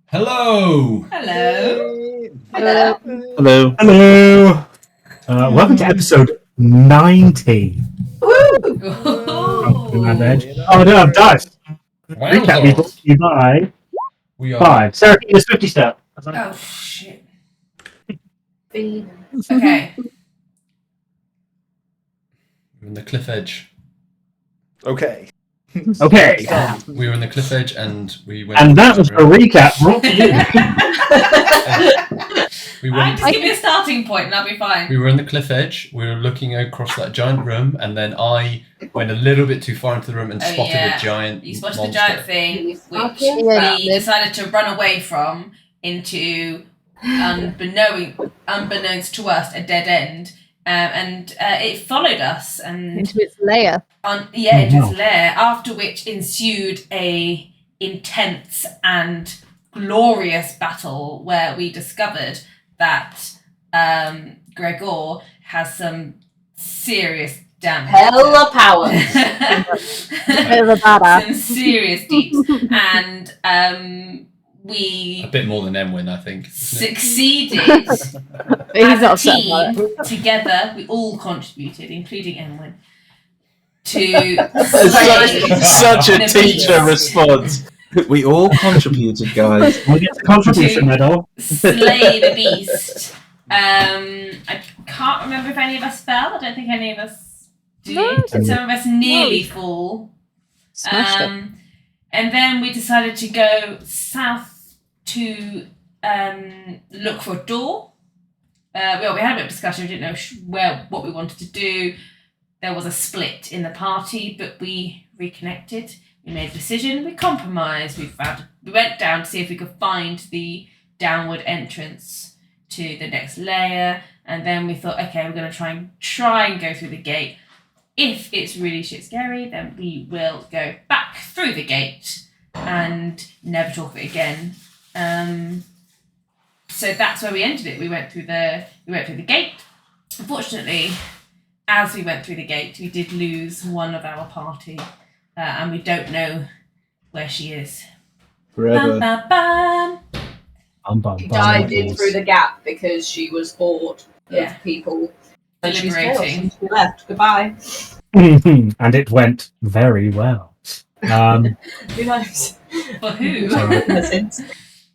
Hello! Hello. Hello. Hello. Hello. Welcome to episode 90 of the Mad Mage. Oh, I don't have dice. Recap we brought you by We are 5. Seraphina, Swiftystep. Oh, shit. Okay. in the cliff edge. Okay. Okay. We were in the cliff edge and we went. And that was the recap brought to you. Just give me a starting point and I'll be fine. We were in the cliff edge. We were looking across that giant room, and then I went a little bit too far into the room and spotted a giant. You spotted monster. the giant thing, which we decided to run away from into, unbeknownst to us, a dead end. And it followed us and Into its lair. into its lair. After which ensued a intense and glorious battle where we discovered that Gregor has some serious damage. Hella power. Some serious deeds. And we A bit more than Emwen, I think. succeeded He's as not a upset team about it. together. We all contributed, including Emwen, to Such a the teacher beast. response. We all contributed, guys. We'll get the contribution medal. Slay the beast. I can't remember if any of us fell. I don't think any of us did. No. Some of us nearly fall. Smashed it. And then we decided to go south to look for a door. We had a bit of discussion. We didn't know what we wanted to do. There was a split in the party, but we reconnected. We made a decision. We compromised. We went down to see if we could find the downward entrance to the next layer, and then we thought, okay, we're going to try and go through the gate. If it's really shit scary, then we will go back through the gate and never talk of it again. So that's where we ended it. We went through the gate. Unfortunately, as we went through the gate, we did lose one of our party, and we don't know where she is. Forever. Bam, bam, bam. She dived in through the gap because she was bored Yeah. of people. And she's Deliberating. chaos, and she left. Goodbye. And it went very well. Who knows? For who? Sorry. Innocent.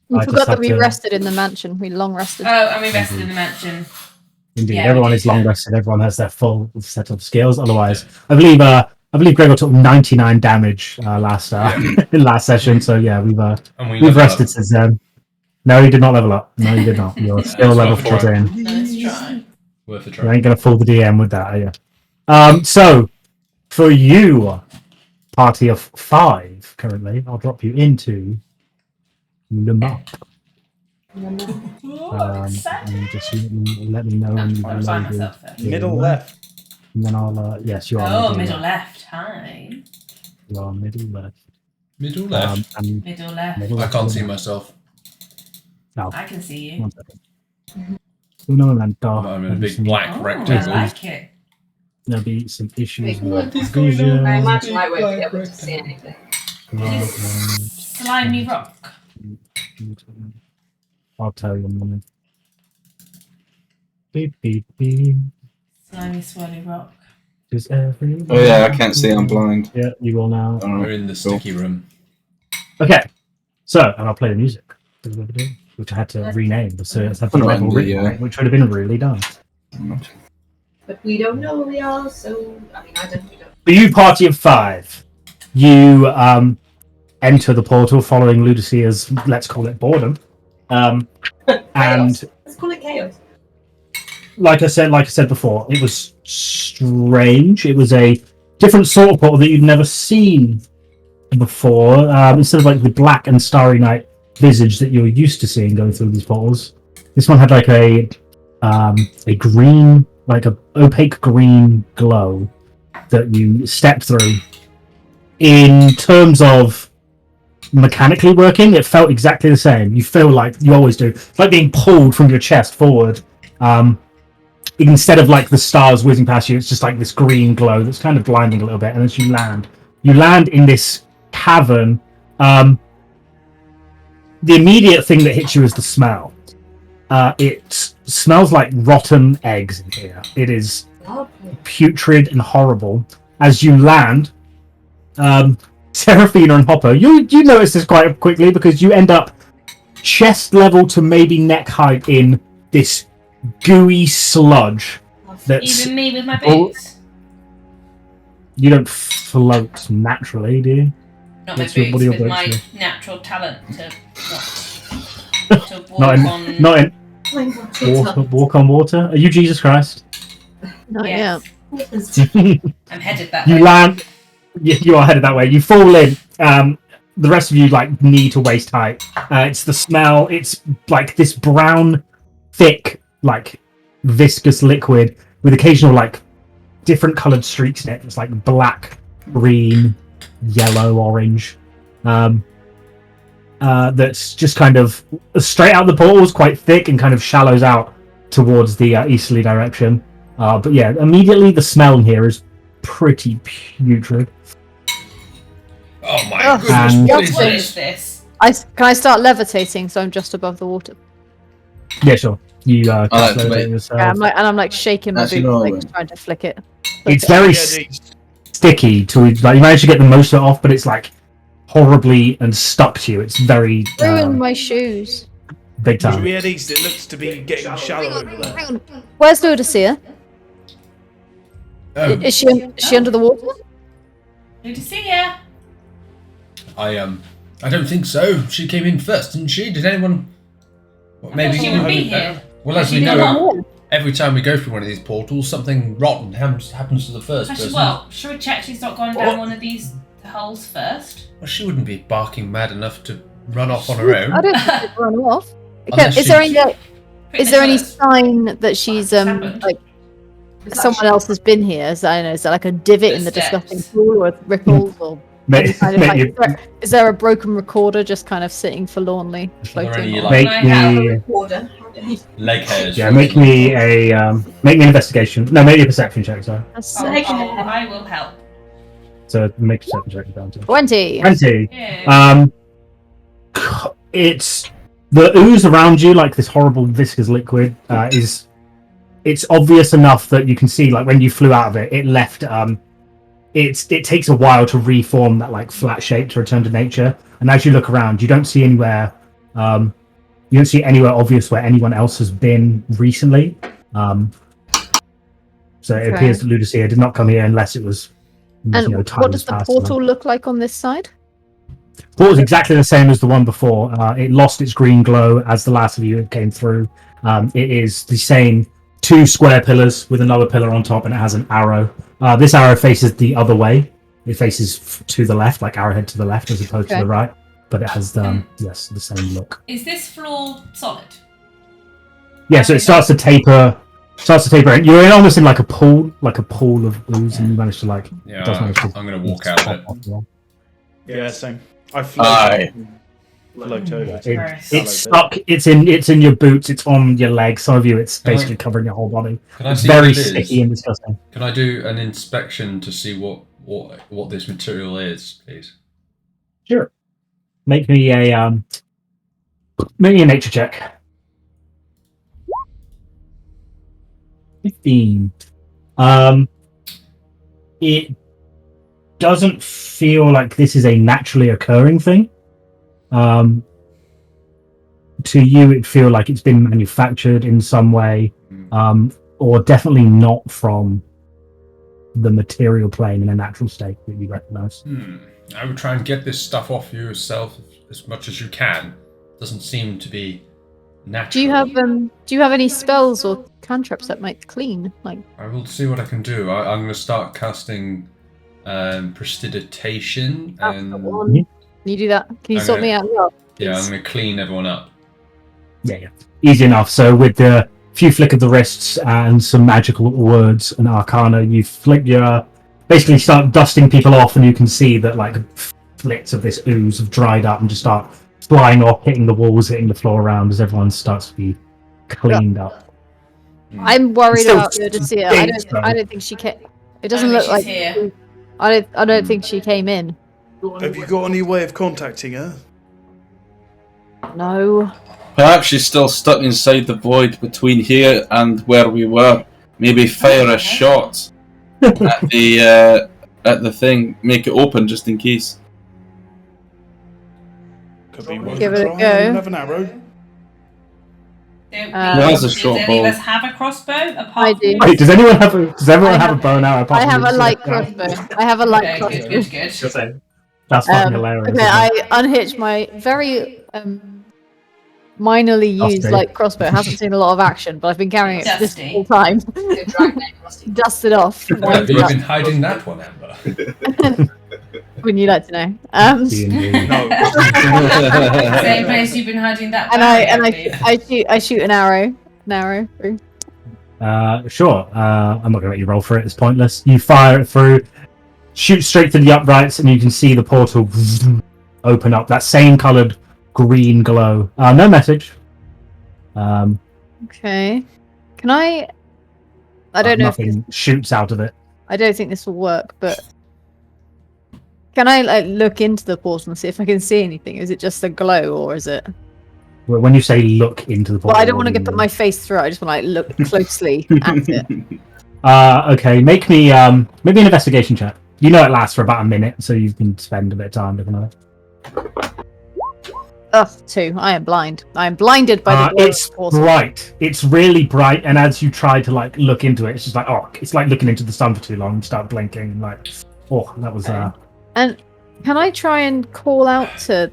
We I forgot just that had we to- rested in the mansion. We long rested. Oh, and we rested in the mansion. Indeed, Yeah, everyone we is did, long yeah. rested. Everyone has their full set of skills. Otherwise, I believe Gregor took 99 damage last session. So yeah, we've And we rested leveled up. since then. No, you did not level up. No, you did not. You're still That's level not 14. Let's try. Worth a You try. ain't gonna fool the DM with that, are you? So for you, party of 5 currently, I'll drop you into the map. And just let me know when you've I'll find loaded. myself there. Middle left. And then I'll yes, you are Oh, middle left. Hi. You are middle left. Middle left. And Middle left. middle I left. can't see myself. No, I can see you. 1 second. Uno and I'm in a big black Oh, rectangle. I like it. There'll be some issues Big with What is going on? vision. I imagine I won't be able to see anything. Slimy rock. I'll tell you in a minute. Beep beep beep. Slimy swirly rock. Is everyone? Oh yeah, I can't see. I'm blind. Yeah, you will now. We're in the sticky room. Okay, so and I'll play the music, which I had to rename. So it's had the Put it level on the, written, on it, which would have been really done. But we don't know who we are, so I mean, I don't know. For you, party of 5, you enter the portal following Ludusia's, let's call it boredom, and Let's call it chaos. like I said before, it was strange. It was a different sort of portal that you'd never seen before. Instead of like the black and starry night visage that you're used to seeing going through these portals, this one had like a green, like a opaque green glow that you step through. In terms of mechanically working, it felt exactly the same. You feel like you always do. It's like being pulled from your chest forward. Instead of like the stars whizzing past you, it's just like this green glow that's kind of blinding a little bit. And as you land in this cavern, the immediate thing that hits you is the smell. It smells like rotten eggs in here. It is putrid and horrible. As you land, Seraphina and Hopper, you notice this quite quickly because you end up chest level to maybe neck height in this gooey sludge. That's Even me with my boots. You don't float naturally, do you? Not my What's your- boots, what are your with boots my do? natural talent to walk Not on. in walk on water. Are you Jesus Christ? Not Yes. yet. I'm headed that You way. land. You are headed that way. You fall in. The rest of you knee to waist height. It's the smell. It's like this brown, thick, viscous liquid with occasional different coloured streaks in it. It's like black, green, yellow, orange. That's just kind of straight out the portals, quite thick and kind of shallows out towards the easterly direction. But yeah, immediately the smell in here is pretty putrid. Oh my Oh, goodness! and- What is What this? is this? Can I start levitating so I'm just above the water? Yeah, sure. You cast activate. levitate yourself. Yeah, I'm shaking my Actually, boots, no, I like won't. trying to flick it. It's very sticky to you manage to get the most of it off, but it's horribly and stuck to you. It's very Ruined my shoes. big Should time. we head east? It looks to be getting shallow over there. Hang on. Where's Ludusia? Oh, Is she under the water? Good to see ya. I don't think so. She came in first, didn't she? Did anyone? Well, maybe she would be here. Well, as She we did know, not. every time we go through one of these portals, something rotten happens to the first Actually, person. well, should we check she's not gone down one of these holes first? Well, she wouldn't be barking mad enough to run off on her own. I don't think she's run off. Okay, Unless is there she's- any Pretty is there any sure sign that she's happened. someone else has been here? So I don't know, is there like a divot in the Footsteps. disgusting pool or ripples or Make, kind of make, you, is there a broken recorder just kind of sitting forlornly Are there floating? any on- make I have me Recorder. leg hairs? yeah, make me an investigation. No, make me a perception check. Sorry, That's Oh, Like- I will help. so make a perception check down to 20. 20. Yeah. It's the ooze around you, like this horrible viscous liquid, it's obvious enough that you can see, when you flew out of it, it left. It takes a while to reform that flat shape to return to nature. And as you look around, you don't see anywhere. You don't see anywhere obvious where anyone else has been recently. So it Okay. appears that Ludusia did not come here unless it was. And time what has does the passed. portal look like on this side? Portal is exactly the same as the one before. It lost its green glow as the last of you came through. It is the same 2 square pillars with another pillar on top, and it has an arrow. This arrow faces the other way. It faces to the left, like arrowhead to the left, as opposed to Okay. the right. But it has the same look. Is this floor solid? Yeah, so it starts to taper. And you're almost in a pool of ooze, and you manage to Yeah, does manage to I'm going to walk out of it. off the wall. Yeah, same. I float over. It- Gross. It's stuck. It's in your boots. It's on your legs. Some of you, it's basically covering your whole body. Can I It's see what very it is? sticky and disgusting. Can I do an inspection to see what this material is, please? Sure. Make me a nature check. 15. It doesn't feel like this is a naturally occurring thing. To you, it feel like it's been manufactured in some way, or definitely not from the material plane in a natural state that you recognize. I would try and get this stuff off you yourself as much as you can. Doesn't seem to be natural. Do you have any spells or cantrips that might clean? I will see what I can do. I'm going to start casting prestidigitation and Can you do that? Can you sort me out? yeah, I'm going to clean everyone up. Yeah. Easy enough. So with the few flick of the wrists and some magical words and arcana, you flick basically start dusting people off, and you can see that flits of this ooze have dried up and just start flying off, hitting the walls, hitting the floor around as everyone starts to be cleaned up. I'm worried Still about Ludusia. stinks, though. I don't think she came. It doesn't I look think like she's here. I don't think she came in. Have you got any way of contacting her? No. Perhaps she's still stuck inside the void between here and where we were. Maybe fire a shot at the thing. Make it open just in case. Could be worth Give a it a try. go. You never know. There's a short Does any of bow. us have a crossbow? Apart I do. Wait, does everyone have I a bow and arrow? apart I from have a Ludusia? light crossbow. I have a light Okay, crossbow. good. That's fucking hilarious. Okay, I unhitched my very minorly used Dusty. light crossbow. It hasn't seen a lot of action, but I've been carrying it this Dusty. whole time. Good drag name, Rusty. Dust it off. Where have you been hiding that one, Amber? Wouldn't you like to know? D&D. No. Same place you've been hiding that. And bag, I shoot an arrow. An arrow through. Sure. I'm not going to let you roll for it. It's pointless. You fire it through, shoot straight to the uprights, and you can see the portal open up. That same coloured green glow. No message. Okay. Can I don't know if nothing shoots out of it. I don't think this will work, but can I look into the portal and see if I can see anything? Is it just a glow, or is it? Well, when you say look into the portal, Well, I don't want to what do get you my face through it. I just want to look closely at it. mean? Okay, make me maybe an investigation check. You know it lasts for about a minute, so you can spend a bit of time looking at it. Ugh, 2. I am blind. I am blinded by the glow It's of the portal. bright. It's really bright, and as you try to look into it, it's just it's like looking into the sun for too long. You start blinking, and that was. And can I try and call out to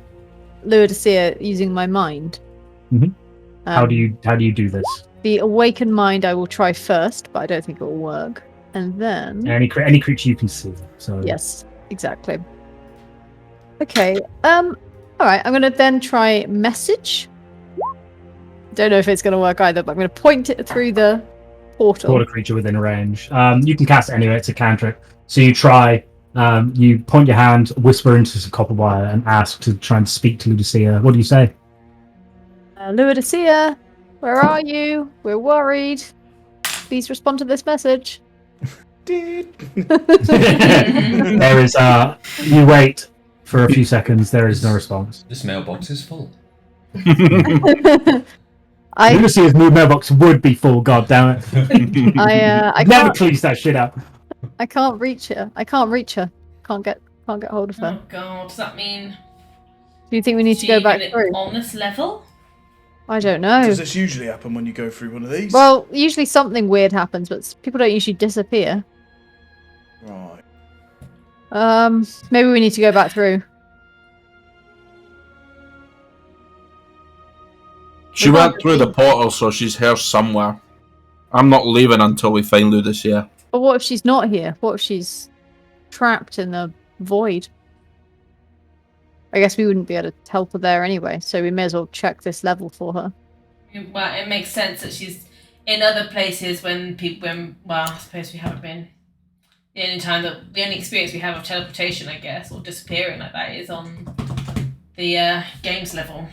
Ludusia using my mind? Mhm. How do you do this? The awakened mind I will try first, but I don't think it will work. And then Any creature you can see. So yes, exactly. Okay. All right. I'm gonna then try message. Don't know if it's gonna work either, but I'm gonna point it through the portal. Call a creature within range. You can cast it anyway. It's a cantrip. So you try. You point your hand, whisper into some copper wire, and ask to try and speak to Ludusia. What do you say? Ludusia, where are you? We're worried. Please respond to this message. There is. You wait for a few seconds. There is no response. This mailbox is full. I Ludusia's new mailbox would be full. God damn it! I Never can't cleans that shit up. I can't reach her. Can't get hold of her. Oh god, does that mean Do you think we need to go back through? on this level? I don't know. Does this usually happen when you go through one of these? Well, usually something weird happens, but people don't usually disappear. Right. Maybe we need to go back through. She went through the portal, so she's here somewhere. I'm not leaving until we find Ludusia. But what if she's not here? What if she's trapped in the void? I guess we wouldn't be able to help her there anyway, so we may as well check this level for her. Well, it makes sense that she's in other places when I suppose we haven't been. The only experience we have of teleportation, I guess, or disappearing like that is on the games level.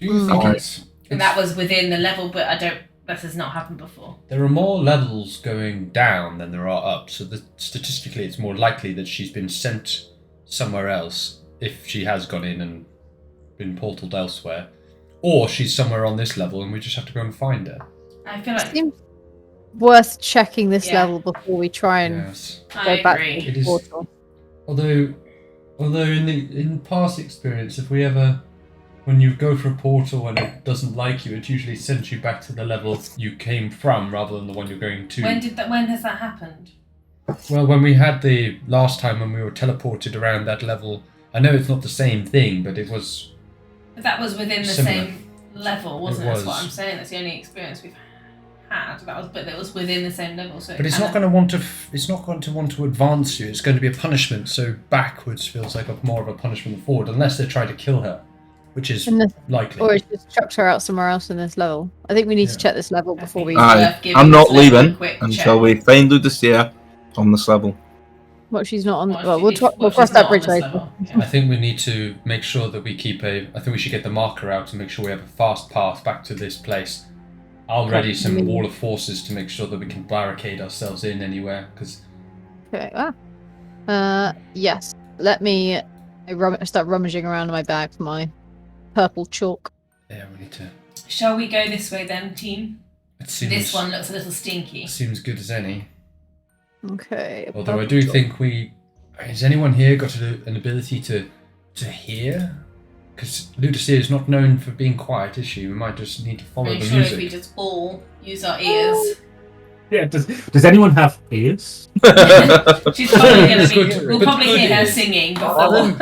Do you think it's And that was within the level, but that has not happened before. there are more levels going down than there are up, so statistically it's more likely that she's been sent somewhere else if she has gone in and been portaled elsewhere, or she's somewhere on this level and we just have to go and find her. I feel like Seems worth checking this Yeah. level before we try and Yes. I go back agree. to It the is- portal. Although in past experience, when you go for a portal and it doesn't like you, it usually sends you back to the level you came from rather than the one you're going to. When has that happened? Well, when we had the last time when we were teleported around that level, I know it's not the same thing, but it was. But that was within the Similar. same level, wasn't It it? That's what was. I'm saying. That's the only experience we've had. But it was within the same level. So But it's not going to want to. It's not going to want to advance you. It's going to be a punishment. So backwards feels like more of a punishment than forward, unless they try to kill her, which is likely. Or it's just chucked her out somewhere else in this level. I think we need to Yeah. check this level before we. Aye, giving I'm not this level a leaving quick until check. we find Ludusia on this level. What she's not on. What if Well, she- we'll what if cross she's that not on bridge this later. level? I think we need to make sure that we keep I think we should get the marker out and make sure we have a fast path back to this place. I'll ready some wall of forces to make sure that we can barricade ourselves in anywhere. Because Okay. Yes. Let me. I start rummaging around in my bag for my purple chalk. Yeah, we need to. Shall we go this way then, team? It seems, This one looks a little stinky. seems good as any. Okay. Although I do think has anyone here got an ability to hear? Because Ludusia is not known for being quiet, is she? We might just need to follow I'm the sure music. if we just all use our ears. Yeah. Does anyone have ears? She's probably going to be. Good- We'll good- probably good hear her ears. singing before.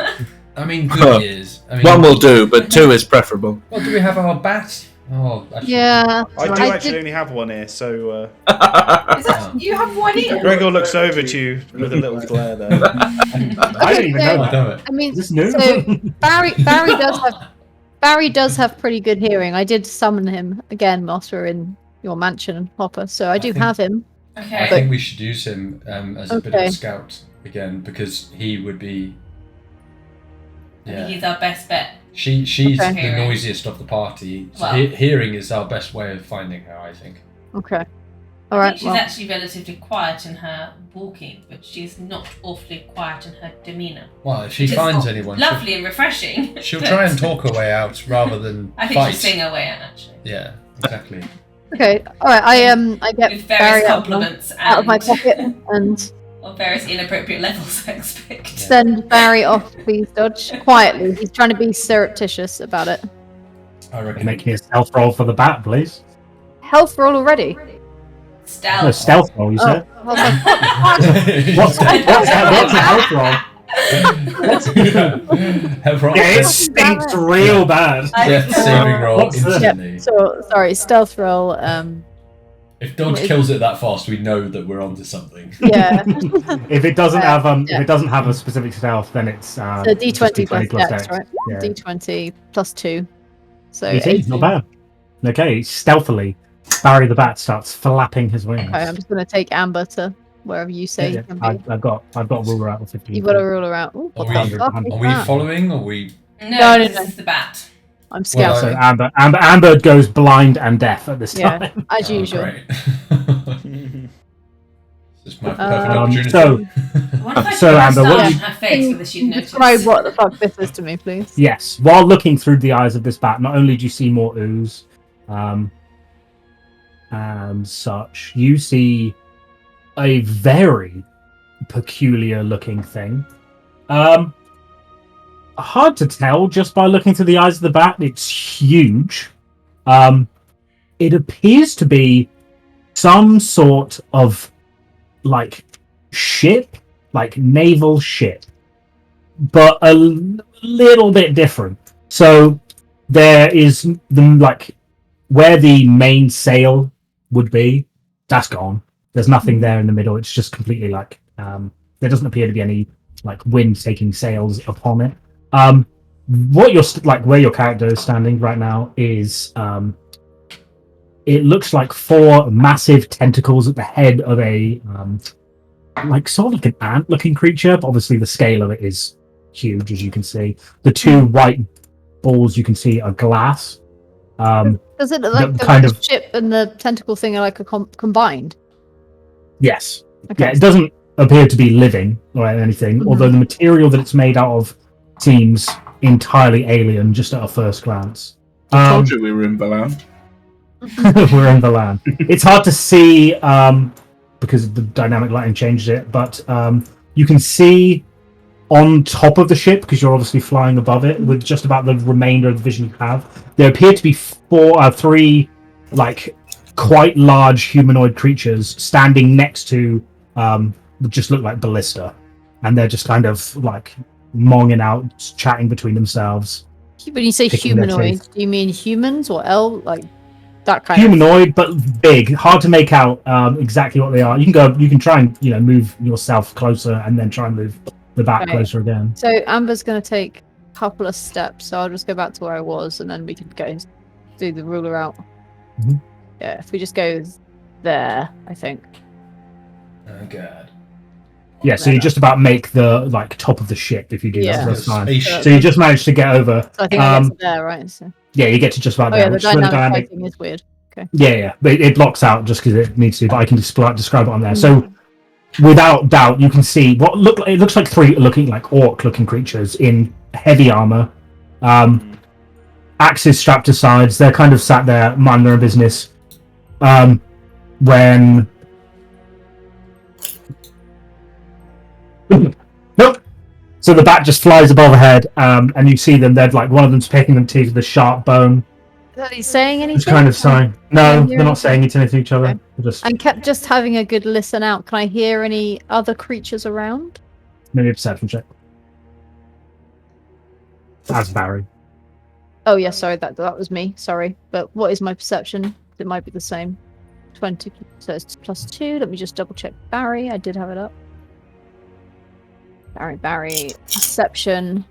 I mean, good ears. I mean, One will do, but two is preferable. Well, do we have our bat? Oh, actually, Yeah. I do I actually did- only have one ear, so Is that, you have one ear? Gregor looks over to you with a little glare there. I didn't even know Oh, that. damn it. I mean, Is this new? so Barry does have pretty good hearing. I did summon him again whilst we were in your mansion, Hopper. So I do think- have him. I Okay. think we should use him as a bit of Okay. a scout again because he would be. I think Yeah, he's our best bet. she's Okay. the Hearing. noisiest of the party. So Well. hearing is our best way of finding her, I think. Okay. All I right. think she's Well, actually relatively quiet in her walking, but she's not awfully quiet in her demeanour. Well, if she Which is finds anyone, Lovely and refreshing. she'll but try and talk her way out rather than I think fight. she'll sing her way out, actually. Yeah, exactly. okay. All right. I get With Barry various out of my- compliments out of my and pocket and on various inappropriate levels, I expect. send Barry off. Please dodge quietly. He's trying to be surreptitious about it. I reckon. Make me a stealth roll for the bat, please. Health roll already. Stealth. No, stealth roll, you Oh, said? I was like, What's a health roll? Help roll. Yeah, it stinks real bad. Death saving roll What's the- instantly. so sorry. Stealth roll. If Dodge kills it that fast, we know that we're onto something. Yeah. If it doesn't have yeah. if it doesn't have a specific stealth, then it's So just D20 plus Dex, right? Yeah. D20 plus 2. So 18, not bad. Okay, stealthily, Barry the bat starts flapping his wings. Okay, I'm just going to take Amber to wherever you say Yeah, you can be. I've got a ruler out of 15. You've got a ruler out. Ooh, Are what we, the fuck is are we that? following or are we... No, No, this no. is the bat. I'm Well, scouting. So Amber goes blind and deaf at this Yeah, time. as Oh, usual. great. This is my perfect Um, opportunity. so- What if I So, put a Amber, star what on you- her face so that she'd notice? Describe what the fuck this is to me, please. Yes, while looking through the eyes of this bat, not only do you see more ooze, and such, you see a very peculiar looking thing. Hard to tell just by looking through the eyes of the bat. It's huge. It appears to be some sort of like ship, like naval ship, but a little bit different. So there is the like where the main sail would be, that's gone. There's nothing there in the middle. It's just completely like there doesn't appear to be any like wind taking sails upon it. What you're like where your character is standing right now is it looks like 4 massive tentacles at the head of a like sort of like an ant-looking creature, but obviously the scale of it is huge, as you can see. The 2 white balls you can see are glass. Does it look like the kind of- ship and the tentacle thing are like a combined? Yes. Okay. Yeah, it doesn't appear to be living or anything, Mhm. although the material that it's made out of seems entirely alien just at a first glance. I told you we were in Balan. We're in the land. It's hard to see because the dynamic lighting changed it, but you can see on top of the ship, because you're obviously flying above it, with just about the remainder of the vision you have, there appear to be 3 like quite large humanoid creatures standing next to just look like ballista, and they're just kind of like monging out, chatting between themselves. When you say Picking their humanoid, teeth. do you mean humans or like that kind of? Humanoid, but big. Hard to make out exactly what they are. You can try and move yourself closer, and then try and move the bat Okay. closer again. So Amber's going to take a couple of steps. So I'll just go back to where I was, and then we can go and do the ruler out. Mhm. Yeah, if we just go there, I think. Oh, God. Yeah, so you just about make the like top of the ship if you do Yeah. that. That's fine. Spaceship. So you just managed to get over. So I think I get to there, right? So, Yeah, you get to just about oh there. yeah, the which is where dynamic fighting is weird. Yeah, but it blocks out just because it needs to. But I can describe it on there. So, without doubt, you can see what it looks like 3 looking like orc-looking creatures in heavy armor. axes strapped to sides. They're kind of sat there, minding their own business. When nope. So the bat just flies above her head, and you see them. They're like one of them's picking them teeth with a sharp bone. Are they saying anything? It's kind of sign. No, Can I hear they're not saying anything to each other. Okay. They're just I'm kept just having a good listen out. Can I hear any other creatures around? maybe a perception check. That's Barry. Oh yeah, sorry, that was me. Sorry, but what is my perception? It might be the same. 20, so it's +2. Let me just double check Barry. I did have it up. Barry, perception.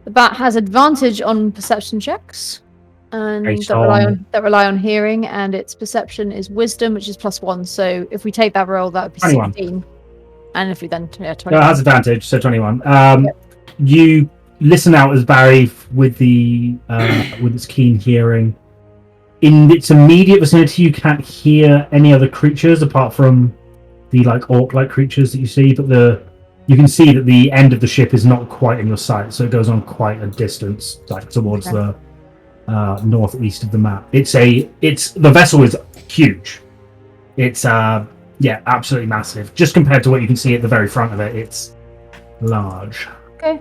The bat has advantage on perception checks, and Based that rely on hearing, and its perception is wisdom, which is +1. So if we take that roll, that would be 21. 16. And if we then 20. No, it has advantage, so 21. You listen out as Barry with the with its keen hearing. In its immediate vicinity, you can't hear any other creatures apart from the like orc-like creatures that you see, but you can see that the end of the ship is not quite in your sight, so it goes on quite a distance, like towards the northeast of the map. The vessel is huge. It's absolutely massive. Just compared to what you can see at the very front of it, it's large. Okay.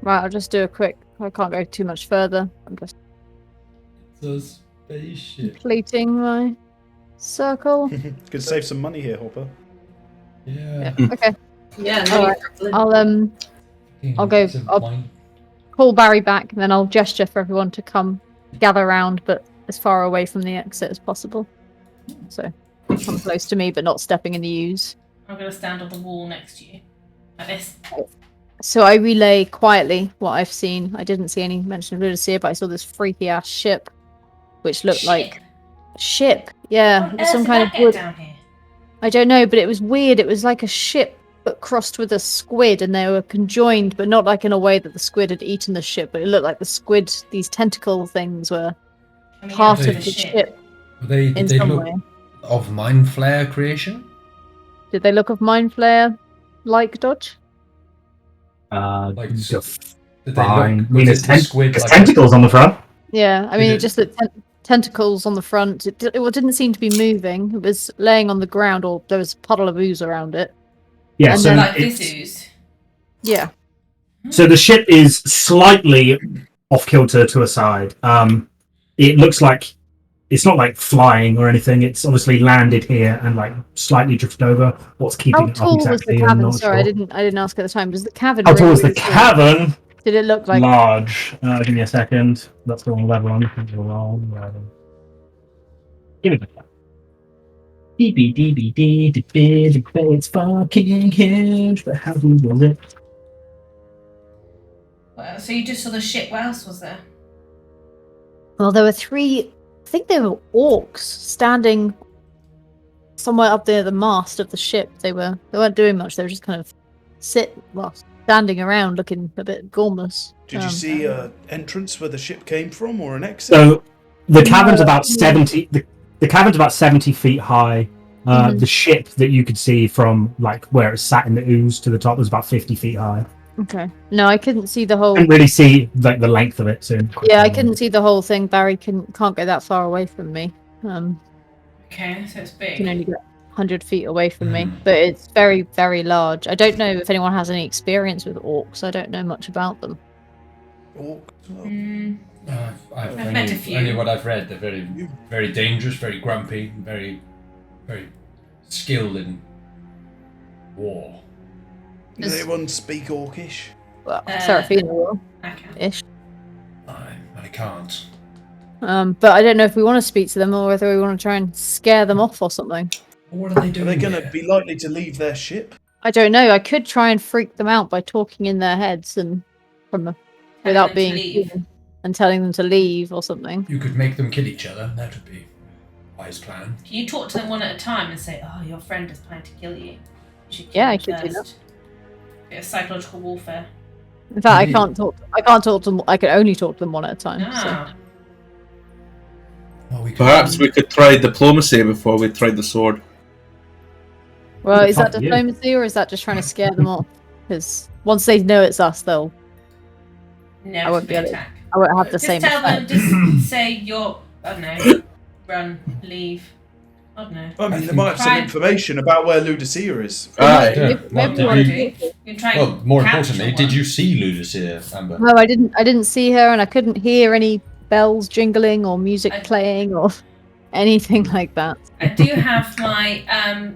Right, I'll just do a quick. I can't go too much further. I'm just The spaceship. completing my circle. Could save some money here, Hopper. Yeah. Okay. Yeah, All no, right. you're I'll go- I'll- Call Barry back, and then I'll gesture for everyone to come gather around, but as far away from the exit as possible. So come close to me, but not stepping in the ooze. I'm going to stand on the wall next to you. Like this. So I relay quietly what I've seen. I didn't see any mention of Ludusia, but I saw this freaky ass ship, which looked like a ship. Yeah, it was some kind of wood. down here? I don't know, but it was weird. It was like a ship, but crossed with a squid, and they were conjoined, but not like in a way that the squid had eaten the ship. But it looked like the squid, these tentacle things, were part out of of the the ship Did in they some look way. of Mind Flare creation? Did they look of Mind Flare like Dodge? Like, Just Did they fine. look? I mean, was it's it the squid there's like a- tentacles on the front. Yeah, I Did mean, it- it just looked tentacles on the front. It didn't seem to be moving. It was laying on the ground, or there was a puddle of ooze around it. Yeah, And so then- Like it's- this ooze. Yeah. So the ship is slightly off kilter to a side. It looks like it's not like flying or anything. It's obviously landed here and like slightly drifted over. What's keeping How it up tall was exactly? the I'm cavern? not Sorry, sure. I didn't ask at the time. Was the cavern? How tall really, was the really tall? cavern? Did it look like? Large. Give me a second. That's the wrong level. I'm looking for the wrong level. Give me that. It's fucking huge. But how big was it? Well, so you just saw the ship. What else was there? Well, there were 3. I think they were orcs standing somewhere up near the mast of the ship. They weren't doing much. They were just kind of standing around, looking a bit gormless. Did you see an entrance where the ship came from, or an exit? So the cavern's about 70. The cavern's about 70 feet high. Mhm. The ship that you could see from like where it sat in the ooze to the top was about 50 feet high. Okay. No, I couldn't see the whole. Couldn't really see like the length of it. So Yeah, I couldn't see the whole thing. Barry can't go that far away from me. Okay, so it's Can big. only get 100 feet away from me, but it's very, very large. I don't know if anyone has any experience with orcs. I don't know much about them. Orc. Mm, I've I've met a few. only what I've read. They're very, very dangerous, very grumpy, very, very skilled in war. Does anyone speak Orcish? Well, Uh, Seraphina will, okay. ish. I can't. But I don't know if we want to speak to them or whether we want to try and scare them off or something. What are they Are doing? they going to here? be likely to leave their ship? I don't know. I could try and freak them out by talking in their heads and without them to being leave. seen and telling them to leave or something. You could make them kill each other. That would be a wise plan. Can you talk to them one at a time and say, "Oh, your friend is planning to kill you"? You should kill Yeah, I him could do that. first." Bit of psychological warfare. In fact, Maybe- I can't talk to them. I can only talk to them one at a time. So. Ah, Well, we could Perhaps we could try diplomacy before we tried the sword. Well, What is the that fuck, yeah. diplomacy or is that just trying to scare them off? Because once they know it's us, they'll No, I won't be able to. attack. I won't have the Just same tell them. effect. Just say you're. I don't know. Run. Leave. I don't know. I mean, they might have some Try- information about where Ludusia is. Aye. Yeah. Maybe What we did wanna we- talk to- You can try. and Well, more capture importantly, one. did you see Ludusia, Amber? No, I didn't. I didn't see her, and I couldn't hear any bells jingling or music playing or anything like that. I do have my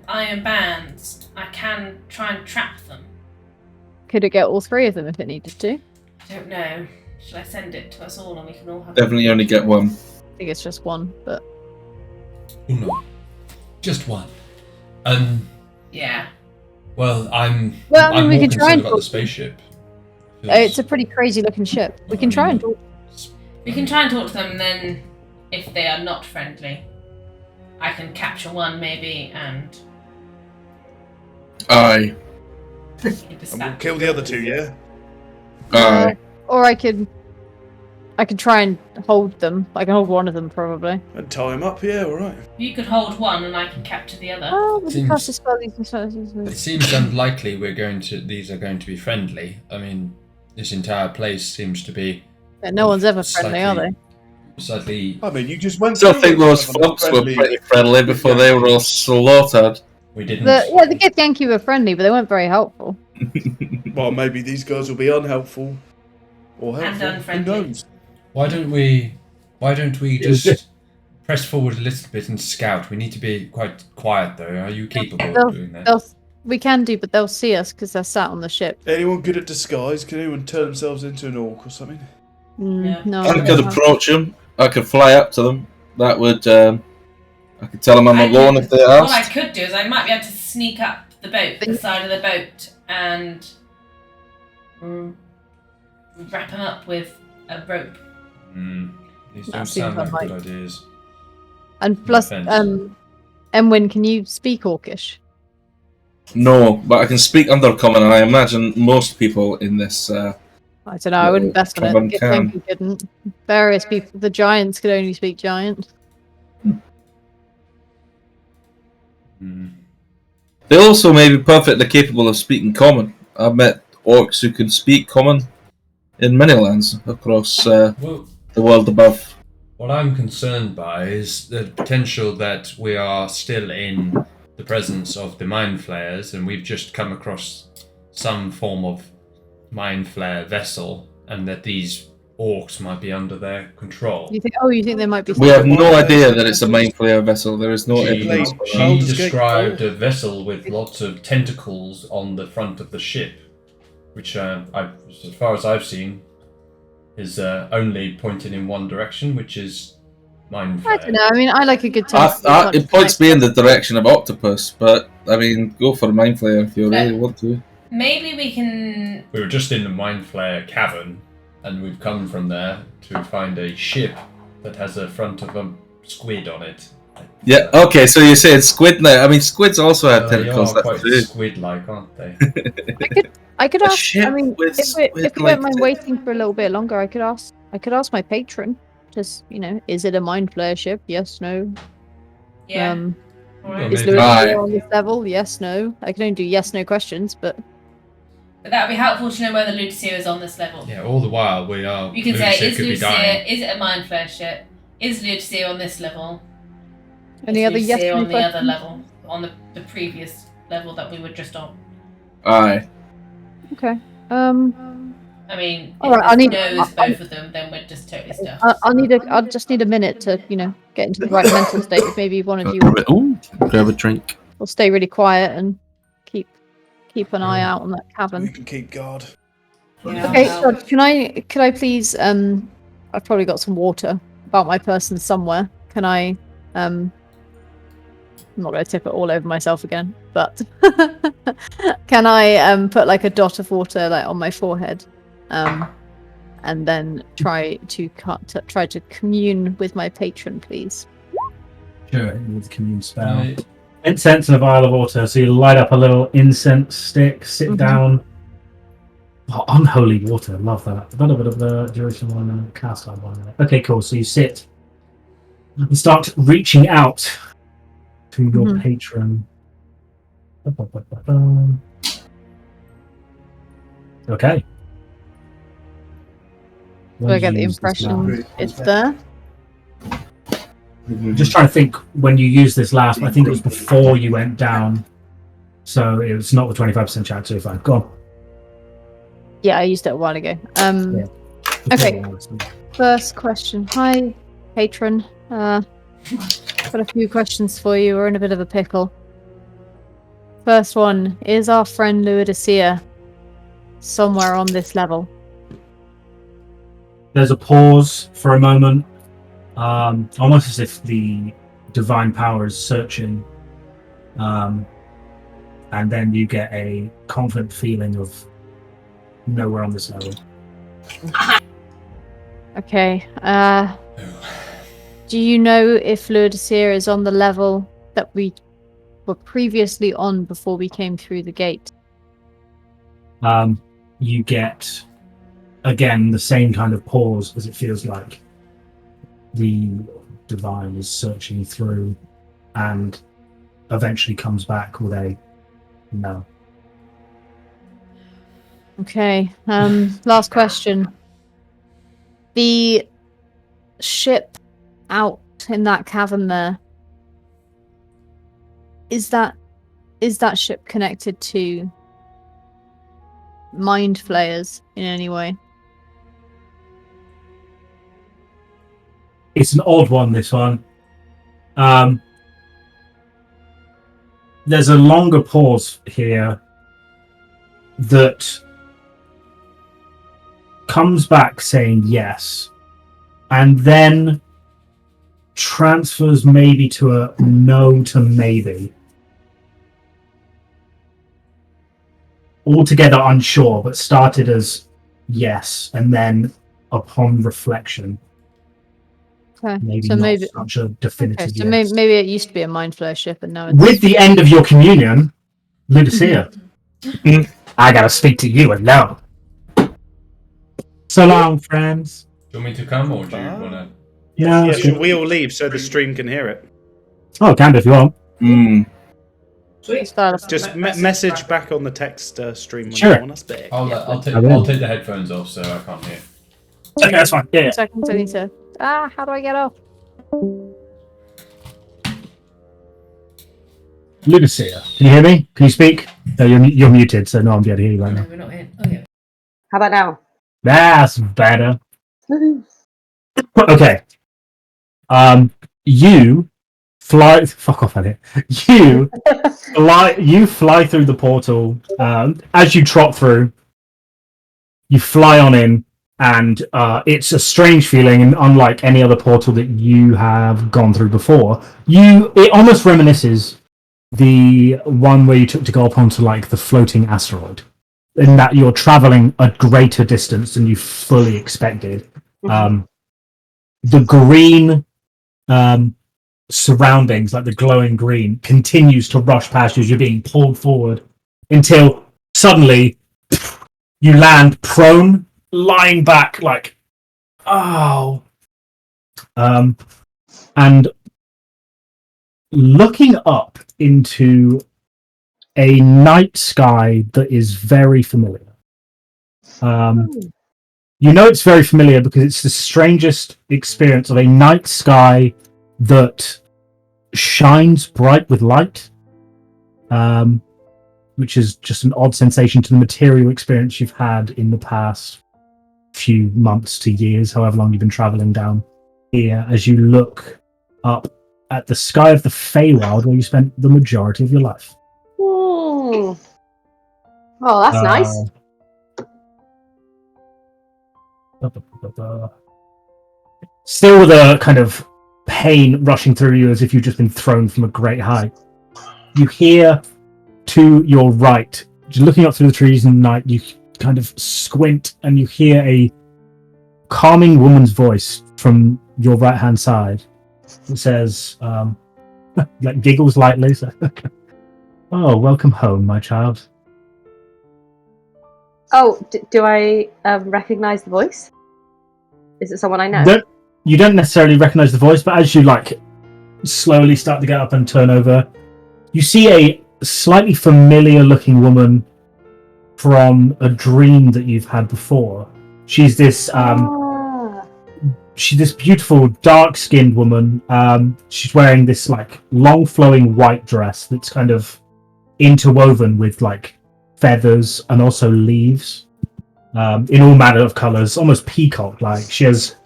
iron bands. I can try and trap them. Could it get all three of them if it needed to? I I don't know. Should I send it to us all and we can all have Definitely only get one. think it's just one, but Oh, no. Just one. Yeah. Well, I'm. Well, I mean, I'm we more can try and concerned about the talk- spaceship. it's a pretty crazy looking ship. We can try and talk. We can try and talk to them, and then if they are not friendly, I can capture one maybe and Aye. dispatch. And we'll kill the other two, yeah? Aye. Or I could try and hold them. I can hold one of them probably. And tie him up, yeah, alright. You could hold one and I can capture the other. Oh, we can Seems- cast a spell. It seems unlikely these are going to be friendly. I mean, this entire place seems to be No one's ever friendly, are they? slightly. I mean, you just went Still through think it, those some of them flops were friendly- pretty friendly before they were all slaughtered. We didn't. The Gith Yankee were friendly, but they weren't very helpful. Well, maybe these guys will be unhelpful. Or And helpful. Who unfriendly. knows? Why don't we just press forward a little bit and scout? We need to be quite quiet, though. Are you capable of doing that? We can do, but they'll see us because they're sat on the ship. Anyone good at disguise? Can anyone turn themselves into an orc or something? No. I could approach them. I could fly up to them. That would. I could tell them I'm alone if they What I asked. could do is I might be able to sneak up the boat, the side of the boat, and wrap them up with a rope. These That don't seems sound like unlikely. good ideas. And plus, offense. Emwen, can you speak Orcish? No, but I can speak Undercommon, and I imagine most people in this. I don't know. I wouldn't bet on it. Someone Gith can. Yankee couldn't. Various people. The giants could only speak giant. They also may be perfectly capable of speaking Common. I've met orcs who can speak Common in many lands across Well, the world above. what I'm concerned by is the potential that we are still in the presence of the mind flayers, and we've just come across some form of mind flayer vessel, and that these orcs might be under their control. You think? Oh, you think they might be? We have no idea that it's a mind flayer vessel. There is no She, evidence. for she that. Baldur's Gate described four. a vessel with lots of tentacles on the front of the ship, which, as far as I've seen, is only pointed in one direction, which is mind I flayer. don't know. I mean, I like a good time. It points me in the direction of octopus, but I mean, go for a mind flayer if you really want to. Maybe we can. We were just in the mind flayer cavern, and we've come from there to find a ship that has a front of a squid on it. Yeah. Okay. So you're saying squid now? I mean, squids also have They tentacles. are That's quite true. squid-like, aren't they? I could A ask. I ship mean, with if we squid-like don't mind tentacles. waiting for a little bit longer, I could ask. I could ask my patron. Just is it a mind flayer ship? Yes, no. Yeah. Well, Is maybe- Ludusia on this level? Yes, no. I can only do yes, no questions, but But that would be helpful to know whether Ludusia is on this level. Yeah, all the while we are. You can say, Ludusia is could be dying. Ludusia, is it a mind flare ship? Is Ludusia on this level? any Is other yes, Ludusia no on the other questions? level? On the previous level that we were just on? Aye. Okay. I mean, All right, if I need- knows I- both of them, then we're just totally stuffed. I'll just need a minute to get into the right mental state. If maybe one of you Grab a drink. will stay really quiet and keep an eye out on that We cavern. can keep guard. Yeah, Okay, well, so could I please I've probably got some water about my person somewhere. Can I I'm not going to tip it all over myself again, but can I put like a dot of water like on my forehead, and then try to commune with my patron, please? Sure, with the commune spell. Right. Incense and a vial of water. So you light up a little incense stick, sit Mhm. down. Oh, unholy water, love that. A bit of the duration one and cast on one. Okay, cool. So you sit and start reaching out to your Mhm. patron. Okay. Do I get the impression it's there? I'm just trying to think when you used this last, but I think it was before you went down. So it was not the 25% chance, so fine. Go on. Yeah, I used it a while ago. Yeah. Okay. First question. Hi, patron. Got a few questions for you. We're in a bit of a pickle. First one, is our friend Ludusia somewhere on this level? There's a pause for a moment, almost as if the divine power is searching, and then you get a confident feeling of nowhere on this level. Okay. Do you know if Ludusia is on the level that we were previously on before we came through the gate? You get, again, the same kind of pause as it feels like the divine is searching through and eventually comes back with a no. Okay. Last question. The ship out in that cavern there, is that ship connected to mind flayers in any way? It's an odd one, this one. There's a longer pause here that comes back saying yes, and then transfers maybe to a no to maybe. Altogether unsure, but started as yes, and then upon reflection, Okay. maybe So not maybe such a definitive so yes. maybe it used to be a mind flayer ship, and now it's With the end of your communion, Ludusia, I gotta speak to you alone. So long, friends. Do you want me to come, or do you want to? No, Yeah, it's should good. we all leave so the stream can hear it? Oh, can do if you want. start off. Just message back on the text stream when Sure. you want us back. I'll take I will. the headphones off so I can't hear. Okay, that's fine. Yeah. Seconds, I need to. How do I get off? Ludusia, can you hear me? Can you speak? No, you're muted, so no one will be able to hear you right now. We're not in. Oh, yeah. How about now? That's better. Okay. You fly. Fuck off at it. You fly. You fly through the portal. As you trot through, you fly on in, and it's a strange feeling, and unlike any other portal that you have gone through before, it almost reminisces the one where you took to go up onto like the floating asteroid, in that you're traveling a greater distance than you fully expected. The green surroundings, like the glowing green, continues to rush past you as you're being pulled forward until suddenly you land prone, lying back like, oh. And looking up into a night sky that is very familiar. You know it's very familiar because it's the strangest experience of a night sky that shines bright with light, which is just an odd sensation to the material experience you've had in the past few months to years, however long you've been traveling down here, as you look up at the sky of the Feywild where you spent the majority of your life. Oh, that's nice. Still with a kind of pain rushing through you as if you've just been thrown from a great height. You hear to your right, just looking up through the trees in the night, you kind of squint and you hear a calming woman's voice from your right hand side. It says, like giggles lightly. So, oh, welcome home, my child. Oh, do I recognize the voice? Is it someone I know? You don't necessarily recognize the voice, but as you like slowly start to get up and turn over, you see a slightly familiar looking woman from a dream that you've had before. She's this she's this beautiful, dark-skinned woman. She's wearing this like long, flowing white dress that's kind of interwoven with like feathers and also leaves in all manner of colors, almost peacock-like. She has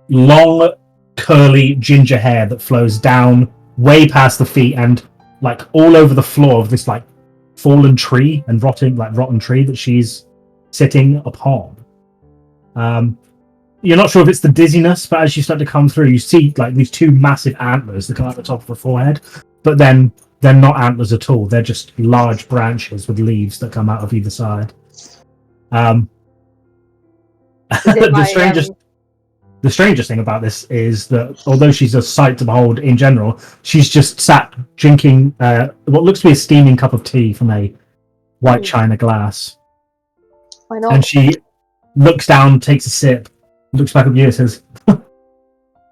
long, curly ginger hair that flows down way past the feet and like all over the floor of this like fallen tree and rotten tree that she's sitting upon. You're not sure if it's the dizziness, but as you start to come through, you see like these two massive antlers that come out the top of her forehead, but then they're not antlers at all. They're just large branches with leaves that come out of either side. The strangest thing about this is that although she's a sight to behold in general, she's just sat drinking what looks to be a steaming cup of tea from a white china glass. Why not? And she looks down, takes a sip, looks back at you and says, "It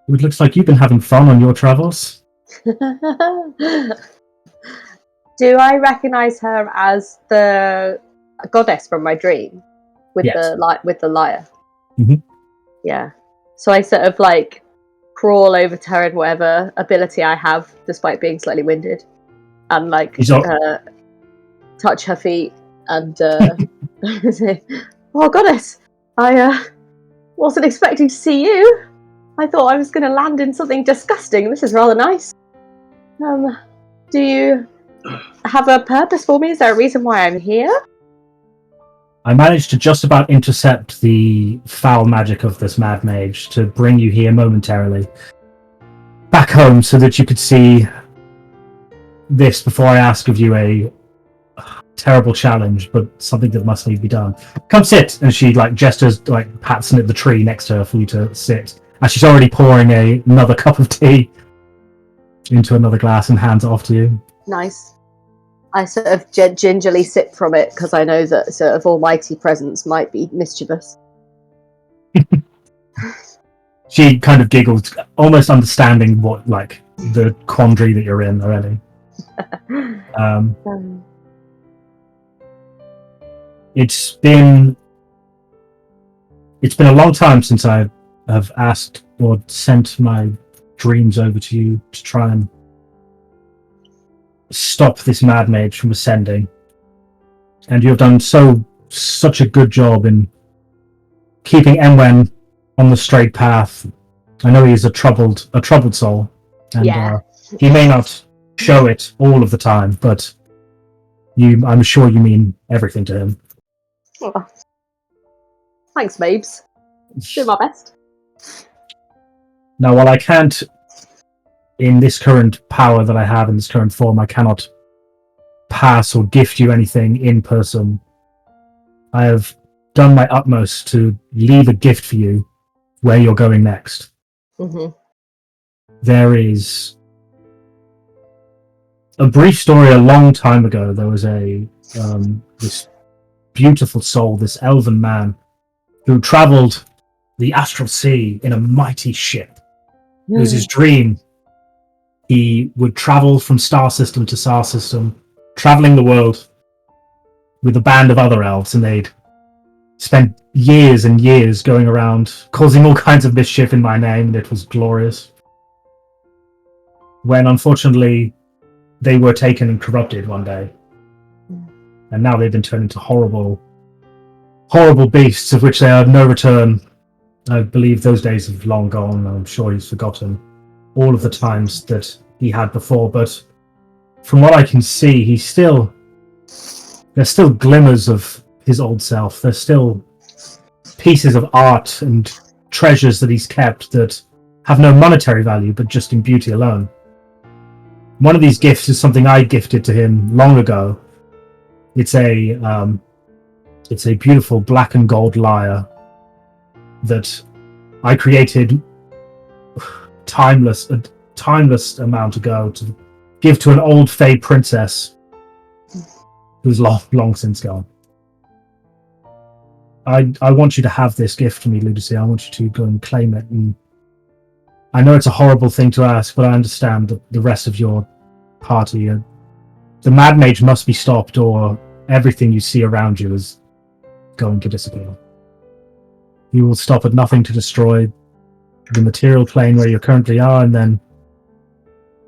looks like you've been having fun on your travels." Do I recognize her as the goddess from my dream with Yes. the lyre? Mhm. Yeah. So I sort of like crawl over to her in whatever ability I have, despite being slightly winded, and like touch her feet and say, "Oh goddess, I wasn't expecting to see you. I thought I was going to land in something disgusting. This is rather nice. Do you have a purpose for me? Is there a reason why I'm here?" I managed to just about intercept the foul magic of this Mad Mage to bring you here momentarily. Back home so that you could see this before I ask of you a terrible challenge, but something that must need to be done. Come sit! And she like gestures, like pats at the tree next to her for you to sit. And she's already pouring another cup of tea into another glass and hands it off to you. Nice. I sort of gingerly sip from it because I know that sort of almighty presence might be mischievous. She kind of giggles, almost understanding what like the quandary that you're in already. It's been a long time since I have asked or sent my dreams over to you to try and stop this Mad Mage from ascending, and you have done such a good job in keeping Emwen on the straight path. I know he is a troubled soul, and he may not show it all of the time, but I'm sure you mean everything to him. Oh. Thanks, babes. Do my best. Now, while I can't, in this current power that I have in this current form, I cannot pass or gift you anything in person. I have done my utmost to leave a gift for you where you're going next. Mm-hmm. There is a brief story a long time ago. There was this beautiful soul, this elven man, who travelled the astral sea in a mighty ship. It was his dream. He would travel from star system to star system, travelling the world with a band of other elves, and they'd spend years and years going around causing all kinds of mischief in my name, and it was glorious. When unfortunately they were taken and corrupted one day, and now they've been turned into horrible, horrible beasts of which they have no return. I believe those days have long gone. I'm sure he's forgotten all of the times that he had before, but from what I can see, there's still glimmers of his old self. There's still pieces of art and treasures that he's kept that have no monetary value, but just in beauty alone. One of these gifts is something I gifted to him long ago. It's a beautiful black and gold lyre that I created a timeless amount ago to give to an old Fey princess who's long since gone. I want you to have this gift from me, Ludusia. I want you to go and claim it. And I know it's a horrible thing to ask, but I understand that the rest of your party, the Mad Mage must be stopped, or everything you see around you is going to disappear. He will stop at nothing to destroy the material plane where you currently are, and then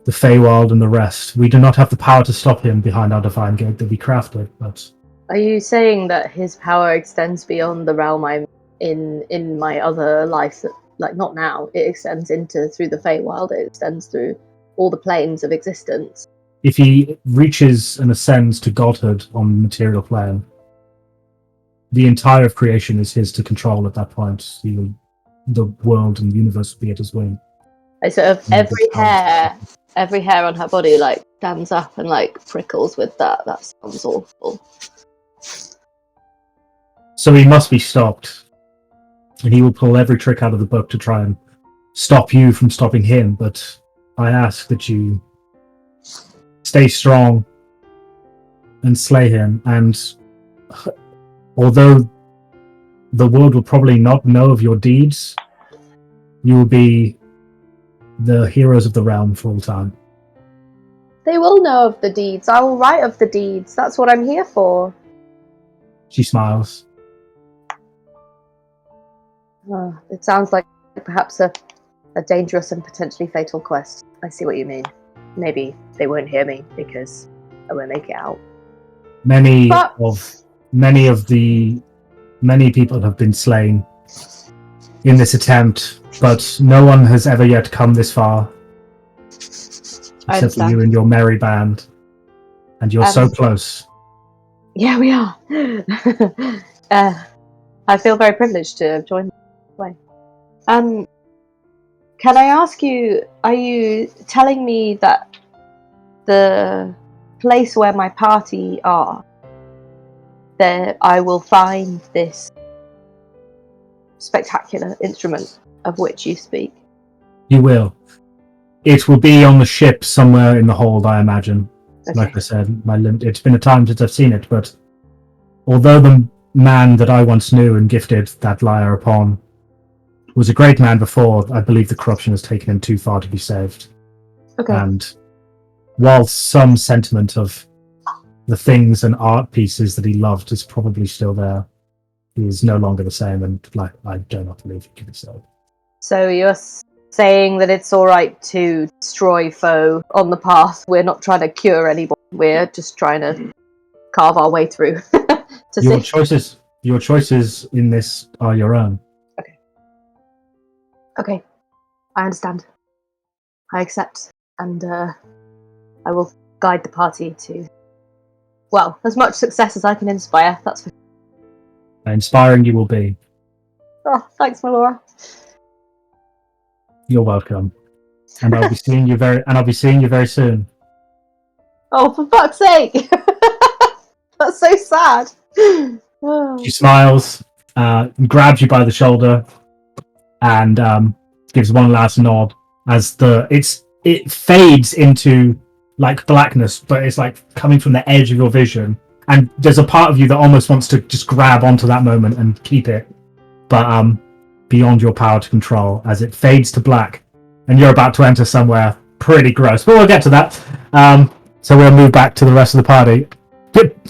the Feywild and the rest. We do not have the power to stop him behind our divine gate that we crafted, but... Are you saying that his power extends beyond the realm I'm in my other life? That, like, not now. It extends through the Feywild. It extends through all the planes of existence. If he reaches and ascends to godhood on the material plane, the entire of creation is his to control at that point. The world and universe will be at his wing. I sort of every hair on her body like stands up and like prickles with that. That sounds awful. So he must be stopped. And he will pull every trick out of the book to try and stop you from stopping him, but I ask that you stay strong and slay him, and although the world will probably not know of your deeds, you will be the heroes of the realm for all time. They will know of the deeds. I will write of the deeds. That's what I'm here for. She smiles. It sounds like perhaps a dangerous and potentially fatal quest. I see what you mean. Maybe they won't hear me because I won't make it out. Many people have been slain in this attempt, but no one has ever yet come this far. Except for you and your merry band. And you're so close. Yeah, we are. I feel very privileged to have joined this way. Can I ask you, are you telling me that the place where my party are, there I will find this spectacular instrument of which you speak? You will. It will be on the ship somewhere in the hold, I imagine. Okay. Like I said, it's been a time since I've seen it, but although the man that I once knew and gifted that lyre upon was a great man before, I believe the corruption has taken him too far to be saved. Okay. And while some sentiment of the things and art pieces that he loved is probably still there, he is no longer the same, and I do not believe he can be saved. So you're saying that it's all right to destroy foe on the path. We're not trying to cure anyone. We're just trying to carve our way through. Your choices in this are your own. Okay. I understand. I accept, and I will guide the party to, well, as much success as I can inspire. That's for. Inspiring you will be. Oh, thanks, Melora. You're welcome. And I'll be seeing you very soon. Oh, for fuck's sake! That's so sad. She smiles, grabs you by the shoulder, and gives one last nod as it fades into like blackness, but it's like coming from the edge of your vision. And there's a part of you that almost wants to just grab onto that moment and keep it, but beyond your power to control as it fades to black, and you're about to enter somewhere pretty gross. But we'll get to that. So we'll move back to the rest of the party.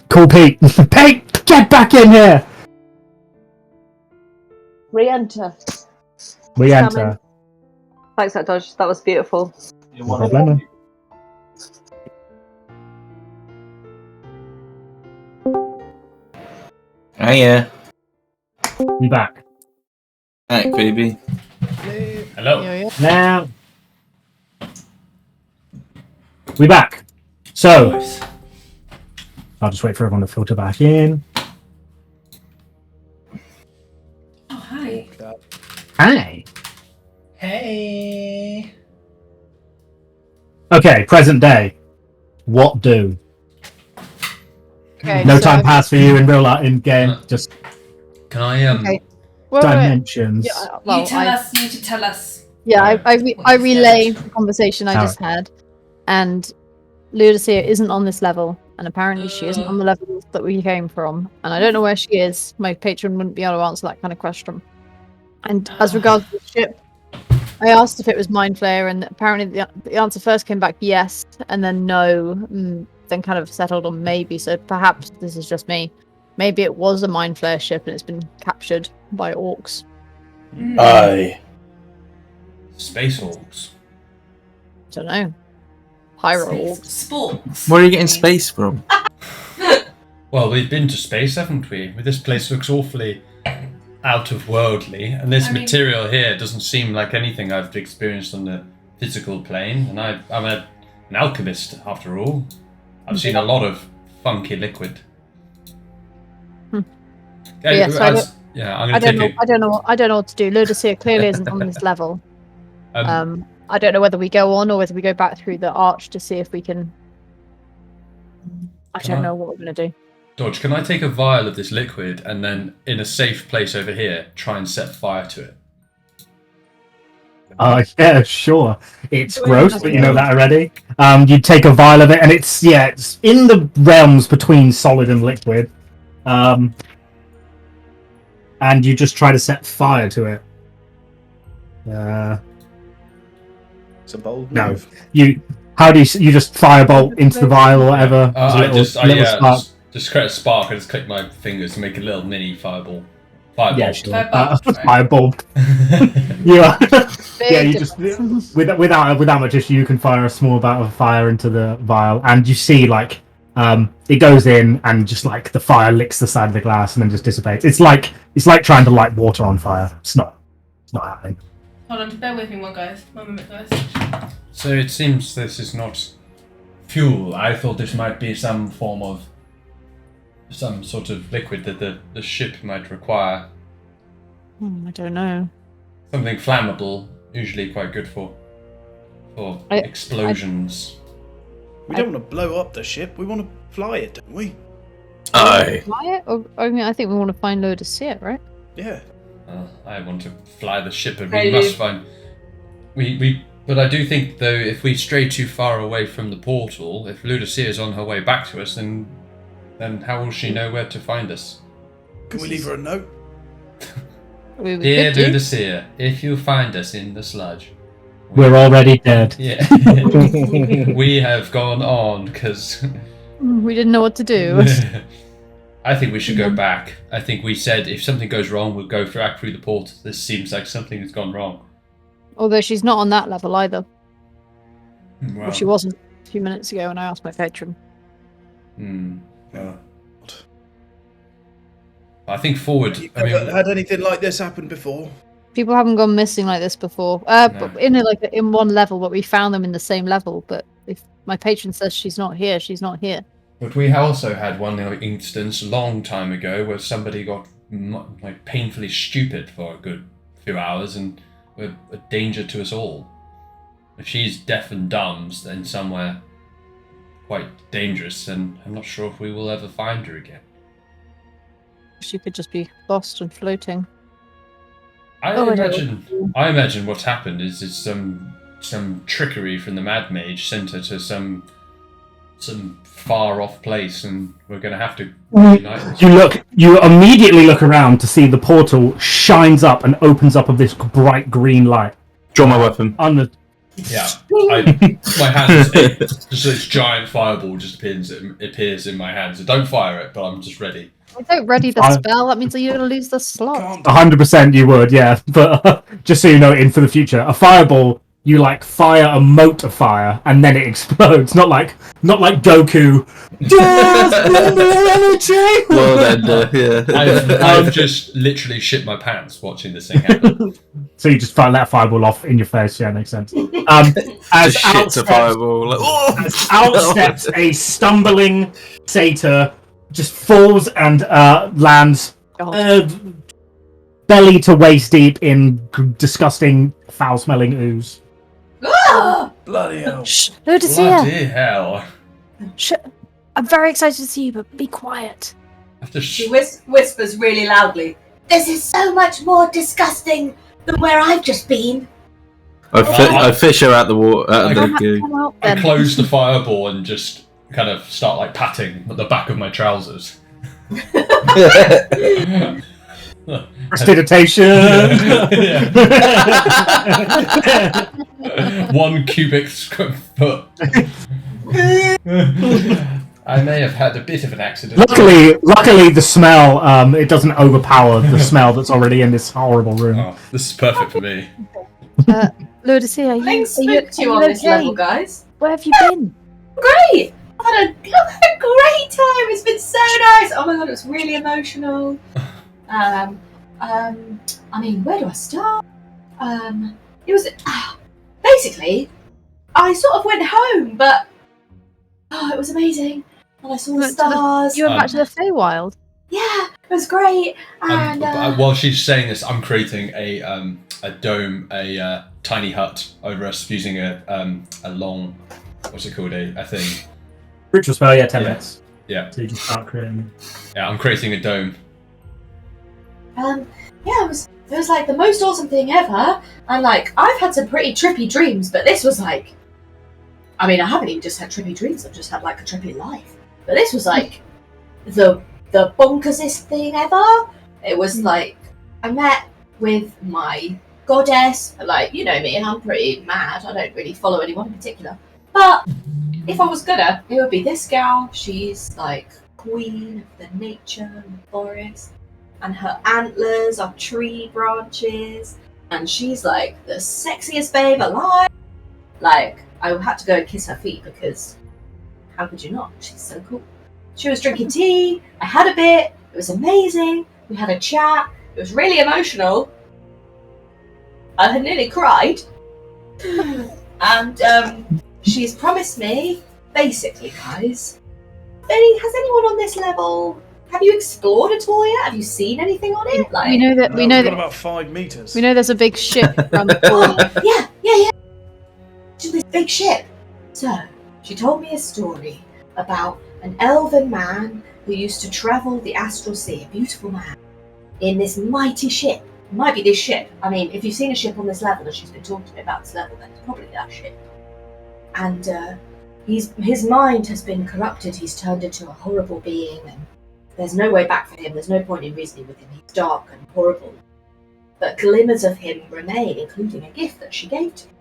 Call Pete. Pete, get back in here. Re-enter. We enter. Thanks, that dodge. That was beautiful. No problem. Hiya. We back. Back, baby. Hello. Now. We back. So. Nice. I'll just wait for everyone to filter back in. Oh, hi. Hi. Hey. Okay, present day. What do? Okay, No so- time passed for you in real life, in game. Just Can I Okay. Well, dimensions. well, You need to tell us. Yeah, I What you relay said. the conversation I Alright. just had, and Ludusia isn't on this level, and apparently she isn't on the level that we came from, and I don't know where she is. My patron wouldn't be able to answer that kind of question. And as regards to the ship, I asked if it was Mind Flayer, and apparently the answer first came back yes, and then no, then kind of settled on maybe. So perhaps this is just me. Maybe it was a Mind Flayer ship and it's been captured by orcs. Aye. Space orcs. Don't know. Pyro orcs. Sports. Where are you getting space from? Well, we've been to space, haven't we? This place looks awfully out of worldly, and this material here doesn't seem like anything I've experienced on the physical plane. And I'm an alchemist, after all. I've seen a lot of funky liquid. Yeah, so I'm going to take it. I don't know what to do. Ludusia clearly isn't on this level. I don't know whether we go on or whether we go back through the arch to see if we can. I don't know what we're going to do. Dodge, can I take a vial of this liquid and then, in a safe place over here, try and set fire to it? Yeah, sure. It's gross, but you know that already. You take a vial of it, and it's in the realms between solid and liquid. And you just try to set fire to it. It's a bold No, move. you just firebolt into the vial or whatever. I spark. just create a spark. I just click my fingers to make a little mini fireball. Fireball. Yeah, sure. Firebolt. Fireball. You just without much issue, you can fire a small amount of fire into the vial, and you see it goes in, and just like the fire licks the side of the glass and then just dissipates. It's like trying to light water on fire. It's not happening. Hold on, bear with me one minute, guys. So it seems this is not fuel. I thought this might be some form of some sort of liquid that the ship might require. I don't know. Something flammable, usually quite good for explosions. We don't want to blow up the ship. We want to fly it, don't we? Aye. Fly it? I think we want to find Ludusia, right? Yeah. I want to fly the ship, and I we do. must find. But I do think, though, if we stray too far away from the portal, if Ludusia is on her way back to us, then how will she know where to find us? Can we leave her a note? We Dear could do. Ludusia, if you find us in the sludge, We're already dead. yeah, we have gone on because We didn't know what to do. I think we should go back. I think we said if something goes wrong, we'll go back through the portal. This seems like something has gone wrong. Although she's not on that level either. Well, Well, she wasn't a few minutes ago when I asked my patron. well. I think forward. You I mean, ever had anything like this happen before? People haven't gone missing like this before. But in one level, but we found them in the same level. But if my patron says she's not here, she's not here. but we also had one instance a long time ago where somebody got painfully stupid for a good few hours and were a danger to us all. If she's deaf and dumb, then somewhere quite dangerous, and I'm not sure if we will ever find her again. She could just be lost and floating. I Oh, I don't imagine what's happened is some trickery from the Mad Mage sent her to some far off place, and we're going to have to unite. You immediately look around to see the portal shines up and opens up of this bright green light. Draw my weapon. Yeah, my hand just this giant fireball just appears in my hand. So don't fire it, but I'm just ready. I don't ready the spell. That means that you're going to lose the slot. 100% you would, yeah. But just so you know, for the future, a fireball, you fire a mote of fire and then it explodes. Not like Goku. Well then, yeah. I've just literally shit my pants watching this thing happen. So you just fire that fireball off in your face. Yeah, makes sense. As Just shit to fireball. out steps a stumbling satyr, just falls and lands belly to waist deep in disgusting, foul-smelling ooze. Bloody hell. Shh, Ludusia! Bloody hell! Shh. I'm very excited to see you, but be quiet. After She whispers really loudly. This is so much more disgusting than where I've just been. I fish her out the water. Out of the goo. Come out I then. close the fireball and just kind of start patting at the back of my trousers. Prestidigitation! 1 cubic foot. I may have had a bit of an accident. Luckily, the smell it doesn't overpower the smell that's already in this horrible room. Oh, this is perfect for me. Ludusia, are Things you spooked you on this okay? level, guys. Where have you been? Great! I've had a great time. It's been so nice. Oh my god, it was really emotional. I mean, where do I start? It was basically I sort of went home, but it was amazing. And I saw the stars. You went back to the Feywild. Yeah, it was great. And while she's saying this, I'm creating a dome, a tiny hut over us using a long, what's it called, a thing. Ritual spell, 10 minutes. Yeah. So you just start creating. Yeah, I'm creating a dome. Yeah, it was like the most awesome thing ever. And like, I've had some pretty trippy dreams, but this was like, I mean, I haven't even just had trippy dreams. I've just had like a trippy life. But this was like the bonkersest thing ever. It was like I met with my goddess. Like, you know me, I'm pretty mad. I don't really follow anyone in particular. But if I was gonna, it would be this gal. She's like queen of the nature and the forest, and her antlers are tree branches, and she's like the sexiest babe alive. Like, I had to go and kiss her feet because how could you not? She's so cool. She was drinking tea. I had a bit. It was amazing. We had a chat. It was really emotional. I had nearly cried. And she's promised me, basically, guys. Has anyone on this level? Have you explored at all yet? Have you seen anything on it? Like, We know that. We know that. About 5 meters. We know there's a big ship around the corner. yeah. To this big ship. So she told me a story about an elven man who used to travel the astral sea, a beautiful man, in this mighty ship. It might be this ship. I mean, if you've seen a ship on this level, and she's been talking to me about this level, then it's probably that ship. And his mind has been corrupted. He's turned into a horrible being, and there's no way back for him. There's no point in reasoning with him. He's dark and horrible. But glimmers of him remain, including a gift that she gave to him,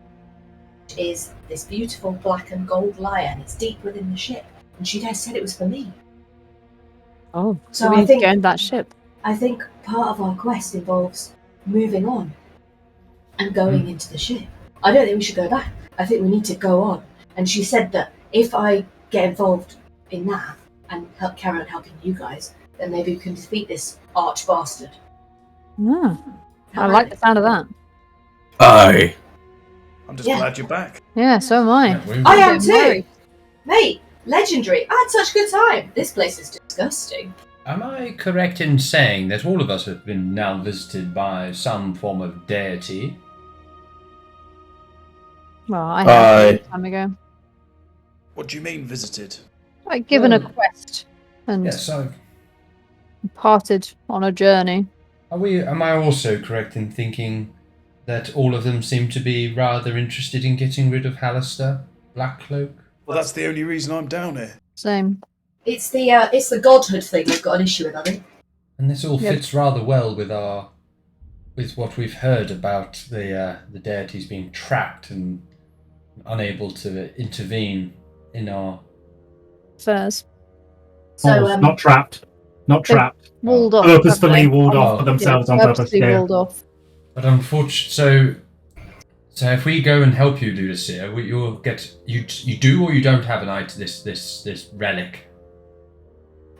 which is this beautiful black and gold lyre, and it's deep within the ship. And she said it was for me. Oh, So so we I need think- to go in that ship. I think part of our quest involves moving on and going into the ship. I don't think we should go back. I think we need to go on. And she said that if I get involved in that and carry on helping you guys, then maybe we can defeat this arch bastard. Yeah. I like the sound of that. Aye. I'm just Yeah. glad you're back. Yeah, so am I. Yeah, we- I am Don't too! worry. Mate, legendary. I had such a good time. This place is disgusting. Am I correct in saying that all of us have been now visited by some form of deity? Well, I had a long time ago. What do you mean visited? Like given a quest and Yes, so parted on a journey. am I also correct in thinking that all of them seem to be rather interested in getting rid of Halaster, Blackcloak? Well, that's the only reason I'm down here. Same. It's the godhood thing we've got an issue with, I think. And this all Yep. fits rather well with what we've heard about the deities being trapped and unable to intervene in our. Affairs. So, Not trapped. Not They're trapped. Walled off. Purposefully haven't they? walled off Oh. for themselves Yeah, on purpose. purposely Yeah. walled off. But unfortunately, so if we go and help you, Ludusia, you'll get you do or you don't have an eye to this relic.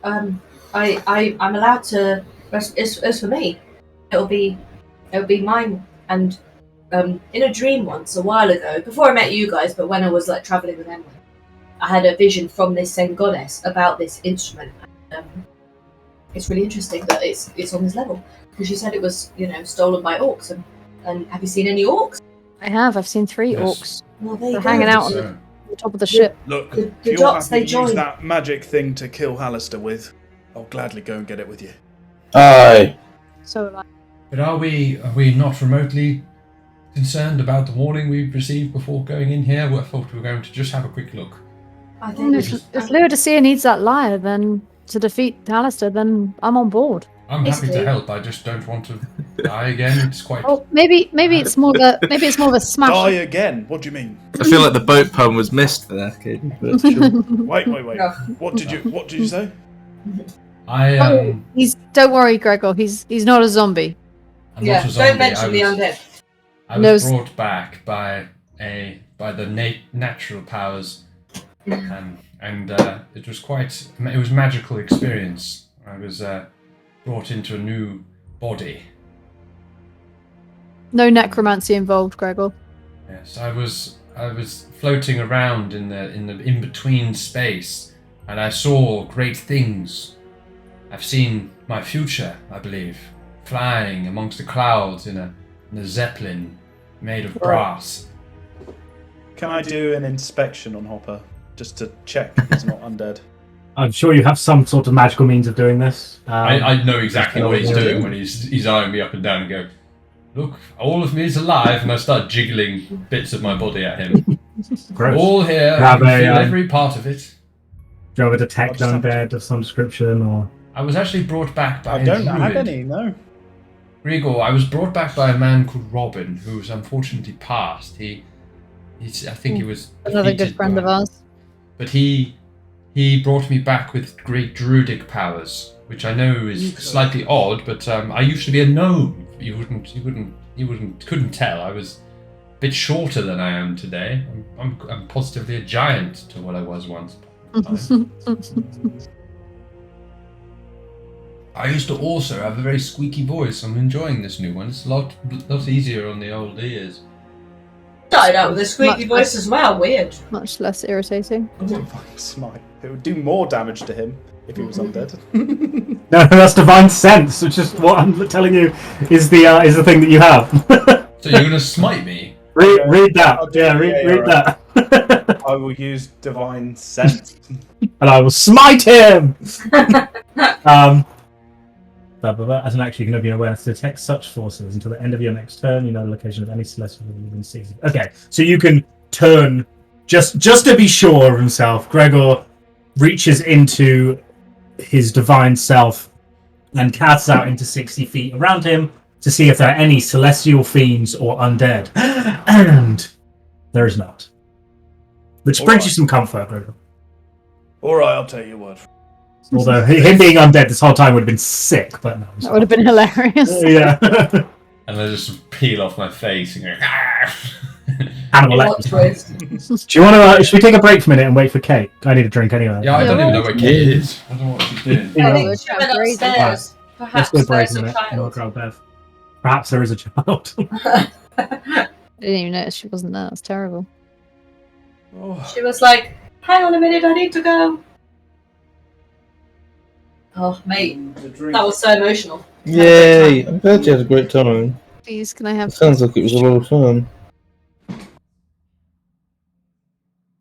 I'm allowed to. As for me, it'll be mine. And in a dream once a while ago, before I met you guys, but when I was like traveling with Emwen, I had a vision from this same goddess about this instrument. It's really interesting that it's on this level because she said it was stolen by orcs. And have you seen any orcs? I have. I've seen 3 Yes. orcs Well, there you They're go. hanging out on So, the top of the ship. Look, The if you're dots happy they to use join. that magic thing to kill Halaster with, I'll gladly go and get it with you. Aye. So like, but are we not remotely concerned about the warning we've received before going in here? I thought we were going to just have a quick look. I think if Ludusia needs that lyre, then to defeat Halaster, then I'm on board. I'm happy to Basically- help. I just don't want to die again. It's quite. Oh, maybe it's more of a smash. Die again? What do you mean? I feel like the boat pun was missed there, Katie. But sure. Wait. No. What did you say? Don't worry, Gregor. He's not a zombie. I'm Yeah, not a zombie. don't mention the undead. I was brought back by the natural powers, and it was a magical experience. I was brought into a new body. No necromancy involved, Gregor. Yes, I was floating around in the in-between space, and I saw great things. I've seen my future, I believe, flying amongst the clouds in a zeppelin made of brass. Can I do an inspection on Hopper just to check he's not undead? I'm sure you have some sort of magical means of doing this. I know exactly what he's doing when he's eyeing me up and down and go, look, all of me is alive, and I start jiggling bits of my body at him. Gross. All here, I can feel every part of it. Do you have a detect undead of some description, or? I was actually brought back by I don't have any, no. Gregor, I was brought back by a man called Robin, who's unfortunately passed. I think he was Another good friend of ours. But he brought me back with great druidic powers, which I know is slightly odd, but I used to be a gnome. You couldn't tell. I was a bit shorter than I am today. I'm positively a giant to what I was once upon a time. I used to also have a very squeaky voice. I'm enjoying this new one. It's a lot easier on the old ears. Started out with a squeaky voice as well. Weird. Much less irritating. Divine Smite. It would do more damage to him if he was undead. No, that's divine sense, which is what I'm telling you is the thing that you have. So you're gonna smite me? Read that. Read that. I will use divine sense. And I will smite him. As an action, you can open your awareness to detect such forces until the end of your next turn. You know the location of any celestial within 60. Okay, so you can turn just to be sure of himself. Gregor reaches into his divine self and casts out into 60 feet around him to see if there are any celestial fiends or undead, and there is not. Which brings you some comfort, Gregor. All right, I'll tell you what. Although him being undead this whole time would have been sick, but no. That would have been hilarious. Yeah. And I just peel off my face and go, Animal exercise. Do you want to? Should we take a break for a minute and wait for Kate? I need a drink anyway. Yeah, I don't even know where Kate is. I don't know what she's doing. I think she went upstairs. Let's Perhaps go break there's a a minute and I'll child. grab Bev. Perhaps there is a child. I didn't even notice she wasn't there. That's terrible. Oh, She was like, hang on a minute, I need to go. Oh, mate, that was so emotional. Yay! I'm glad you had a great time. Please, can I have? It sounds like it was a lot of fun.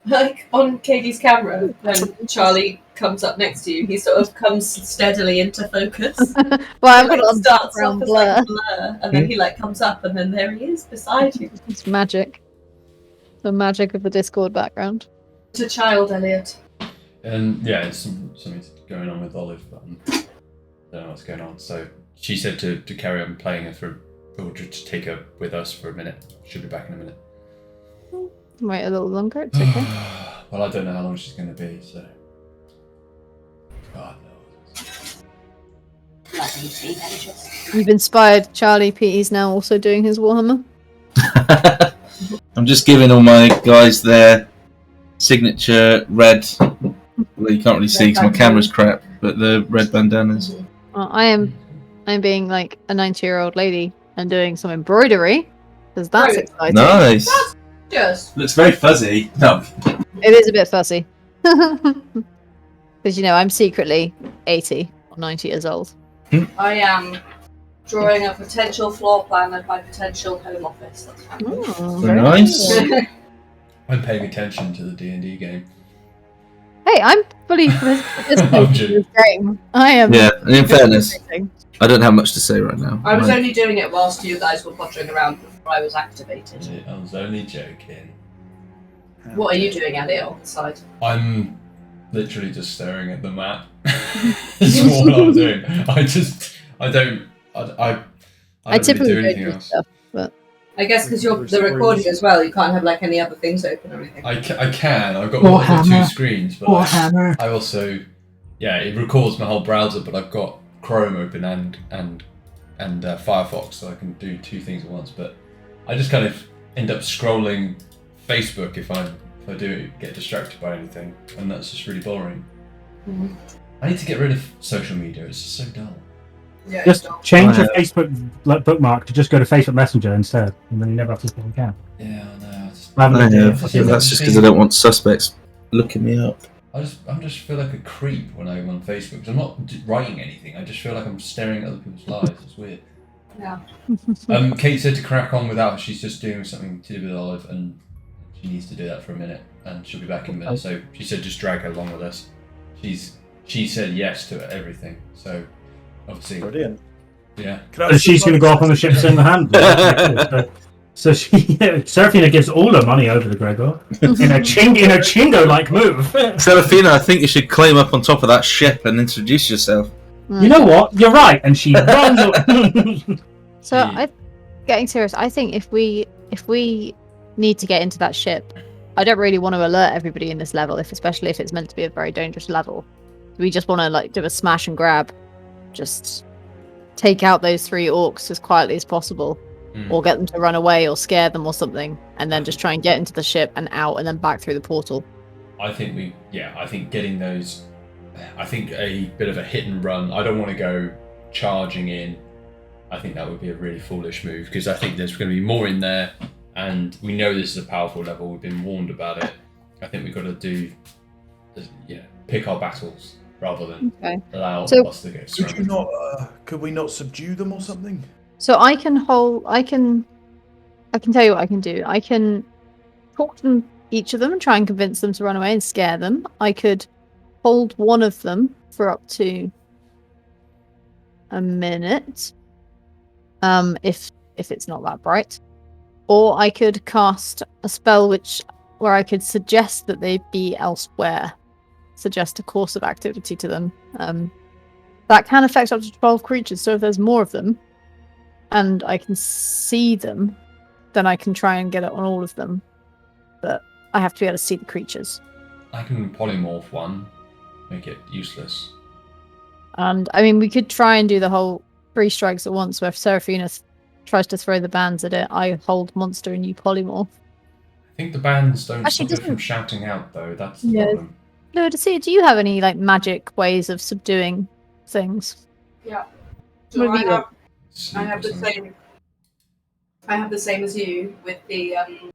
Like, on Katie's camera, when Charlie comes up next to you, he sort of comes steadily into focus. Well, I've He, got like, a starts background off as blur. like a blur, and then he like comes up, and then there he is beside you. It's magic. The magic of the Discord background. It's a child, Elliot. And yeah, it's something going on with Olive, but I don't know what's going on. So she said to carry on playing her or to take her with us for a minute. She'll be back in a minute. Wait a little longer. It's okay. Well, I don't know how long she's going to be, so. God knows. Bloody teenagers. You've inspired Charlie. Petey's now also doing his Warhammer. I'm just giving all my guys their signature red. Well, you can't really see because my camera's crap, but the red bandanas. Well, I'm being like a 90-year-old lady and doing some embroidery because that's Right. exciting. Nice. Just. Looks very fuzzy. No. It is a bit fussy because I'm secretly 80 or 90 years old. I am drawing a potential floor plan of my potential home office. That's fine. Oh, Very nice. I'm paying attention to the D&D game. Hey, I'm fully participating I'm in joking. this game. I am. Yeah, and in fairness, participating. I don't have much to say right now. I was Mine- only doing it whilst you guys were pottering around before I was activated. I was only joking. What are you doing, Elliot, on the side? I'm literally just staring at the map. That's all I'm doing. I don't I really typically do don't anything do else. stuff, but I guess because you're the recording as well, you can't have like any other things open or anything. I can. I've got one of the two screens, but Warhammer. I also, it records my whole browser, but I've got Chrome open and Firefox, so I can do two things at once. But I just kind of end up scrolling Facebook if I do get distracted by anything, and that's just really boring. Mhm. I need to get rid of social media. It's just so dull. Yeah, Just it's not. change your Facebook bookmark to just go to Facebook Messenger instead, and then you never have to scroll again. Yeah, I know. I have an idea. Yeah, that's just because I don't want suspects looking me up. I just feel like a creep when I'm on Facebook. 'Cause I'm not writing anything. I just feel like I'm staring at other people's lives. It's weird. Yeah. Kate said to crack on without her. She's just doing something to do with Olive, and she needs to do that for a minute, and she'll be back in a minute. So she said just drag her along with us. She said yes to everything. So obviously, Brilliant. yeah. And she's going to go off on the ship in the hand. So Seraphina gives all her money over to Gregor in a chingo-like move. Seraphina, I think you should climb up on top of that ship and introduce yourself. You know what? You're right. And she runs away. So, getting serious, I think if we need to get into that ship, I don't really want to alert everybody in this level, especially if it's meant to be a very dangerous level. We just want to do a smash and grab, just take out those 3 orcs as quietly as possible, or get them to run away or scare them or something, and then just try and get into the ship and out and then back through the portal. I think getting those, I think a bit of a hit and run. I don't want to go charging in. I think that would be a really foolish move, because I think there's going to be more in there, and we know this is a powerful level. We've been warned about it. I think we've got to pick our battles rather than allow us to get surrounded. Could we not subdue them or something? So I can tell you what I can do. I can talk to them, each of them, and try and convince them to run away and scare them. I could hold one of them for up to a minute, if it's not that bright. Or I could cast a spell where I could suggest that they be elsewhere. Suggest a course of activity to them. That can affect up to 12 creatures, so if there's more of them, and I can see them, then I can try and get it on all of them. But I have to be able to see the creatures. I can polymorph one, make it useless. And, I mean, we could try and do the whole 3 strikes at once, where if Seraphina tries to throw the bands at it, I hold monster and you polymorph. I think the bands don't Actually, stop it from shouting out, though. That's the problem. Ludusia, do you have any magic ways of subduing things? Yeah. What have you got? I have the same. I have the same as you with the. I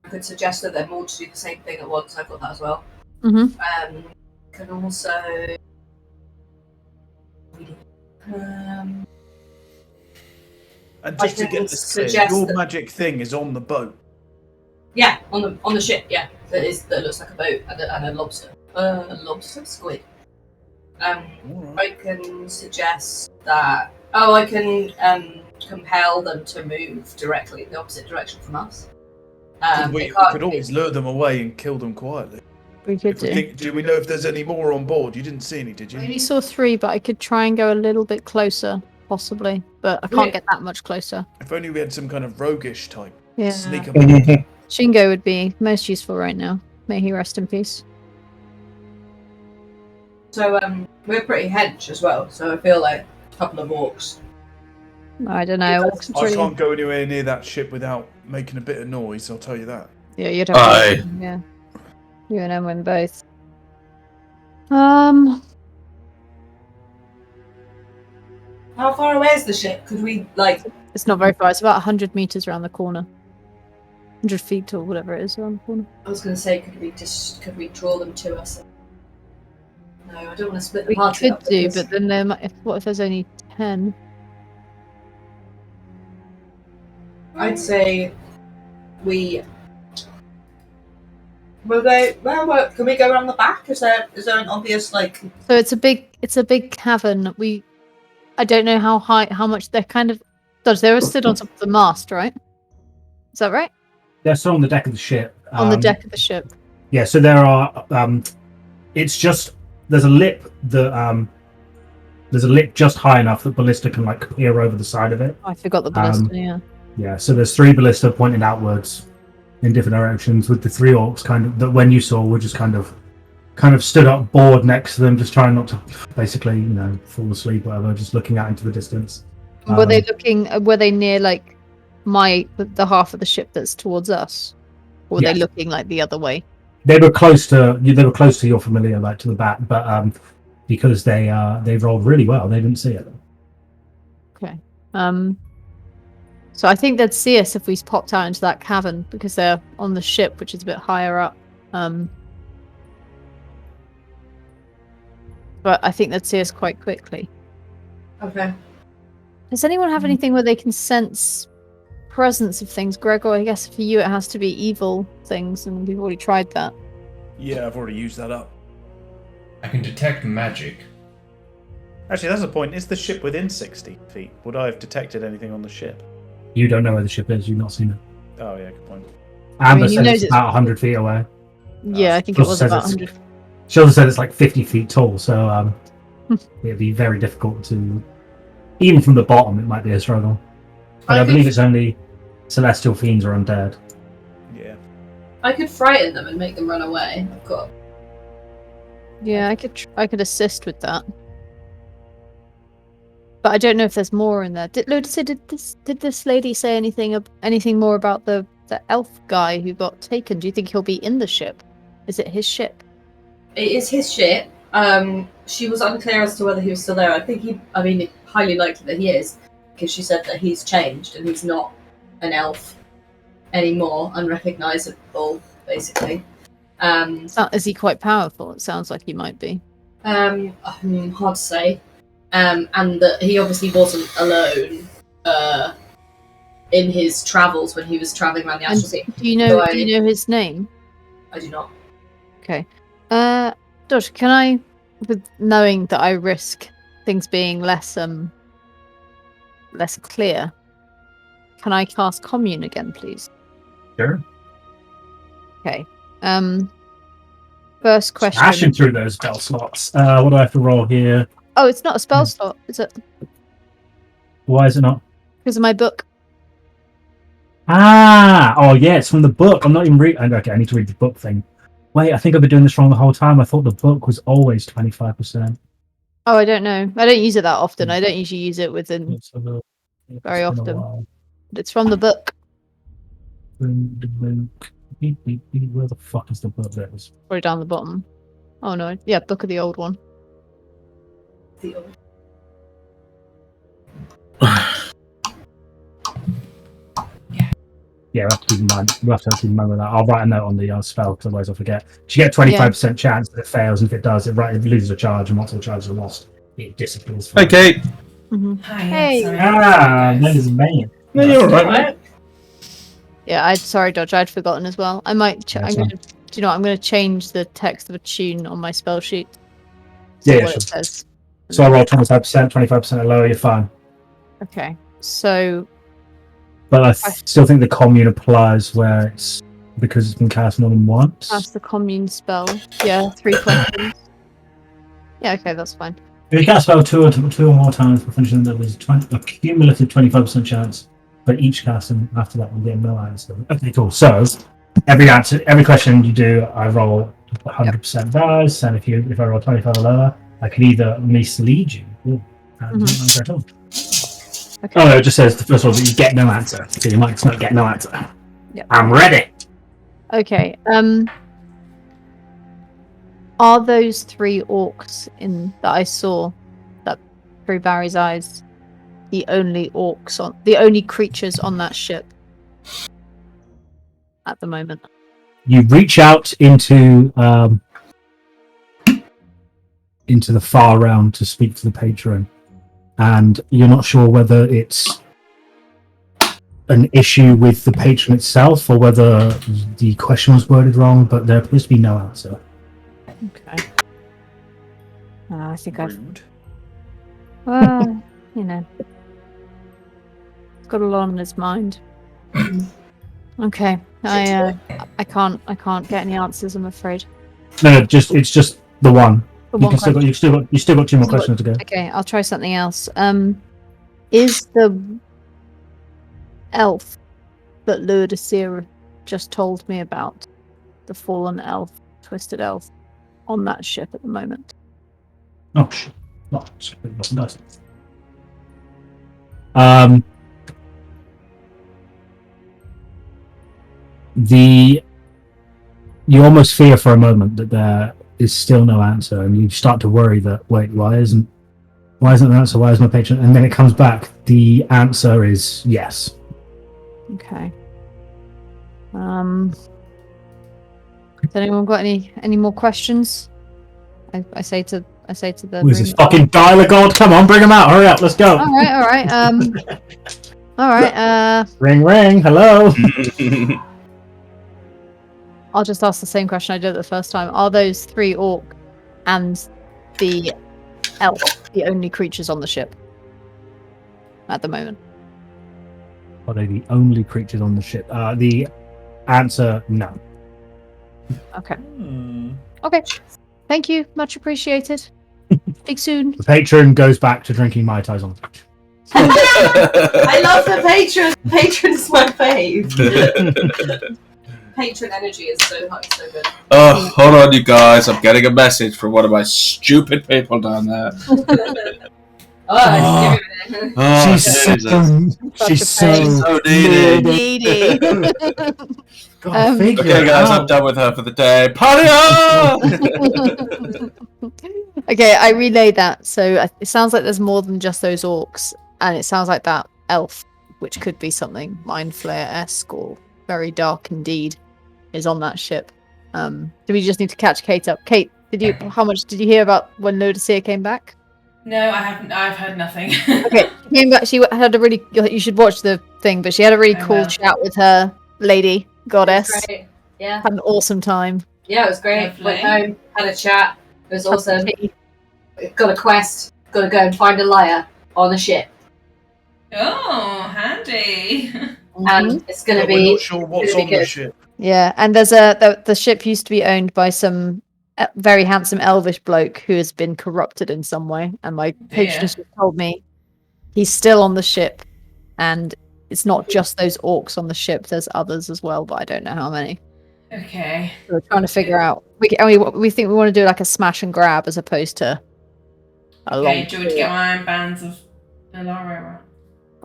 could suggest that they're more to do the same thing at once. I've got that as well. Mm-hmm. Can also. And just to get this clear, your magic thing is on the boat. Yeah, on the ship. Yeah, that looks like a boat and a lobster. Lobster squid. I can suggest that. Oh, I can compel them to move directly in the opposite direction from us. We could always lure them away and kill them quietly. We could do. Do we know if there's any more on board? You didn't see any, did you? I only saw 3, but I could try and go a little bit closer, possibly. But I can't get that much closer. If only we had some kind of roguish type. Yeah. Sneak 'em. Shingo would be most useful right now. May he rest in peace. So we're pretty hench as well. So I feel like a couple of orcs. I don't know. I can't go anywhere near that ship without making a bit of noise. I'll tell you that. Yeah, you'd have to. Yeah. You and Emwen both. How far away is the ship? Could we It's not very far. It's about 100 meters around the corner. 100 feet or whatever it is around the corner. I was going to say, could we draw them to us? No, I don't want to split the party up. We could do, but then what if there's only 10? I'd say we. Can we go around the back? Is there an obvious So it's a big cavern. I don't know how much they're kind of. They were stood on top of the mast, right? Is that right? They're still on the deck of the ship. On the deck of the ship. Yeah. So there are. It's just there's a lip that there's a lip just high enough that ballista can peer over the side of it. I forgot the ballista. Yeah. Yeah. So there's 3 ballista pointed outwards in different directions, with the 3 orcs that when you saw were just kind of stood up, bored next to them, just trying not to basically fall asleep, whatever, just looking out into the distance. Were they looking? Were they near the half of the ship that's towards us? Or were they Yes. looking like the other way? They were close to your familiar, like to the back, but because they rolled really well, they didn't see it. Okay. So I think they'd see us if we popped out into that cavern because they're on the ship, which is a bit higher up. But I think they'd see us quite quickly. Okay. Does anyone have anything where they can sense presence of things? Gregor, I guess for you it has to be evil things, and we've already tried that. Yeah, I've already used that up. I can detect magic. Actually, that's the point. Is the ship within 60 feet? Would I have detected anything on the ship? You don't know where the ship is. You've not seen it. Oh, yeah, good point. Amber you said know it's it's- about 100 feet away. Yeah, I think She it also was says about it's- 100. She also said it's like 50 feet tall, so it'd be very difficult to... Even from the bottom, it might be a struggle. But I believe it's only celestial fiends or undead. Yeah. I could frighten them and make them run away. I've got. Yeah, I could assist with that. But I don't know if there's more in there. Ludusia, did this lady say anything more about the elf guy who got taken? Do you think he'll be in the ship? Is it his ship? It is his ship. She was unclear as to whether he was still there. I think it's highly likely that he is, because she said that he's changed and he's not an elf anymore, unrecognizable, basically. Is he quite powerful? It sounds like he might be. Hard to say. And that he obviously wasn't alone in his travels when he was traveling around the astral sea. Do you know his name? I do not. Okay. Dodge, can I, with knowing that I risk things being less clear, can I cast Commune again, please? Sure. Okay. First question. Smashing through those spell slots. What do I have to roll here? Oh, it's not a spell slot, is it? Why is it not? Because of my book. Oh yeah, it's from the book. I'm not even reading. Okay, I need to read the book thing. Wait, I think I've been doing this wrong the whole time. I thought the book was always 25%. Oh, I don't know. I don't use it that often. I don't usually use it within very often. It's from the book. Where the fuck is the book? There it is. Probably down the bottom. Oh no, yeah, book of the old one. The old. Yeah, we'll have to keep in mind. We'll have to keep in mind with that. I'll write a note on the spell, because otherwise I'll forget. You get 25% chance that it fails, and if it does, it loses a charge, and once all charges are lost, it disappears. Okay. Mm-hmm. Hi, Hey. sorry. That is amazing. No, you're alright. Yeah, sorry, Dodge. I'd forgotten as well. I might. That's do you know what? I'm going to change the text of a tune on my spell sheet. Yeah, what sure. it says. So I roll 25%, 25% or lower, you're fine. Okay, so But I still think the commune applies where it's because it's been cast more than once. cast the commune spell. Yeah, 3 questions. Yeah, okay, that's fine. If you cast spell two or more times for finishing, there was a cumulative 25% chance for each casting. After that, we'll get no answer. Okay, cool. So every question you do, I roll 100% dice, and if I roll 25 or lower, I can either mislead you. Ooh, didn't answer at all. Okay. Oh no, it just says the first one that you get no answer. So you might not get no answer. Yep. I'm ready. Okay. Are those 3 orcs that I saw that through Barry's eyes the only creatures on that ship at the moment? You reach out into the far round to speak to the patron, and you're not sure whether it's an issue with the patron itself or whether the question was worded wrong, but there appears to be no answer. Okay. I think I've. Rude. Well, you know, he's got a lot on his mind. Okay, I can't get any answers, I'm afraid. No, it's just the one. The You one still got 2 more questions to go. Okay, I'll try something else. Is the elf that Ludusia just told me about, the fallen elf, twisted elf, on that ship at the moment? Oh shit! Not nice. You almost fear for a moment that there is still no answer, and you start to worry that why isn't the answer? Why is my patron? And then it comes back. The answer is yes. Okay. Has anyone got any more questions? I say to the. Who's this fucking dial of God? Come on, bring him out! Hurry up, let's go! All right. All right. Ring, ring. Hello. I'll just ask the same question I did the first time. Are those 3 orc and the elf the only creatures on the ship at the moment? Are they the only creatures on the ship? The answer, no. Okay. Okay. Thank you. Much appreciated. Speak soon. The patron goes back to drinking Mai Tais on the beach. I love the patron. Patron's my fave. Patron energy is so high, so good. Oh, hold on, you guys. I'm getting a message from one of my stupid people down there. She's so needy. God, figure Okay, it guys, I'm out. done with her for the day. Party on! Okay, I relayed that. So it sounds like there's more than just those orcs, and it sounds like that elf, which could be something Mind Flayer-esque or very dark indeed, is on that ship. Do we just need to catch Kate up? Kate, how much did you hear about when Ludusia came back? No, I haven't. I've heard nothing. Okay, she came back. She had a really. You should watch the thing, but she had a really cool chat with her lady goddess. Great. Yeah. Had an awesome time. Yeah, it was great. Lovely. Went home, had a chat. It was Had awesome. tea. Got a quest. Got to go and find a liar on a ship, Oh, handy. and it's going to But we're be. not sure what's gonna on be the good. ship. Yeah, and there's the ship used to be owned by some very handsome elvish bloke who has been corrupted in some way, and my patroness just told me he's still on the ship, and it's not just those orcs on the ship. There's others as well, but I don't know how many. Okay. So we're trying to figure out. We think we want to do like a smash and grab as opposed to a Okay, long. do you want to get my iron bands of Alara?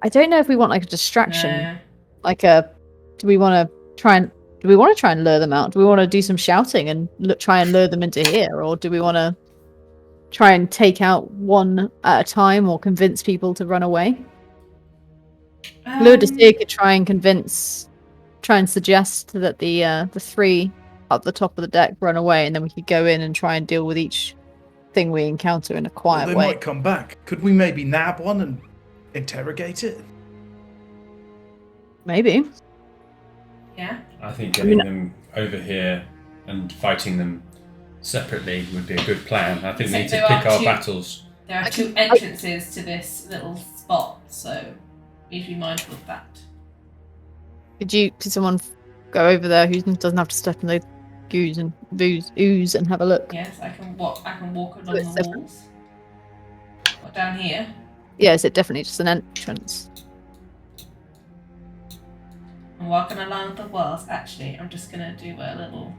I don't know if we want like a distraction. No. Like do we want to try and lure them out? Do we want to do some shouting and try and lure them into here, or do we want to try and take out one at a time, or convince people to run away? Ludusia could try and suggest that the 3 up the top of the deck run away, and then we could go in and try and deal with each thing we encounter in a quiet They way. might come back. Could we maybe nab one and interrogate it? Maybe. Yeah. I think getting them over here and fighting them separately would be a good plan. I think we need to There pick are our 2 battles. There are 2 entrances to this little spot, so we need to be mindful of that. Could someone go over there who doesn't have to step in the ooze and have a look? Yes, I can walk along it's the different. walls. What, down here? Yeah, is it definitely just an entrance? I'm walking along the walls. Actually, I'm just gonna do a little.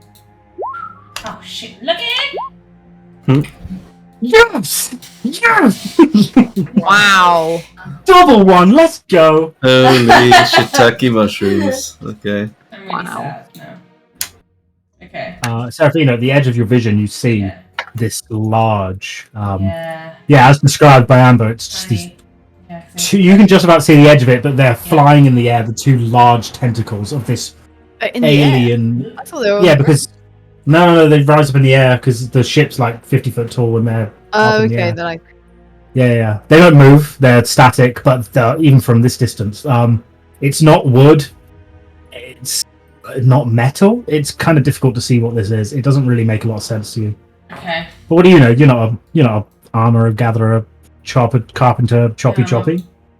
Oh shit! Look at Yes! Yes! Wow. Double one, let's go! Holy shiitake mushrooms. Okay. I'm really Wow. sad now. Okay. Seraphina, at the edge of your vision, you see Yeah. this large. Yeah. As described by Amber, it's just these. Yeah, 'cause You can just about see the edge of it, but they're flying in the air. The 2 large tentacles of this In the air? alien. I thought they were. Yeah, because no, they rise up in the air because the ship's like 50 foot tall and they're. Oh, up in the okay. air. Then I. Yeah. They don't move. They're static, but even from this distance, it's not wood. It's not metal. It's kind of difficult to see what this is. It doesn't really make a lot of sense to you. Okay. But what do you know? You're not a armorer, gatherer, carpenter, choppy.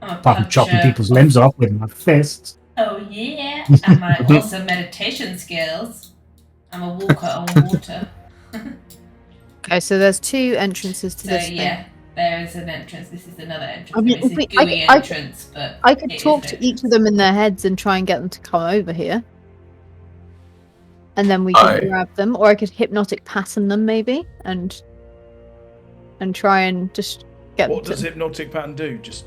I'm a Apart from chopping puncher. people's limbs off with my fists. Oh yeah, and my also meditation skills. I'm a walker on water. Okay, so there's 2 entrances to So this yeah, thing. there is an entrance. This is another entrance. I mean, it's a I gooey could- entrance, but I could it talk is to it. each of them in their heads and try and get them to come over here. And then we could Aye. grab them, or I could hypnotic pattern them maybe, and try and just get What them does hypnotic pattern do? Just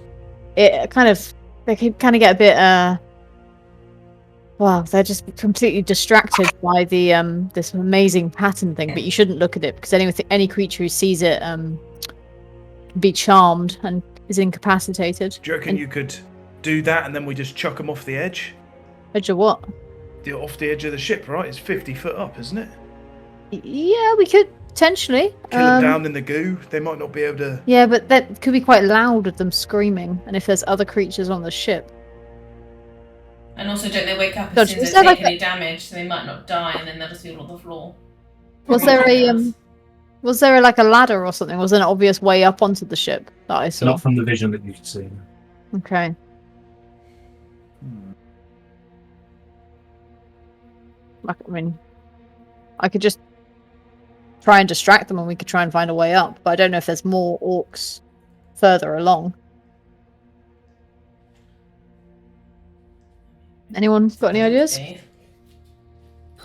it kind of they can kind of get a bit Wow, they're just completely distracted by the this amazing pattern thing. But you shouldn't look at it because any creature who sees it can be charmed and is incapacitated. Do you reckon you could do that and then we just chuck them off the edge? Edge of what? Off the edge of the ship, right? It's 50 foot up, isn't it? Yeah, we could potentially. Kill them down in the goo. They might not be able to. Yeah, but that could be quite loud with them screaming, and if there's other creatures on the ship. And also, don't they wake up God, as soon as is they there take like any damage, so they might not die, and then they'll just be all on the floor. Was there like a ladder or something? Was there an obvious way up onto the ship that I saw? Not from the vision that you could see. Okay. I mean, I could just try and distract them and we could try and find a way up, but I don't know if there's more orcs further along. Anyone got any ideas?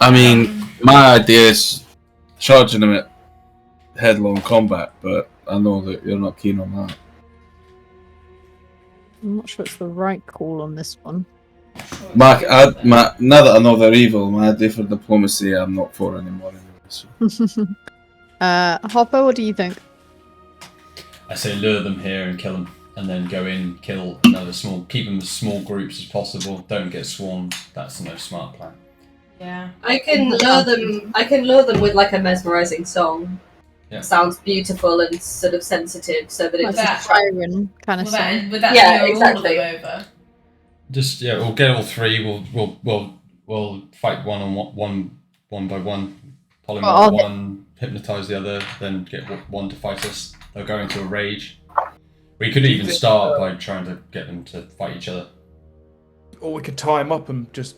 I mean, my idea is charging them at headlong combat, but I know that you're not keen on that. I'm not sure it's the right call on this one. Now that I know they're evil, my idea for diplomacy I'm not for anymore. Anyway, so. Hopper, what do you think? I say lure them here and kill them, and then go in, kill another keep them as small groups as possible. Don't get swarmed. That's the most smart plan. Yeah. I can lure them with like a mesmerizing song. Yeah. Sounds beautiful and sort of sensitive, so that Like it's that. Siren kind of song. Would that Yeah, lure exactly. all of them over? Just we'll get all three. We'll fight one by one. Polymorph one, hypnotize the other, then get one to fight us. They'll go into a rage. We could even start by trying to get them to fight each other. Or we could tie them up and just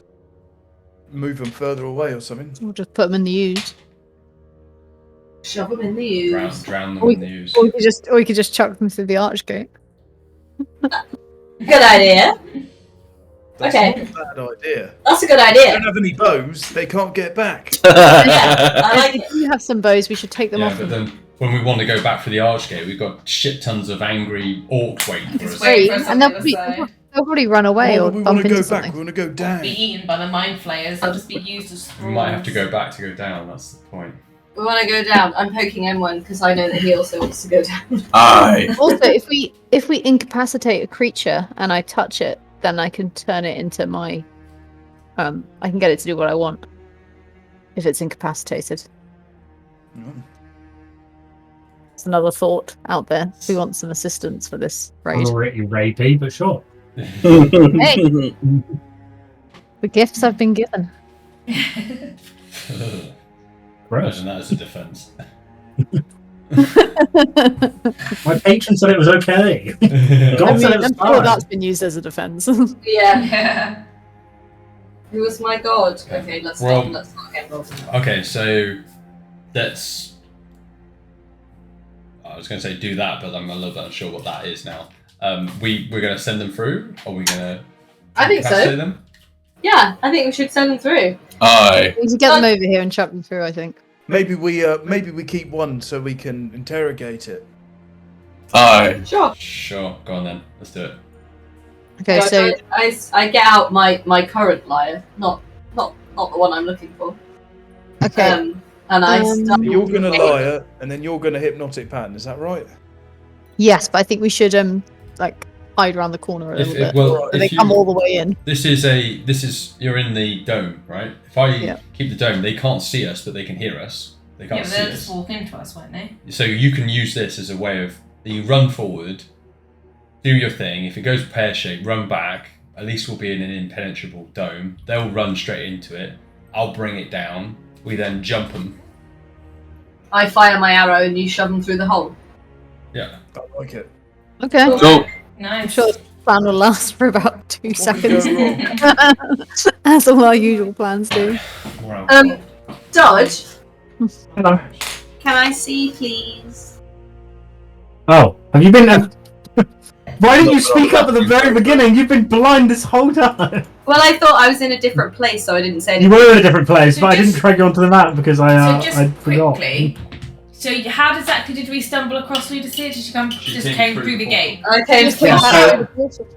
move them further away or something. We'll just put them in the ooze. shove them in the ooze. Drown them in the ooze. Or we could just chuck them through the archgate. Good idea. That's Okay. not a bad idea. That's a good They idea. don't have any bows, they can't get back. Yeah, I like it. If you have some bows, we should take them Yeah, off. but then when we want to go back for the archgate, we've got shit tons of angry orcs waiting for Just us. wait for us And on they'll the other side. probably run away Oh, or we bump want to into go something. back, we want to go down. Be eaten by the mind flayers. They'll just be used as We might have to thralls. go back to go down. That's the point. We want to go down. I'm poking Emwen because I know that he also wants to go down. Aye. Also, if we incapacitate a creature and I touch it, then I can turn it into my. I can get it to do what I want. If it's incapacitated, Mm. it's another thought out there. We want some assistance for this raid. Already rapey, but sure. The gifts I've been given. Gross. Imagine that as a defense. My patron said it was okay. I God mean, said it was I'm sure fine. that's been used as a defense. Yeah. Yeah. Who was my god? Okay, let's Well- not get involved. Okay, so let's. I was going to say do that, but I'm a little bit unsure what that is now. We're going to send them through, or we're going to I think so. incapacitate them? Yeah, I think we should send them through. Aye. We can get them over here and chuck them through, I think. Maybe we keep one so we can interrogate it. Aye. Sure. Sure, go on then. Let's do it. Okay, so I get out my current lyre, not the one I'm looking for. okay. And I start. You're gonna liar, and then you're gonna hypnotic pattern. Is that right? Yes, but I think we should like hide around the corner a little bit. So they come all the way in. This is you're in the dome, right? If I Yeah. keep the dome, they can't see us, but they can hear us. They Yeah, can't but see they'll us. just walk into us, won't they? So you can use this as a way of you run forward, do your thing. If it goes pear shaped, run back. At least we'll be in an impenetrable dome. They'll run straight into it. I'll bring it down. We then jump them. I fire my arrow and you shove them through the hole. Yeah. I like it. Okay. Go. Nice. I'm sure this plan will last for about 2 What could seconds. go wrong? As all our usual plans do. Wow. Dodge, Hello. can I see, please? Oh, have you been? Why didn't you speak up at the very beginning? You've been blind this whole time. Well, I thought I was in a different place, so I didn't say You anything. were in a different place, So but I didn't just- drag you onto the map because So I just forgot. quickly, So how exactly did we stumble across Ludusia? Did she just came through the gate? I came through.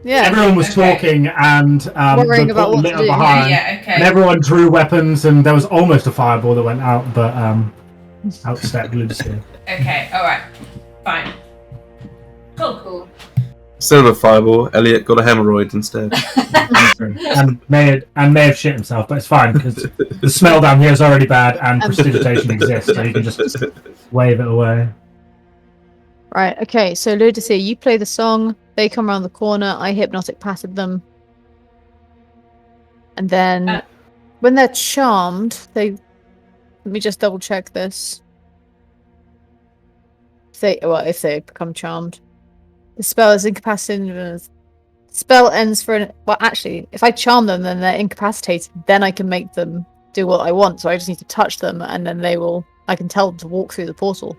Yeah. Everyone was Okay. talking and Worrying the about portal what lit to up do. behind. Yeah, okay. And everyone drew weapons, and there was almost a fireball that went out, but outstepped Ludusia. Okay, alright. Fine. Cool. Instead of a fireball, Elliot got a hemorrhoid instead. and may have shit himself, but it's fine because the smell down here is already bad, and prestidigitation exists, so you can just wave it away. Right, okay, so Ludusia, you play the song, they come around the corner, I hypnotic passive them. And then when they're charmed, let me just double check this. If they become charmed. The spell is incapacitated. Spell ends for actually, if I charm them, then they're incapacitated. Then I can make them do what I want. So I just need to touch them, and then I can tell them to walk through the portal.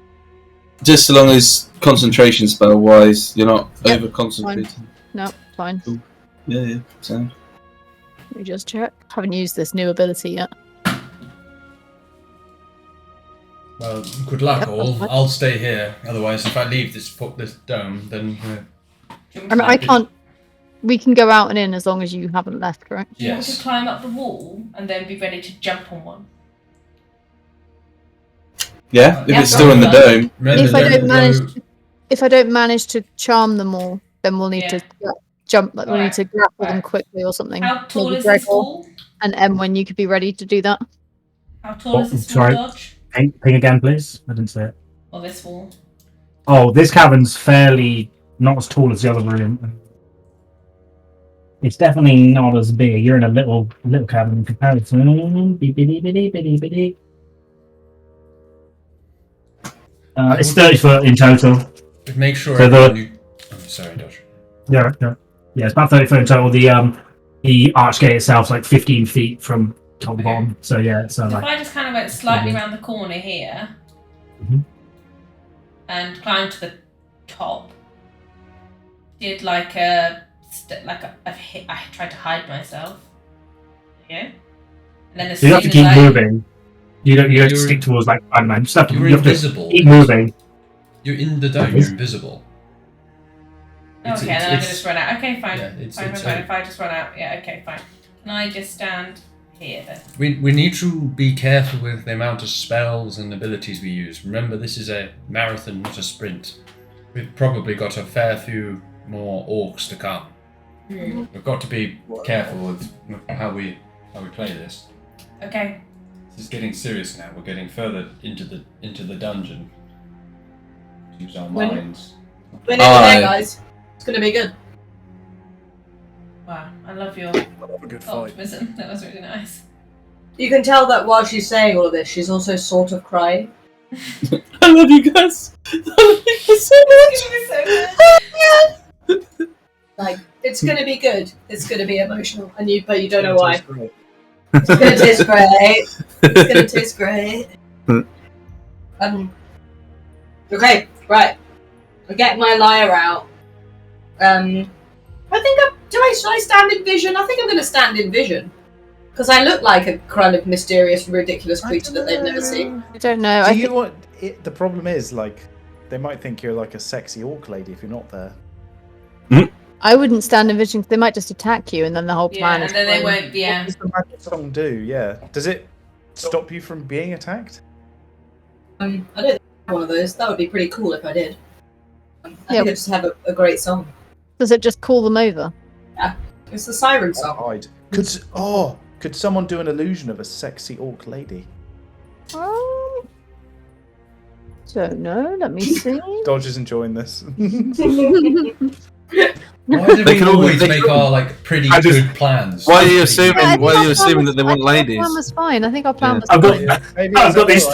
Just so long as concentration spell wise, you're not Yep, over concentrating. No, fine. Cool. Yeah, sound. Let me just check. Haven't used this new ability yet. Well, good luck, Yep, all. that's fine. I'll stay here. Otherwise, if I leave this dome, then I mean, I can't. We can go out and in as long as you haven't left, right? Do you want to yes. climb up the wall and then be ready to jump on one? Yeah, if Yeah, it's still in the dome. Remember, If I don't go- manage, if I don't manage to charm them all, then we'll need to jump. We'll need to grapple them quickly or something. How tall Maybe is this Gregor wall? and Emwen, you could be ready to do that. How tall is this Sorry. wall, Dodge? Ping again, please. I didn't say it. Or this wall? Oh, this cavern's fairly not as tall as the other room. It's definitely not as big. You're in a little cavern in comparison. Bitty. It's 30 foot in total. Make sure. So I'm sorry, Dodge. Yeah, it's about 30 foot in total. The archgate itself's like 15 feet from top to bottom. So yeah, it's So if like I just kind of went slightly around the corner here Mhm. and climbed to the top, did like I tried to hide myself. Yeah. And then as you have to soon keep as I- moving. You don't You're- stick towards like Iron Man. You have You're to invisible. keep moving. You're in the dome. You're invisible. Okay, then I can just run out. Okay, fine. Yeah, Fine. If I just run out, yeah, okay, fine. Can I just stand here then? We need to be careful with the amount of spells and abilities we use. Remember, this is a marathon, not a sprint. We've probably got a fair few more orcs to come. We've got to be careful with how we play this. Okay. This is getting serious now. We're getting further into the dungeon. Use our When- minds. We're nearly there, guys. It's gonna be good. Wow, I love your Have a good fight. optimism. That was really nice. You can tell that while she's saying all of this, she's also sort of crying. I love you guys. I love you guys so much. Like, it's gonna be good. It's gonna be emotional, but you don't know why. It's gonna taste great. It's gonna taste great. Okay, right. I get my lyre out. Should I stand in vision? I think I'm gonna stand in vision. Because I look like a kind of mysterious, ridiculous creature that they've never seen. I don't know. Do you want? The problem is, like, they might think you're like a sexy orc lady if you're not there. I wouldn't stand in vision. 'Cause they might just attack you, and then the whole Yeah, plan and is. then they fine. won't. Yeah. Some do, yeah. Does it stop you from being attacked? I don't think I have one of those. That would be pretty cool if I did. I Yeah. think I just have a great song. Does it just call them over? It's the siren song. Hide. Could someone do an illusion of a sexy orc lady? Don't know. Let me see. Dodge is enjoying this. Why do They we can always they make can- our like pretty I just- good plans? Why are you Yeah, I assuming? think Why are our you plan assuming was- that they want I think our ladies? plan was fine. I think our plan Yeah. was I've got, fine. Maybe I've got these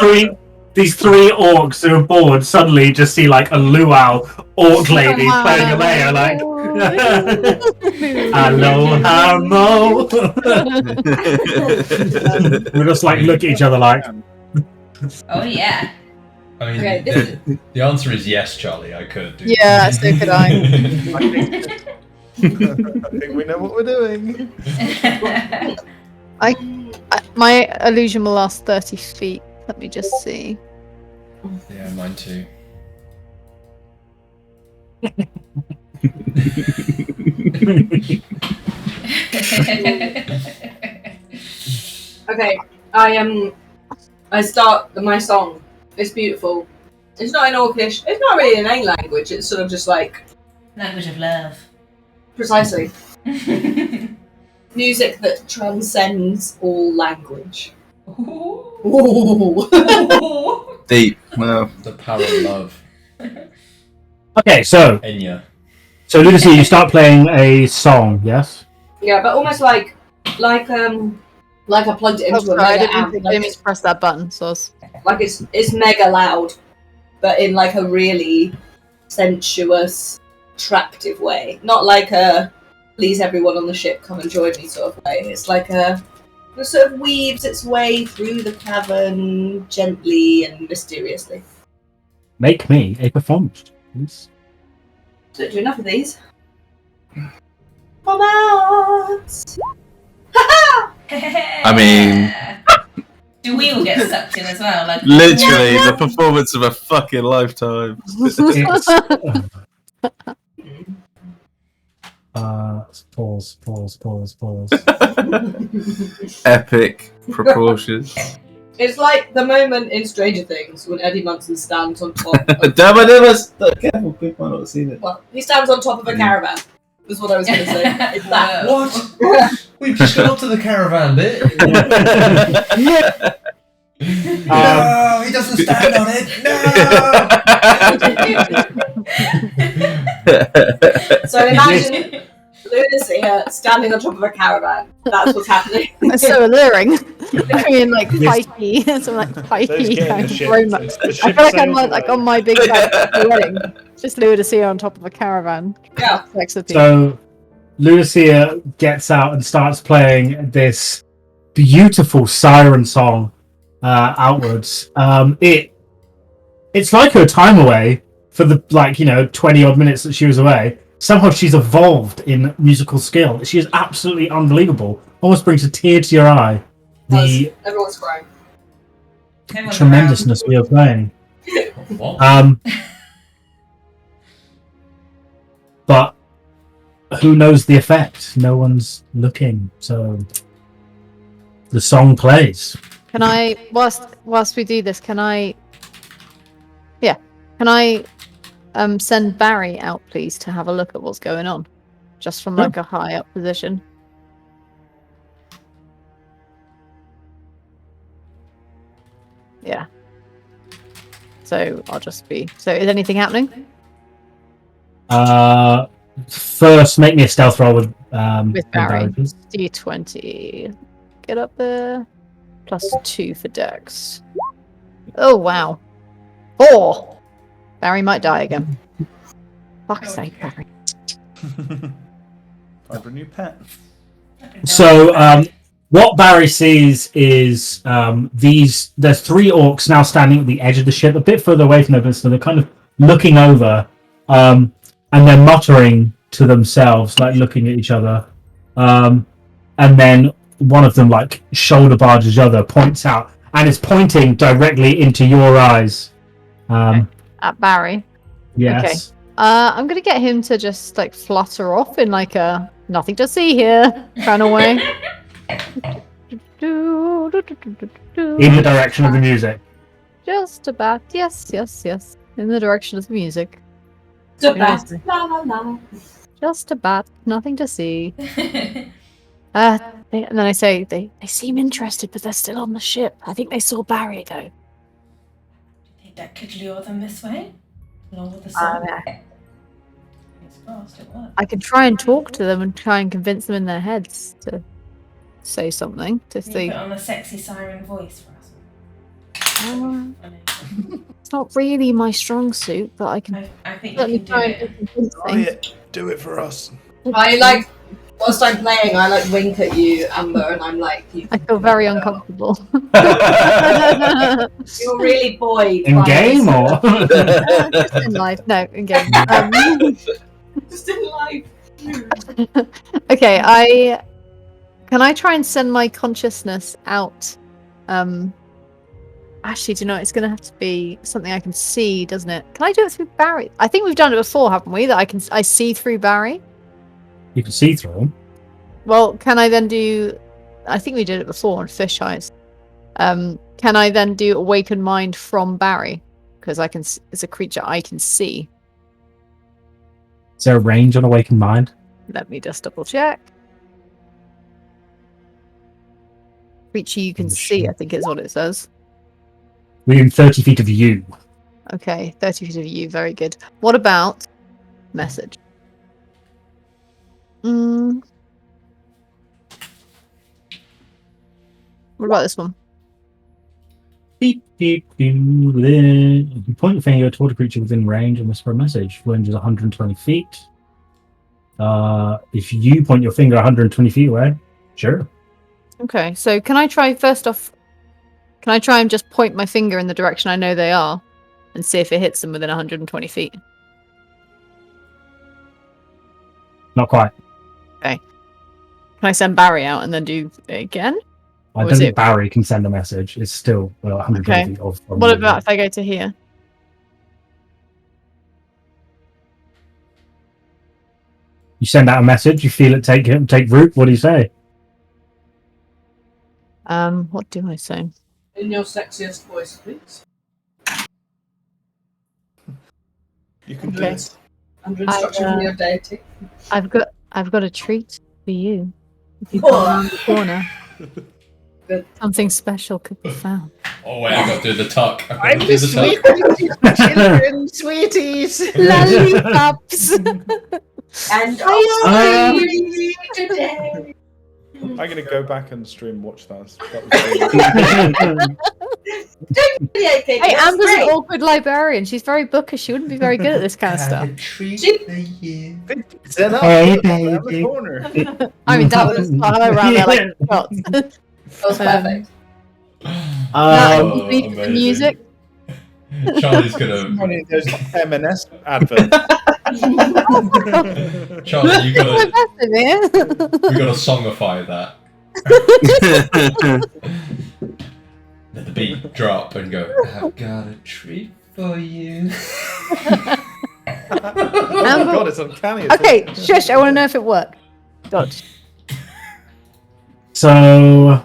three orcs who are bored. Suddenly, just see like a luau orc lady playing a layer. Like, hello, Harmo. We just like look at each other like. Oh yeah. I mean, Okay, this the answer is yes, Charlie. I could do. Yeah, so could I. I think we know what we're doing. My illusion will last 30 feet. Let me just see. Yeah, mine too. Okay, I start my song. It's beautiful. It's not in Orcish. It's not really in any language. It's sort of just like Language of love. precisely music that transcends all language. Ooh. Deep. Well, The power of love. Okay, so Enya. Ludusia, you start playing a song, yes? Yeah, but almost like I plugged it Oh, into a sorry, I mega didn't amp. mean Like to press that button, so it's mega loud, but in like a really sensuous, attractive way. Not like a please everyone on the ship come and join me sort of way. It's like it sort of weaves its way through the cavern gently and mysteriously. Make me a performance, please. Don't do enough of these. Performance! I mean, do we all get sucked in as well? Like literally the performance of a fucking lifetime. It's, pause. Epic proportions. It's like the moment in Stranger Things when Eddie Munson stands on top of... Damn, I never. Careful, people might not have seen it. Well, he stands on top of a caravan. Is what I was going to say. It's that. What? We've just got up to the caravan bit. No, he doesn't stand on it. No. So imagine Ludusia standing on top of a caravan. That's what's happening. it's so alluring. I mean, like pikey, some like pikey kind of romance. I feel like I'm like on my big wedding, just Ludusia on top of a caravan. Yeah. So Ludusia gets out and starts playing this beautiful siren song outwards. It's like her time away for the 20 odd minutes that she was away. Somehow she's evolved in musical skill. She is absolutely unbelievable. Almost brings a tear to your eye. The Everyone's crying. tremendousness we are playing. What? But who knows the effect? No one's looking, so the song plays. Can I, whilst we do this, can I send Barry out, please, to have a look at what's going on, just from like a high up position? Yeah. So I'll just be. So is anything happening? First, make me a stealth roll with Barry. please. D20. Get up there. +2 for Dex. Oh wow. 4. Barry might die again. Fuck's sake, Barry. Time for a new pet. So, what Barry sees is there's 3 orcs now standing at the edge of the ship, a bit further away from them, so they're kind of looking over, and they're muttering to themselves, like looking at each other. And then one of them, like shoulder barges the other, points out, and is pointing directly into your eyes. At Barry. Yes. Okay. I'm gonna get him to just like flutter off in like a nothing to see here kind of way. In the direction of the music. Just about. Yes. In the direction of the music. La, la, la. Just about. Nothing to see. And then I say, they seem interested, but they're still on the ship. I think they saw Barry, though. Do you think that could lure them this way? Along with the sun? It's fast, it works. I could try and talk to them and try and convince them in their heads to say something. To Can you see. put on a sexy siren voice for us? It's not really my strong suit, but I can I think certainly you can do try and it. be convincing. Try it. Do it for us. Whilst I'm playing, I like wink at you, Amber, and I'm like, I feel very uncomfortable. You're really buoyed. In by game this. or? Just in life. No, in game. Just in life. Okay, can I try and send my consciousness out Actually, do you know, it's going to have to be something I can see, doesn't it? Can I do it through Barry? I think we've done it before, haven't we? That I see through Barry. You can see through them. Well, can I then do? I think we did it before on Fish Eyes. Can I then do Awaken Mind from Barry? Because I can. It's a creature I can see. Is there a range on Awakened Mind? Let me just double check. Creature you can see, I think is what it says. Within 30 feet of you. Okay, 30 feet of you. Very good. What about message? What about this one? Beep, beep, beep. You point your finger toward a creature within range and whisper a message. Range is 120 feet. If you point your finger 120 feet away, sure. Okay, so can I try first off? Can I try and just point my finger in the direction I know they are, and see if it hits them within 120 feet? Not quite. Okay. Can I send Barry out and then do it again? I Or don't is think it- Barry can send a message. It's still 120 Okay. feet off. What about if I go to here? You send out a message, you feel it take root. What do you say? What do I say? In your sexiest voice, please. You can do Okay. it. Under instruction from your deity. I've got a treat for you. If you come around the corner, Good. something special could be found. Oh wait, I got to do the tuck. I've got I'm to do the the tuck. sweet children, sweeties. Lollipops. And Uh, I'll see you today. I'm gonna go back and stream watch that. That was Hey, Hey, Amber's an awkward librarian. She's very bookish. She wouldn't be very good at this kind of stuff. Treat She- for you. Set up Hey, around baby. the corner. I mean, that was around there like shots. That was perfect. Now, you need the music. Charlie's gonna. Funny, there's an M&S advert. Charlie, you gotta. Massive, yeah? We gotta songify that. Let the beat drop and go. I've got a treat for you. Oh my god, it's uncanny. It's Okay, shush. I want to know if it worked. God. So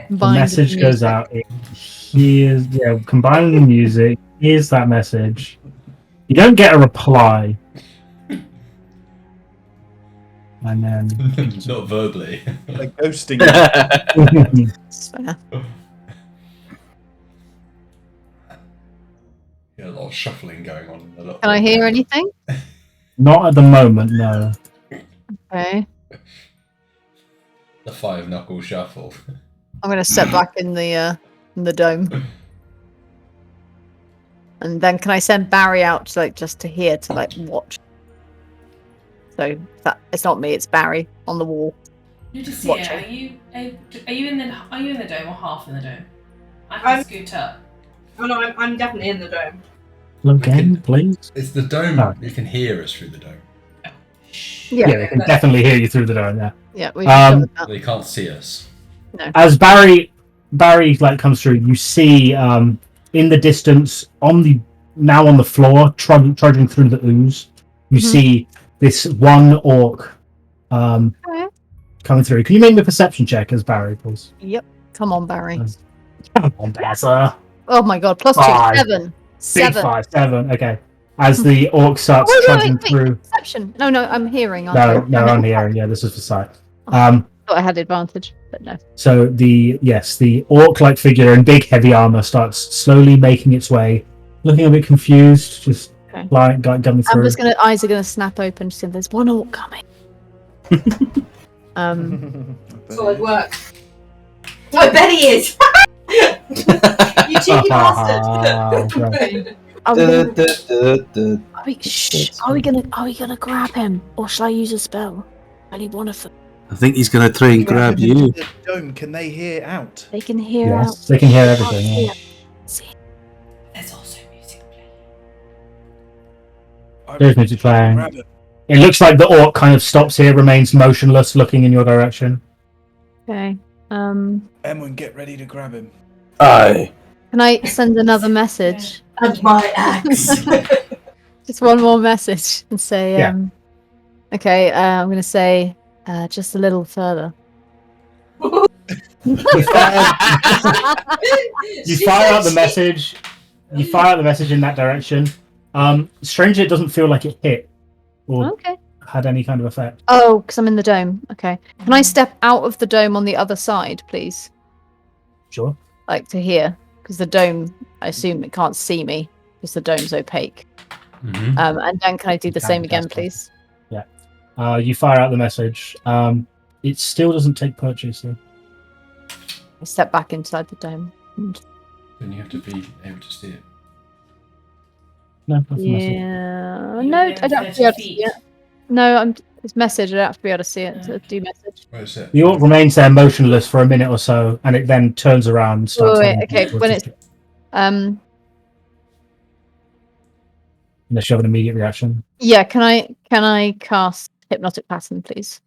the Bind message the goes music. out. Here's combining the music. Here's that message. You don't get a reply. And then Not verbally. like ghosting. It's fair. Yeah, a lot of shuffling going on. In the Can I hear anything? not at the moment, no. Okay. The 5-knuckle shuffle. I'm gonna step back in the dome. And then can I send Barry out to just to here to watch? So that it's not me, it's Barry on the wall. Ludusia, Watching. are you in the dome or half in the dome? I can scoot up. Oh no, I'm definitely in the dome. Again, please. It's the dome. Oh. You can hear us through the dome. Yeah, they can definitely hear you through the door. Yeah. Yeah, we They can't see us. As Barry comes through, you see in the distance on the floor, trudging through the ooze. You see this one orc coming through. Can you make me a perception check as Barry, please? Yep. Come on, Barry. Come on, Bessa. Oh my god, plus 2, 5. 7. Big 7. 5, 7. Okay. As the orc starts Wait, trudging through. Perception. No, I'm hearing. No, I'm hearing. Yeah, this is for sight. Thought I had advantage, but no. So the orc-like figure in big heavy armor starts slowly making its way, looking a bit confused, just Okay. going through. Eyes are gonna snap open. Just there's one orc coming. Solid work. I bet he is. You cheeky bastard. Right. Are we gonna grab him, or shall I use a spell? I need one of them. I think he's going to try and grab you. The dome, can they hear out? They can hear out. Yes, they can hear everything. Yeah. See. There's also music playing. There's music playing. Grab it. It looks like the orc kind of stops here, remains motionless, looking in your direction. Okay. Emwen, get ready to grab him. Aye. Can I send another message? And my axe. Just one more message and say, Yeah. okay, I'm going to say, just a little further. You fire out the message. You fire out the message in that direction. Strangely, it doesn't feel like it hit or Okay. had any kind of effect. Oh, because I'm in the dome. Okay. Can I step out of the dome on the other side, please? Sure. Like to here? Because the dome, I assume it can't see me because the dome's opaque. Mm-hmm. And then can I do the can same again, cast it. please? You fire out the message. It still doesn't take purchase, though. I step back inside the dome. And... Then you have to be able to see it. No, nothing message. Yeah. You're No, within I don't have to 30 be able to see feet. it. No, it's message. I don't have to be able to see it. So do message. Where is it? The orc remains there motionless for a minute or so, and it then turns around and starts Wait, heading okay, towards when the it's- ship. Unless you have an immediate reaction. Yeah, can I cast hypnotic pattern, please?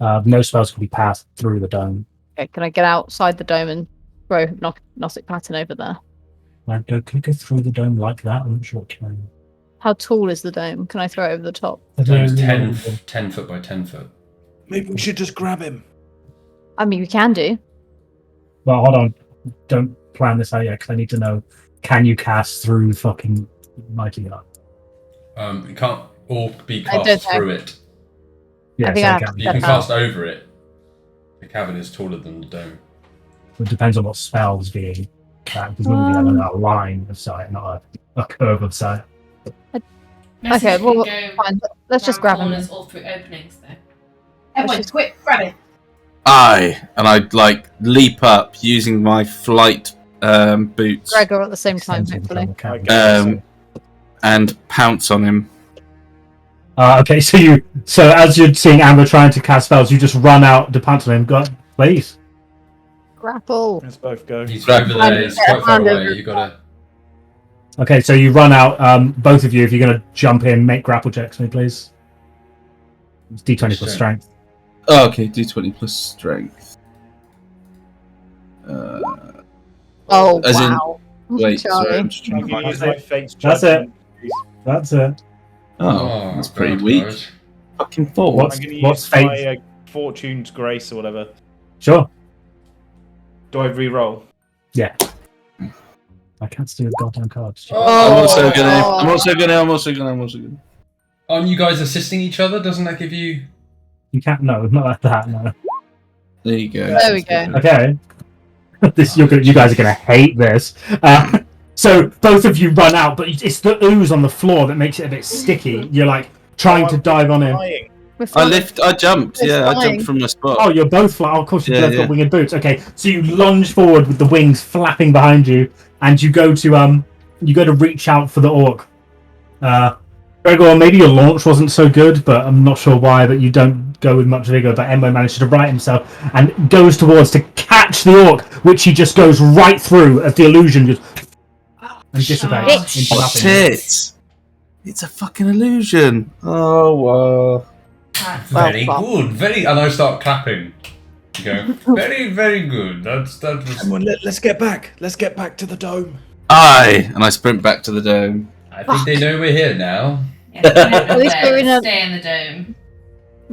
No spells can be passed through the dome. Okay, can I get outside the dome and throw hypnotic pattern over there? Can you go through the dome like that? I'm not sure what you mean. How tall is the dome? Can I throw it over the top? It's 10 foot by 10 foot. Maybe we should just grab him. I mean, we can do. Well, hold on. Don't plan this out yet, because I need to know, can you cast through fucking Mighty Art? It can't all be I don't cast know. through it. Yeah, I think so I it have can to be. You can Step out. cast over it. The cavern is taller than the dome. It depends on what spells being cast, because normally you have a line of sight, not a curve of sight. Message Okay, well, can go fine. Let's just round grab him. corners or through openings, though. Everyone, quick, grab it. Aye. And I'd leap up using my flight boots Gregor at the same time, Extends the hopefully. travel Okay. and pounce on him. Okay, so as you're seeing Amber trying to cast spells, you just run out to pounce on him. Go, please. Grapple. Let's both go. He's over there, he's quite far away. You gotta. Okay, so you run out, both of you, if you're going to jump in, make grapple checks for me, please. It's D20 plus strength. Oh, okay, D20 plus strength. Oh, As in- wow. Wait, sorry, Charlie. I'm just trying I'm to going to find use my fate's That's judgment. That's it. Oh, that's pretty God, weak. guys. Fucking thought. What's- I'm going to what's use fate? my fortune's grace or whatever. Sure. Do I re-roll? Yeah. I can't steal the goddamn cards. Oh. I'm also gonna. Aren't you guys assisting each other? Doesn't that give you? You can't, no, not like that, no. There you go. There we go. Okay. You guys are going to hate this. So both of you run out, but it's the ooze on the floor that makes it a bit sticky. You're trying to dive on him. Flying. We're I flying. jumped. It's Yeah, I flying. jumped from the spot. Oh, you're both flying. Oh, of course, you Yeah, both got yeah. winged boots. Okay, so you lunge forward with the wings flapping behind you, and you go to reach out for the orc. Gregor, maybe your launch wasn't so good, but I'm not sure why. But you don't go with much vigor. But Emwen manages to right himself and goes towards to catch the orc, which he just goes right through as the illusion just and dissipates into What's nothingness. it? It's a fucking illusion. Oh, wow. Very good, very. And I start clapping. You go, very, very good. That was. Come on, let's get back. Let's get back to the dome. Aye, and I sprint back to the dome. I think they know we're here now. Yeah, At least we're in a- stay in the dome.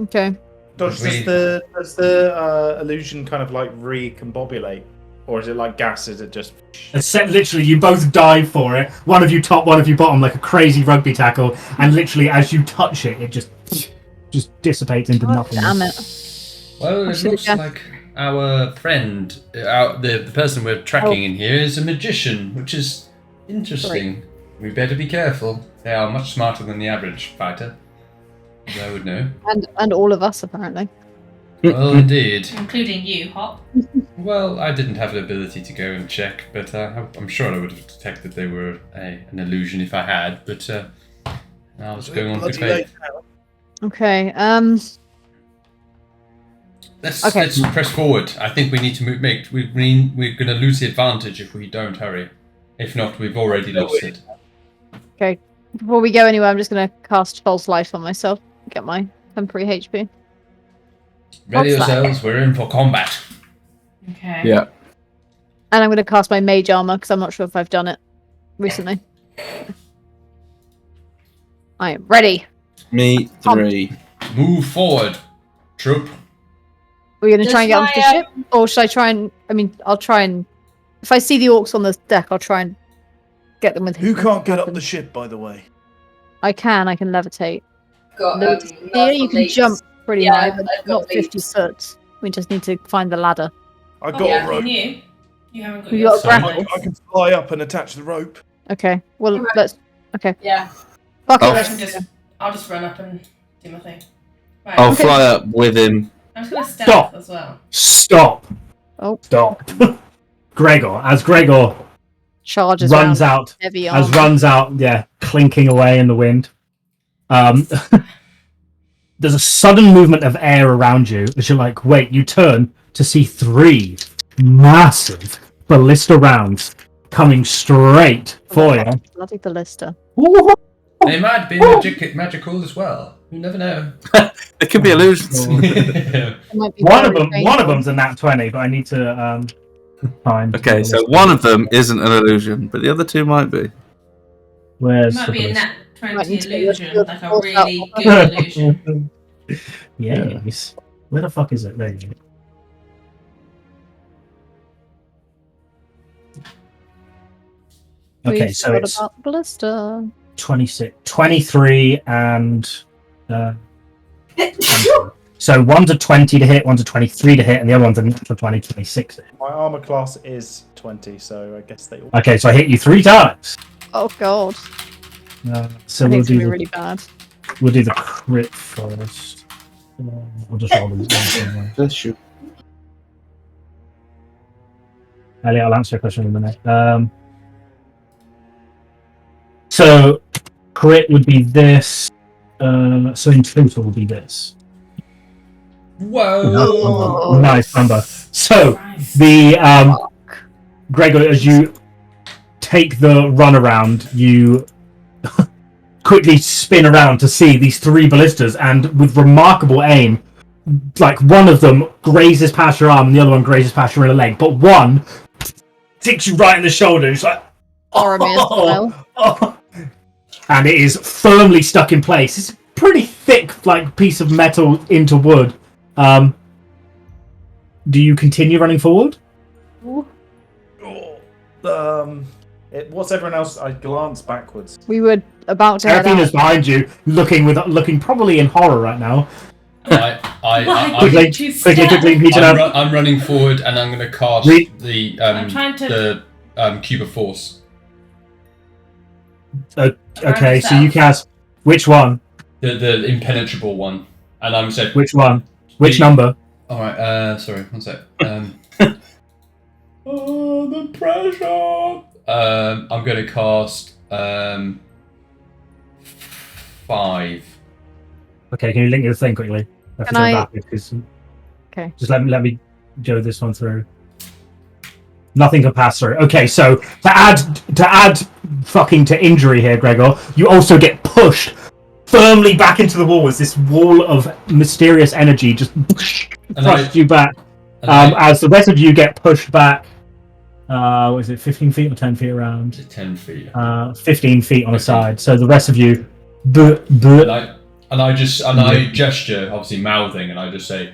Okay. Does Agreed. the illusion kind of recombobulate? Or is it like gas? Is it just... Literally, you both dive for it. One of you top, one of you bottom, like a crazy rugby tackle. And literally, as you touch it, it just dissipates into nothing. Damn it. Well, I it should've looks guessed. like our friend, the person we're tracking in here, is a magician, which is interesting. We better be careful. They are much smarter than the average fighter, as I would know. And all of us, apparently. Well, indeed. Including you, Hop. Well, I didn't have the ability to go and check, but I'm sure I would have detected they were an illusion if I had. But I was going on good Bloody late faith. now. Okay. Let's Okay. press forward. I think we need to move. We're going to lose the advantage if we don't hurry. If not, we've already lost it. Okay. Before we go anywhere, I'm just going to cast False Life on myself. Get my temporary HP. Ready What's that? yourselves. We're in for combat. Okay. Yeah. And I'm going to cast my mage armor because I'm not sure if I've done it recently. I am ready. Me 3. Move forward, troop. We're going to try and get Does onto the my, ship? Or should I try and... I mean, I'll try and... If I see the orcs on the deck, I'll try and get them with... Who can't get up the ship, by the way? I can levitate. got, Ludusia, you can leaps. jump pretty Yeah, high, but I've got not 50 leaps. foot. We just need to find the ladder. I got yeah, a rope. Can you? You haven't got You your got a grapple? I can fly up and attach the rope. Okay, well, Right. let's... Okay. Yeah. Fuck it, Oh. let's I'll just run up and do my thing. Right. I'll fly up with him. I'm just gonna stealth Stop. as well. Stop. Oh. Stop. Gregor, as Gregor charges runs around out, heavy as armor. runs out, yeah, clinking away in the wind. There's a sudden movement of air around you as you're like, wait, you turn to see 3 massive ballista rounds coming straight for you. Bloody ballista. They might be magical as well. You never know. It could be illusions. It might be One of very them, one of painful. them's a nat 20, but I need to find. Okay, so one of them isn't an illusion, but the other 2 might be. It Where's might the be a ballista? nat Might 20 need to get illusion, your like a force out. really good illusion. Yes. Where the fuck is it? There you go. Okay, We've so got it's about ballista. 26, 23, and so one's a 20 to hit, one's a 23 to hit, and the other one's a natural 20, 26 to hit. My armor class is 20, so I guess they all. Okay, so I hit you 3 times. Oh god. So I think we'll it's do gonna be the, really bad. we'll do the crit first. We'll just roll these. Bless you. Elliot, I'll answer your question in a minute. So crit would be this. So in total would be this. Whoa! Oh. Nice number. So Christ. the Gregor, as you take the runaround, you quickly spin around to see these 3 ballistas, and with remarkable aim, like one of them grazes past your arm, and the other one grazes past your inner leg, but one ticks you right in the shoulder. It's like, Boromir style. oh, and it is firmly stuck in place. It's a pretty thick, like piece of metal into wood. Do you continue running forward? What's everyone else? I glance backwards. We were about to head Seraphina's out. behind you, looking probably in horror right now. I'm Quickly, I'm running forward, and I'm going to cast the I'm trying to- cube of force. Okay, so you cast which one? The impenetrable one, and I'm said Which one? Which The- number? All right. Sorry, one sec. Oh, the pressure. I'm going to cast 5. Okay, can you link your thing quickly? I have to Can go I- back because Okay. just let me go this one through. Nothing can pass through. Okay, so to add fucking to injury here, Gregor, you also get pushed firmly back into the wall as this wall of mysterious energy just pushed you back. As the rest of you get pushed back, what is it, 15 feet or 10 feet around? 10 feet. 15 feet on a side. So the rest of you, And I gesture, obviously mouthing, and I just say,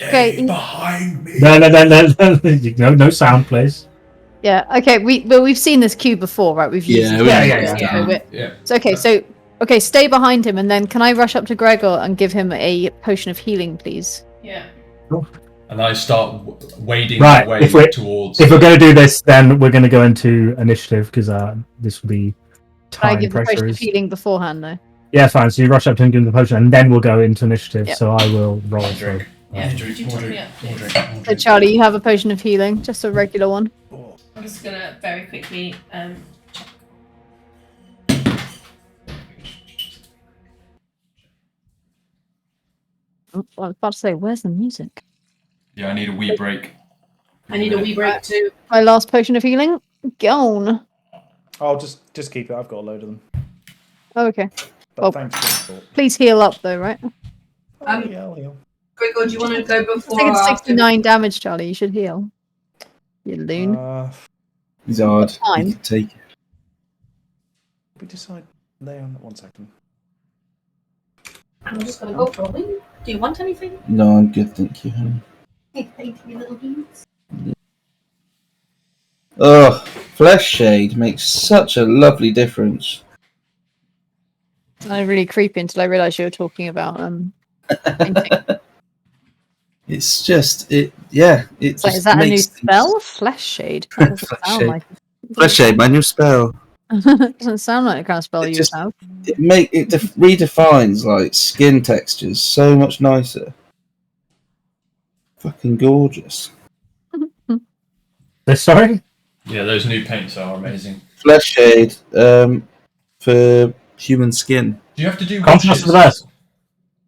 Okay. "Stay behind me." no sound, please. Yeah. Okay. We've seen this cube before, right? We've used Yeah, it. we Yeah. Yeah. So okay. Stay behind him, and then can I rush up to Gregor and give him a potion of healing, please? Yeah. And I start wading Right, my way if we're- towards. If we're going to do this, then we're going to go into initiative because this will be Can I time give the potion pressure. of healing beforehand, though? Yeah, fine. So you rush up to him, give him the potion, and then we'll go into initiative. Yep. So I will roll More for. drink. Yeah, More could you drink. More top me drink. up, More please? drink. More So drink. Charlie, you have a potion of healing, just a regular one. I'm just gonna very quickly Oh, I was about to say, where's the music? Yeah, I need a wee break. I need a wee break too. My last potion of healing, gone. I'll just keep it. I've got a load of them. Oh, okay. But Oh. thanks for the thought. Please heal up, though, right? Yeah, I'll heal. Gregor, do you want to go before Taking or after? 69 damage, Charlie. You should heal. You loon. He's hard. Time. He can take it. We decide. Leon, 1 second. I'm just gonna go for a wing. Do you want anything? No, I'm good, thank you, honey. Hey, thank you, little beans. Oh, Flesh Shade makes such a lovely difference. I really creepy until I realised you were talking about painting. It's just it. Yeah, it It's like, just is that a new makes spell? Flesh Shade? That doesn't Flesh sound Shade. like Flesh Shade, my new spell. it. Doesn't sound like the kind of spell It you just- have. It redefines like skin textures so much nicer. Fucking gorgeous. Sorry? Yeah, those new paints are amazing. Flesh Shade for human skin. Do you have to do Contrast washes? is the best.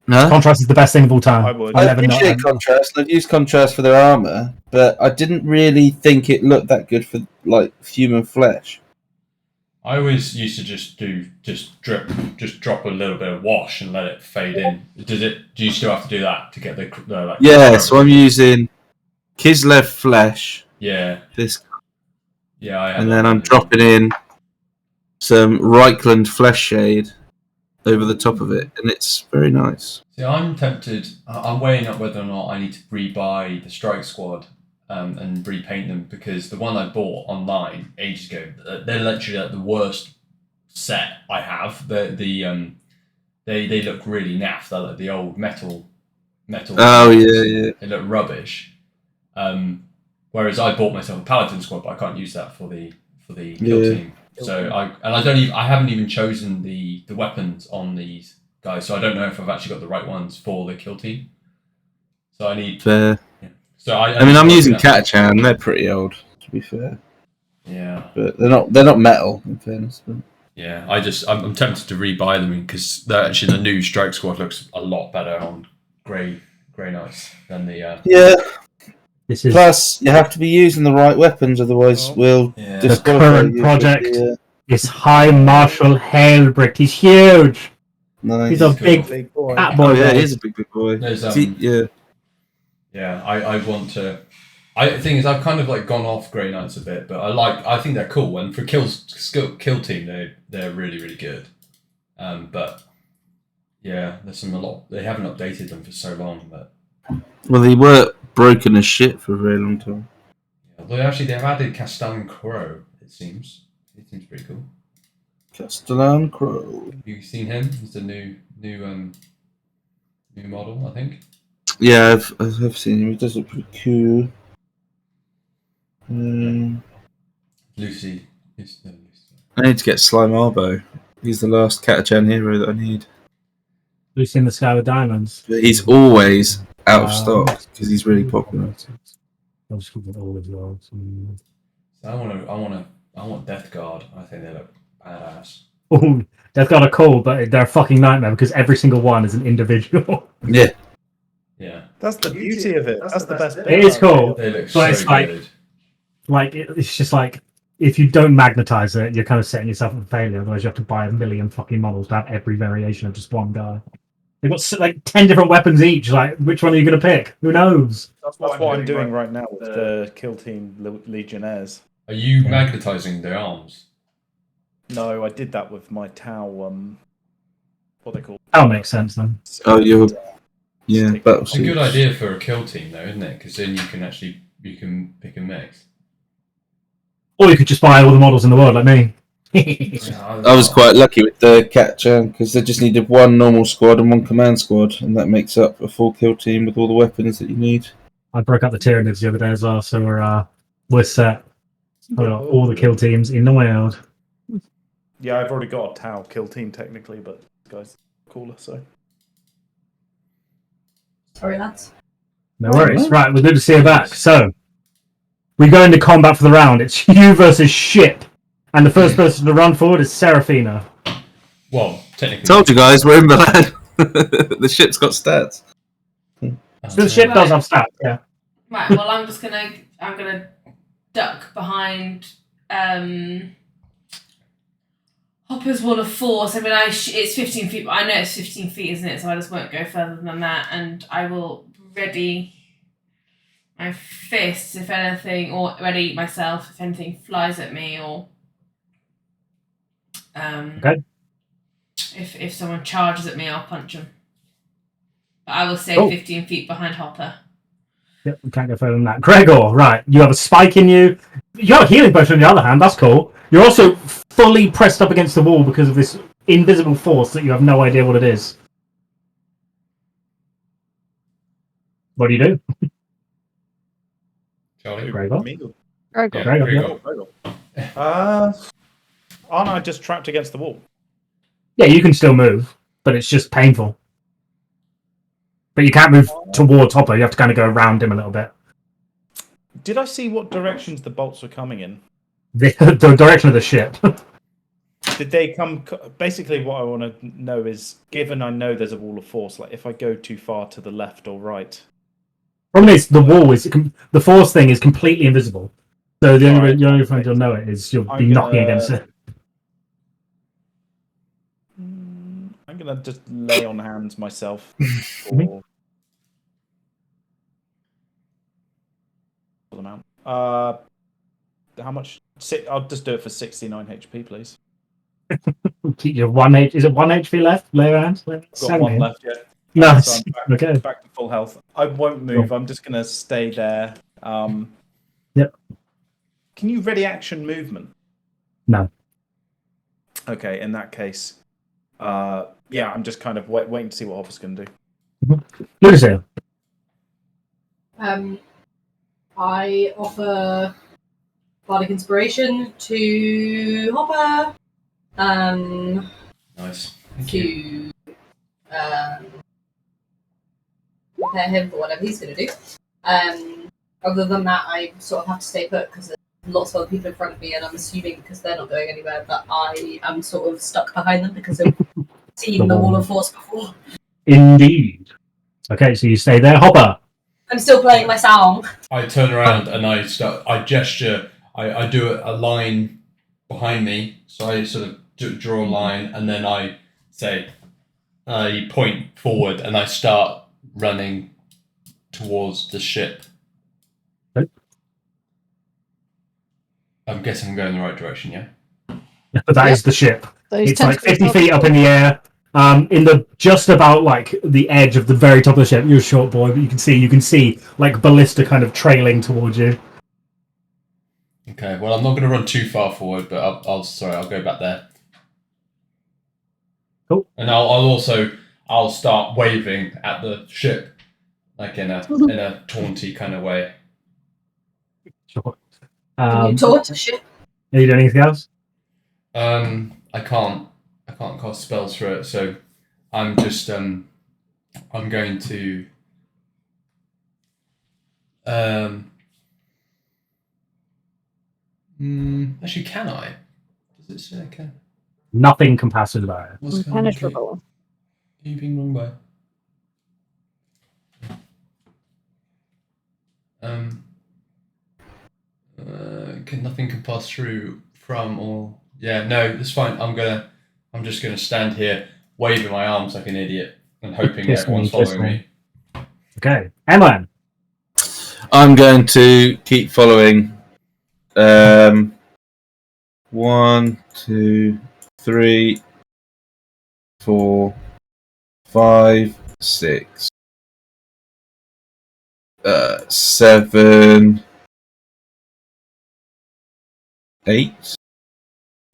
No? Contrast is the best thing of all time. I would. I I've never appreciate known. contrast, and I've used contrast for their armor, but I didn't really think it looked that good for like human flesh. I always used to just drop a little bit of wash and let it fade in. Do you still have to do that to get the like? Yeah, so I'm using Kislev flesh, Yeah, this, yeah, I have and that. then I'm dropping in some Reichland flesh shade over the top of it, and it's very nice. See, I'm tempted. I'm weighing up whether or not I need to rebuy the Strike Squad and repaint them, because the one I bought online ages ago, they're literally like the worst set I have. They look really naff. They're like the old metal. Oh yeah. They look rubbish. Whereas I bought myself a Paladin squad, but I can't use that for the kill team. So I haven't even chosen the weapons on these guys, so I don't know if I've actually got the right ones for the kill team. So I need. Fair. Yeah. So I mean, I'm using Catachan. They're pretty old, to be fair. Yeah. But they're not metal, in fairness. But... Yeah, I'm tempted to rebuy them because the new Strike Squad looks a lot better on Grey Knights than the. Yeah. This is Plus, you have to be using the right weapons, otherwise we'll Yeah. the disqualify current you. project. Yeah. It's High Marshal Hailbrick. He's huge. Nice. He's a Cool. big boy. cat boy. Oh, yeah, guy. he's a big boy. There's, Yeah. Yeah, I want to. The thing is, I've kind of like gone off Grey Knights a bit, but I think they're cool, and for kill team they're really really good. But yeah, they haven't updated them for so long, but Well, they were broken as shit for a very long time. yeah, they've added Castellan Crow. It seems pretty cool. Castellan Crow. Have you seen him? He's the new model, I think. Yeah, I've seen him. He does look pretty cool. Lucy. I need to get Slime Arbo. He's the last Catachan hero that I need. Lucy in the Sky with Diamonds. But he's always out of stock because he's really popular. I'll just keep it all as well. So I want Death Guard. I think they look badass. Oh, they've got a call, but they're a fucking nightmare because every single one is an individual. Yeah. Yeah. That's the beauty of it. That's the best bit. It is cool. They look But so it's like- good. It's just like if you don't magnetize it, you're kind of setting yourself up for failure. Otherwise, you have to buy a million fucking models to have every variation of just one guy. They've got like 10 different weapons each. Like, which one are you going to pick? Who knows? That's what I'm doing right now with the kill team Legionnaires. Are you magnetizing the arms? No, I did that with my Tau. What they call? That'll make sense then. Oh, yeah, battle It's a good suits. idea for a kill team, though, isn't it? Because then you can pick and mix. Or you could just buy all the models in the world, like me. I was quite lucky with the Catachan because they just needed one normal squad and one command squad, and that makes up a full kill team with all the weapons that you need. I broke up the Tyranids the other day as well, so we're set. I've got all the kill teams in the world. Yeah, I've already got a Tau kill team technically, but this guy's cooler, so. Sorry, lads. No worries. Right, we're good to see you back. So, we go into combat for the round. It's you versus ship. And the first person to run forward is Seraphina. Well, technically. Told you guys, we're in Milan. The ship's got stats. So the ship does have stats, yeah. Right. Well, I'm gonna duck behind Hopper's wall of force. I mean, it's 15 feet. I know it's 15 feet, isn't it? So I just won't go further than that, and I will ready my fists if anything, or ready myself if anything flies at me, or Okay. if someone charges at me, I'll punch them. But I will stay Cool. 15 feet behind Hopper. Yep, we can't go further than that. Gregor, right. You have a spike in you. You have a healing potion on the other hand. That's cool. You're also fully pressed up against the wall because of this invisible force that you have no idea what it is. What do you do? Charlie? Gregor? Me? Gregor. Yeah, Gregor, Gregor. Aren't I just trapped against the wall? Yeah, you can still move, but it's just painful. But you can't move towards Hopper. You have to kind of go around him a little bit. Did I see what directions the bolts were coming in? The direction of the ship. Did they come? Basically, what I want to know is, given I know there's a wall of force, like if I go too far to the left or right. Problem is, the wall is the force thing is completely invisible. So the Right. only time you'll know it is you'll be knocking against it. I'm gonna just lay on hands myself. For amount. How much? I'll just do it for 69 HP, please. Keep your 1 H. Is it 1 HP left? Lay your hands. I've got one left yet. Nice. So I'm Okay. back to full health. I won't move. Cool. I'm just gonna stay there. Yep. Can you ready action movement? No. Okay, in that case, yeah, I'm just kind of waiting to see what Hopper's gonna do. Ludusia. I offer Bardic Inspiration to Hopper. Nice. Thank you. To prepare him for whatever he's going to do. Other than that, I sort of have to stay put because there's lots of other people in front of me, and I'm assuming because they're not going anywhere that I am sort of stuck behind them because I've seen the wall of force before. Indeed. Okay, so you stay there. Hopper. I'm still playing my song. I turn around and I gesture. I do a line behind me, so I sort of draw a line, and then I point forward, and I start running towards the ship. Okay. I'm guessing I'm going in the right direction, yeah? But that is the ship. Those It's like 50 tentacles feet up in the air. In the just about like the edge of the very top of the ship. You're a short boy, but you can see like ballista kind of trailing towards you. Okay, well, I'm not going to run too far forward, but I'll go back there. Cool. And I'll start waving at the ship, like in a taunty kind of way. Sure. Can you taunt a ship? Are you doing anything else? I can't cast spells for it, so I'm just I'm going to actually, can I? Does it say I can? Nothing can pass through the barrier. What's Impenetrable. Are you being wrong by? Nothing can pass through from or no, it's fine. I'm just gonna stand here waving my arms like an idiot and hoping everyone's following me. Okay, Emwen. I'm going to keep following. 1, 2, 3, 4, 5, 6, 7, 8.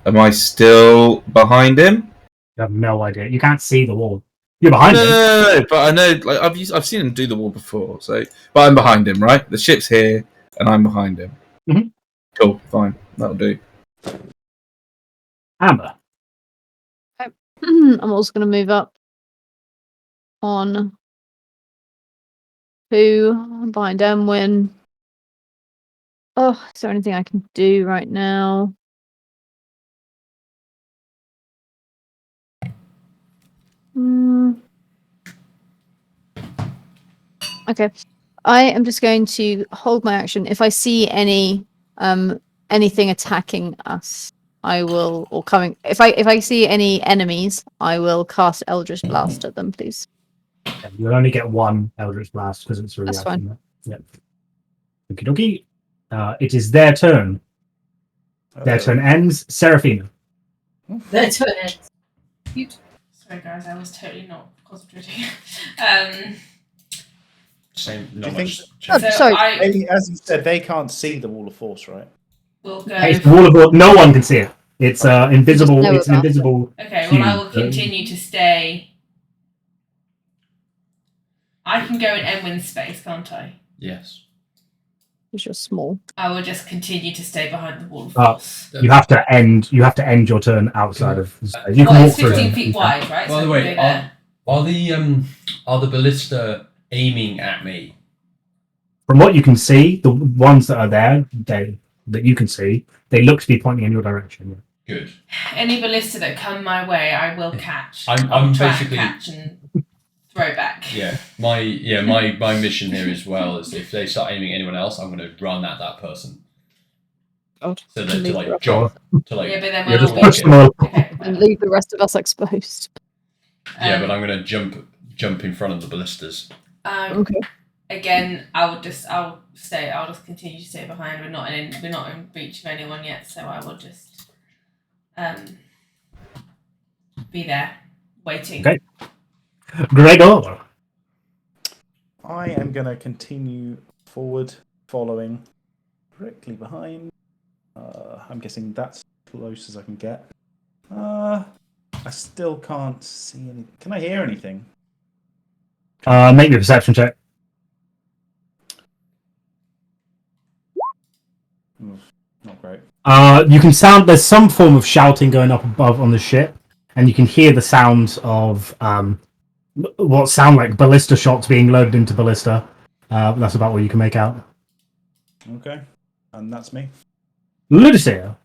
Am I still behind him? You have no idea. You can't see the wall. You're behind him. No, but I know. Like I've seen him do the wall before. So, but I'm behind him, right? The ship's here, and I'm behind him. Mm-hmm. Cool, fine, that'll do. Amber. I'm also going to move up on 2 behind Emwen. Oh, is there anything I can do right now? Okay. I am just going to hold my action. If I see any anything attacking us, I will, if I see any enemies, I will cast Eldritch Blast at them, please. Yeah, you'll only get one Eldritch Blast because it's a That's reaction. Yep. Okie dokie. It is their turn. Their turn ends. Seraphina. Their turn ends. Sorry, guys, I was totally not concentrating. Same. Do Not you much. think- Oh, change. sorry. As you said, they can't see the wall of force, right? We'll go. It's the wall of war. No one can see it. It's invisible. know It's an about it. invisible. Okay, well, I will cube. continue to stay. I can go in Emwen's space, can't I? Yes. Because you're small. I will just continue to stay behind the wall of Ah. force. You have to end. You have to end your turn outside of. You can Well, walk it's through. 15 it. feet wide, right? By the I way, can go there. are the ballista aiming at me? From what you can see, the ones that are there, that you can see, they look to be pointing in your direction. Good. Any ballista that come my way, I will catch. I'm I'll try basically- and catch and throw back. Yeah. My mission here as well is if they start aiming at anyone else, I'm going to run at that person. God. So that to Leave like the rest- jump to like Yeah, but then You just we'll push them all. Okay. And leave the rest of us exposed. yeah, but I'm going to jump in front of the ballistas. Okay. Again, I'll just continue to stay behind. We're not in reach of anyone yet, so I will just be there waiting. Okay. Gregor. I am going to continue forward, following directly behind. I'm guessing that's as close as I can get. I still can't see any. Can I hear anything? Make me a perception check. Not great. You can sound. There's some form of shouting going up above on the ship, and you can hear the sounds of what sound like ballista shots being loaded into ballista. That's about what you can make out. Okay, and that's me. Ludusia.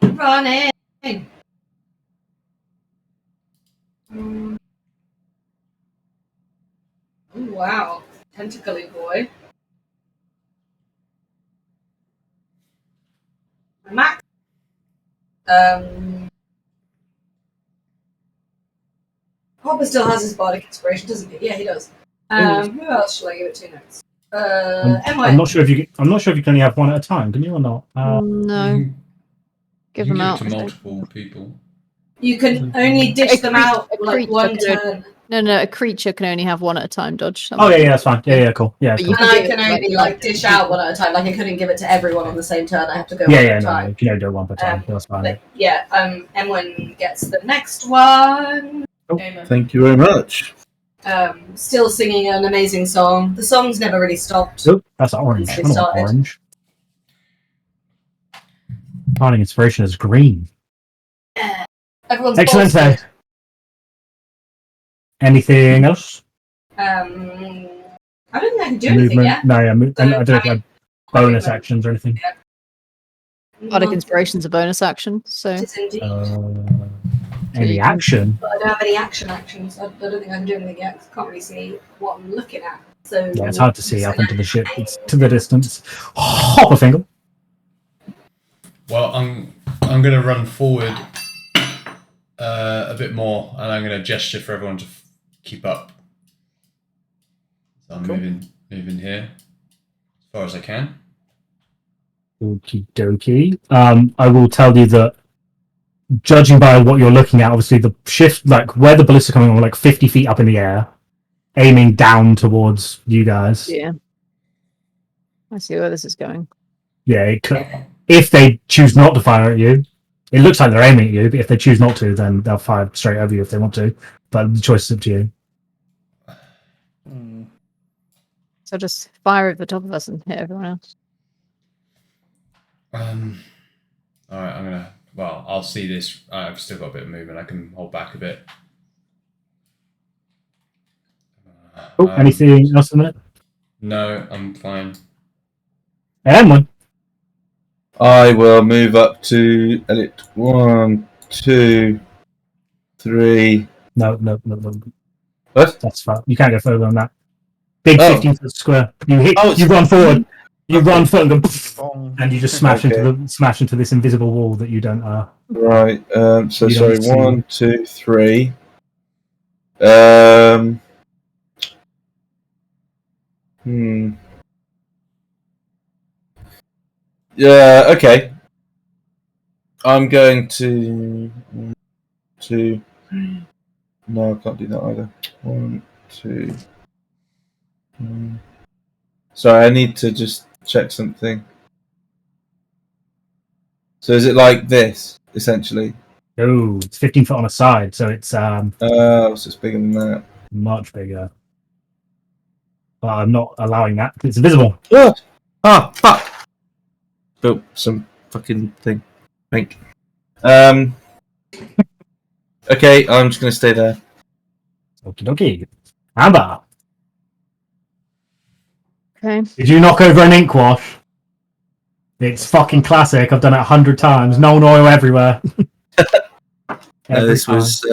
Running. Ooh, wow, tentacly boy. Max. Hopper still has his bardic inspiration, doesn't he? Yeah, he does. Who else shall I give it to next? I'm Emwen. not sure if you. I'm not sure if you can only have one at a time. Can you or not? No. You Give can them out. it to multiple people. You can only dish them out a like creature one can turn. No, a creature can only have one at a time, Dodge. Oh yeah, that's fine. Yeah, cool. Yeah, But cool. you And I do can it, only like dish out one at a time. Like I couldn't give it to everyone on the same turn. I have to go one Yeah, at a no, time. you can only do it one per time. That's fine. But yeah, Emwen gets the next one. Gamer. Thank you very much. Still singing an amazing song. The song's never really stopped. Oop, that's orange. I It don't want started. orange. Finding inspiration is green. Everyone's Excellent. bolstered. Anything else? I don't think I can do anything Movement? yet. No, yeah. So, I don't know if you I have bonus movement. actions or anything. Bardic Inspiration's a bonus action, so It is indeed. Any action? But I don't have any actions. I don't think I can do anything yet. 'Cause I can't really see what I'm looking at. So Yeah, it's hard to see up into the ship. It's to the distance. Hop a Fingle. Well, I'm going to run forward a bit more, and I'm going to gesture for everyone to keep up. So I'm Cool. moving here as far as I can. Okie dokie. I will tell you that, judging by what you're looking at, obviously the shift, like where the ballista coming on, like 50 feet up in the air, aiming down towards you guys. yeah. I see where this is going. Yeah, it could, if they choose not to fire at you, it looks like they're aiming at you, but if they choose not to, then they'll fire straight over you if they want to. But the choice is up to you. Hmm. So just fire over the top of us and hit everyone else. All right, I'm gonna. Well, I'll see this. I've still got a bit of movement. I can hold back a bit. Oh, anything else in a minute? No, I'm fine. Emwen. I will move up to edit 1, 2, 3. No. What? That's fine. You can't go further than that. Big Oh. 15-foot square. You hit. Oh, it's you run forward. You run forward and go, Bong. and you just smash Okay. into this invisible wall that you don't. Right. So You sorry. don't see. 1, 2, 3. Yeah. Okay. I'm going to. 1, 2. No, I can't do that either. 1, 2. Sorry, I need to just check something. So is it like this, essentially? Oh, it's 15 foot on a side, so it's So it's bigger than that. much bigger. But I'm not allowing that because it's invisible. Ah, fuck! Built some fucking thing. Think. Okay, I'm just gonna stay there. Okie dokie. Amber, Okay. did you knock over an ink wash? It's fucking classic. I've done it 100 times. No oil everywhere. This was.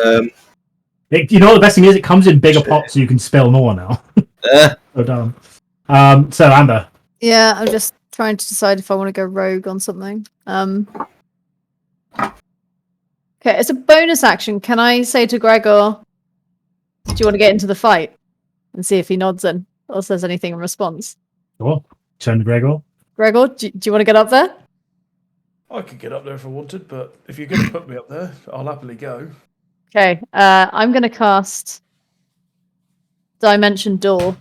You know what the best thing is? It comes in bigger pots, so you can spill more now. So dumb. So Amber, Yeah, I'm just trying to decide if I want to go rogue on something. Okay, it's a bonus action. Can I say to Gregor, do you want to get into the fight? And see if he nods in or says anything in response. sure. Turn to Gregor. Gregor, do you want to get up there? I could get up there if I wanted, but if you're going to put me up there, I'll happily go. Okay, I'm going to cast Dimension Door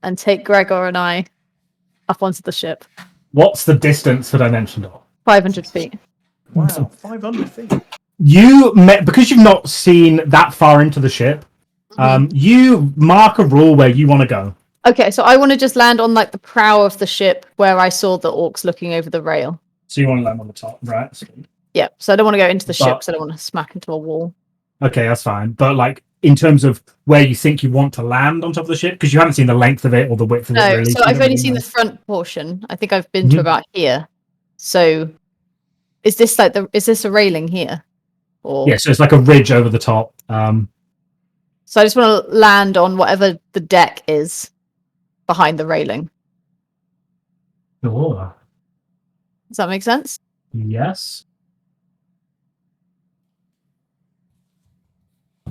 and take Gregor and I up onto the ship. What's the distance for Dimension Door? 500 feet. Wow, 500 feet. Because you've not seen that far into the ship. You mark a rule where you want to go. Okay, so I want to just land on like the prow of the ship where I saw the orcs looking over the rail. So you want to land on the top, right? Yeah, so I don't want to go into the ship But- because I don't want to smack into a wall. Okay, that's fine. But like in terms of where you think you want to land on top of the ship, because you haven't seen the length of it or the width of it. No, Really, so you I've don't only really seen know. the front portion. I think I've been to about here. So is this like is this a railing here? Or Yeah, so it's like a ridge over the top. so I just want to land on whatever the deck is behind the railing. Sure. Does that make sense? Yes.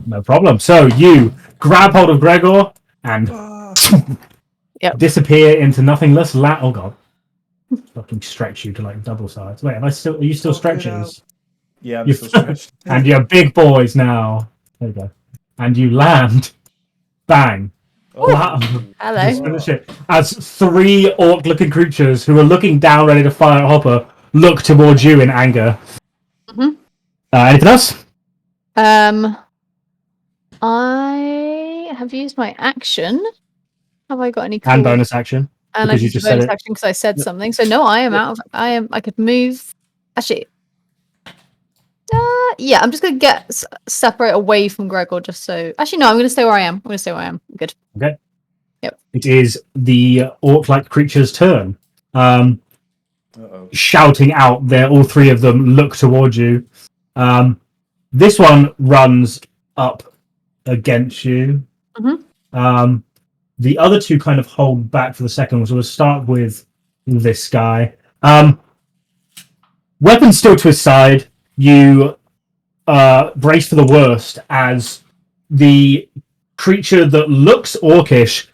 No problem. So you grab hold of Gregor and Yep. disappear into nothingness. Oh god. Fucking stretch you to like double size. Wait, are you still stretches? Yeah, I'm You- still stretched. And you're big boys now. There you go. And you land. Bang. Oh. Hello. Just finish it. As 3 orc-looking creatures who are looking down, ready to fire at Hopper, look towards you in anger. Mhm. Anything else? I have used my action. Have I got any cool? And bonus action. And because I you used just a said bonus it. action because I said something. So no, I am out of. I could move. Actually, yeah, I'm just gonna get separate away from Gregor, just so. Actually, no, I'm gonna stay where I am. I'm gonna stay where I am. Good. Okay. Yep. It is the orc-like creature's turn. Uh-oh. Shouting out there, all 3 of them look towards you. This one runs up against you. Mhm. The other 2 kind of hold back for the second one, so we'll start with this guy. Weapon still to his side. You brace for the worst as the creature that looks orcish,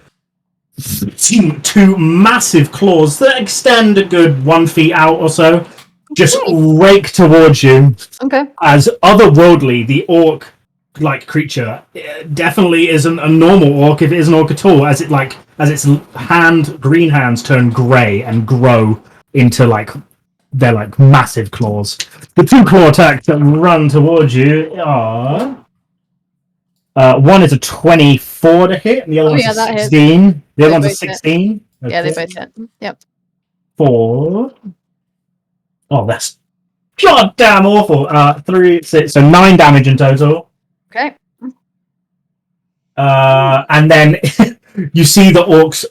2 massive claws that extend a good 1 feet out or so, just rake towards you. Okay. As otherworldly, the orc-like creature definitely isn't a normal orc if it is an orc at all. As its green hands turn grey and grow into they're like massive claws. The 2 claw attacks that run towards you are. One is a 24 to hit, and the other one's a that hits. 16. The other They one's a both hit. 16. Yeah, they Okay. both hit. Yep. 4. Oh, that's goddamn awful. 3, 6, so 9 damage in total. Okay. And then you see the orc's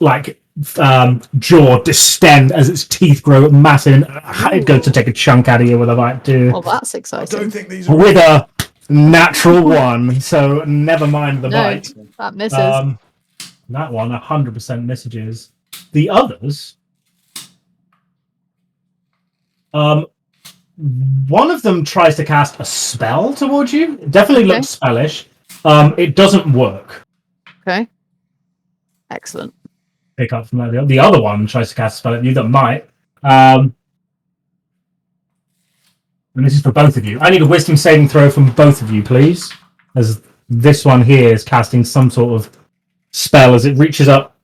jaw distend as its teeth grow massive, and it goes to take a chunk out of you with a bite too. Well, that's I exciting. don't think these are. With a natural 1, so never mind the No, bite. that misses. That one 100% misses. The others, one of them tries to cast a spell towards you. It definitely Okay. looks spellish. It doesn't work. Okay. Excellent. pick up from that. The other one tries to cast a spell at you that might. And this is for both of you. I need a wisdom saving throw from both of you, please. As this one here is casting some sort of spell as it reaches up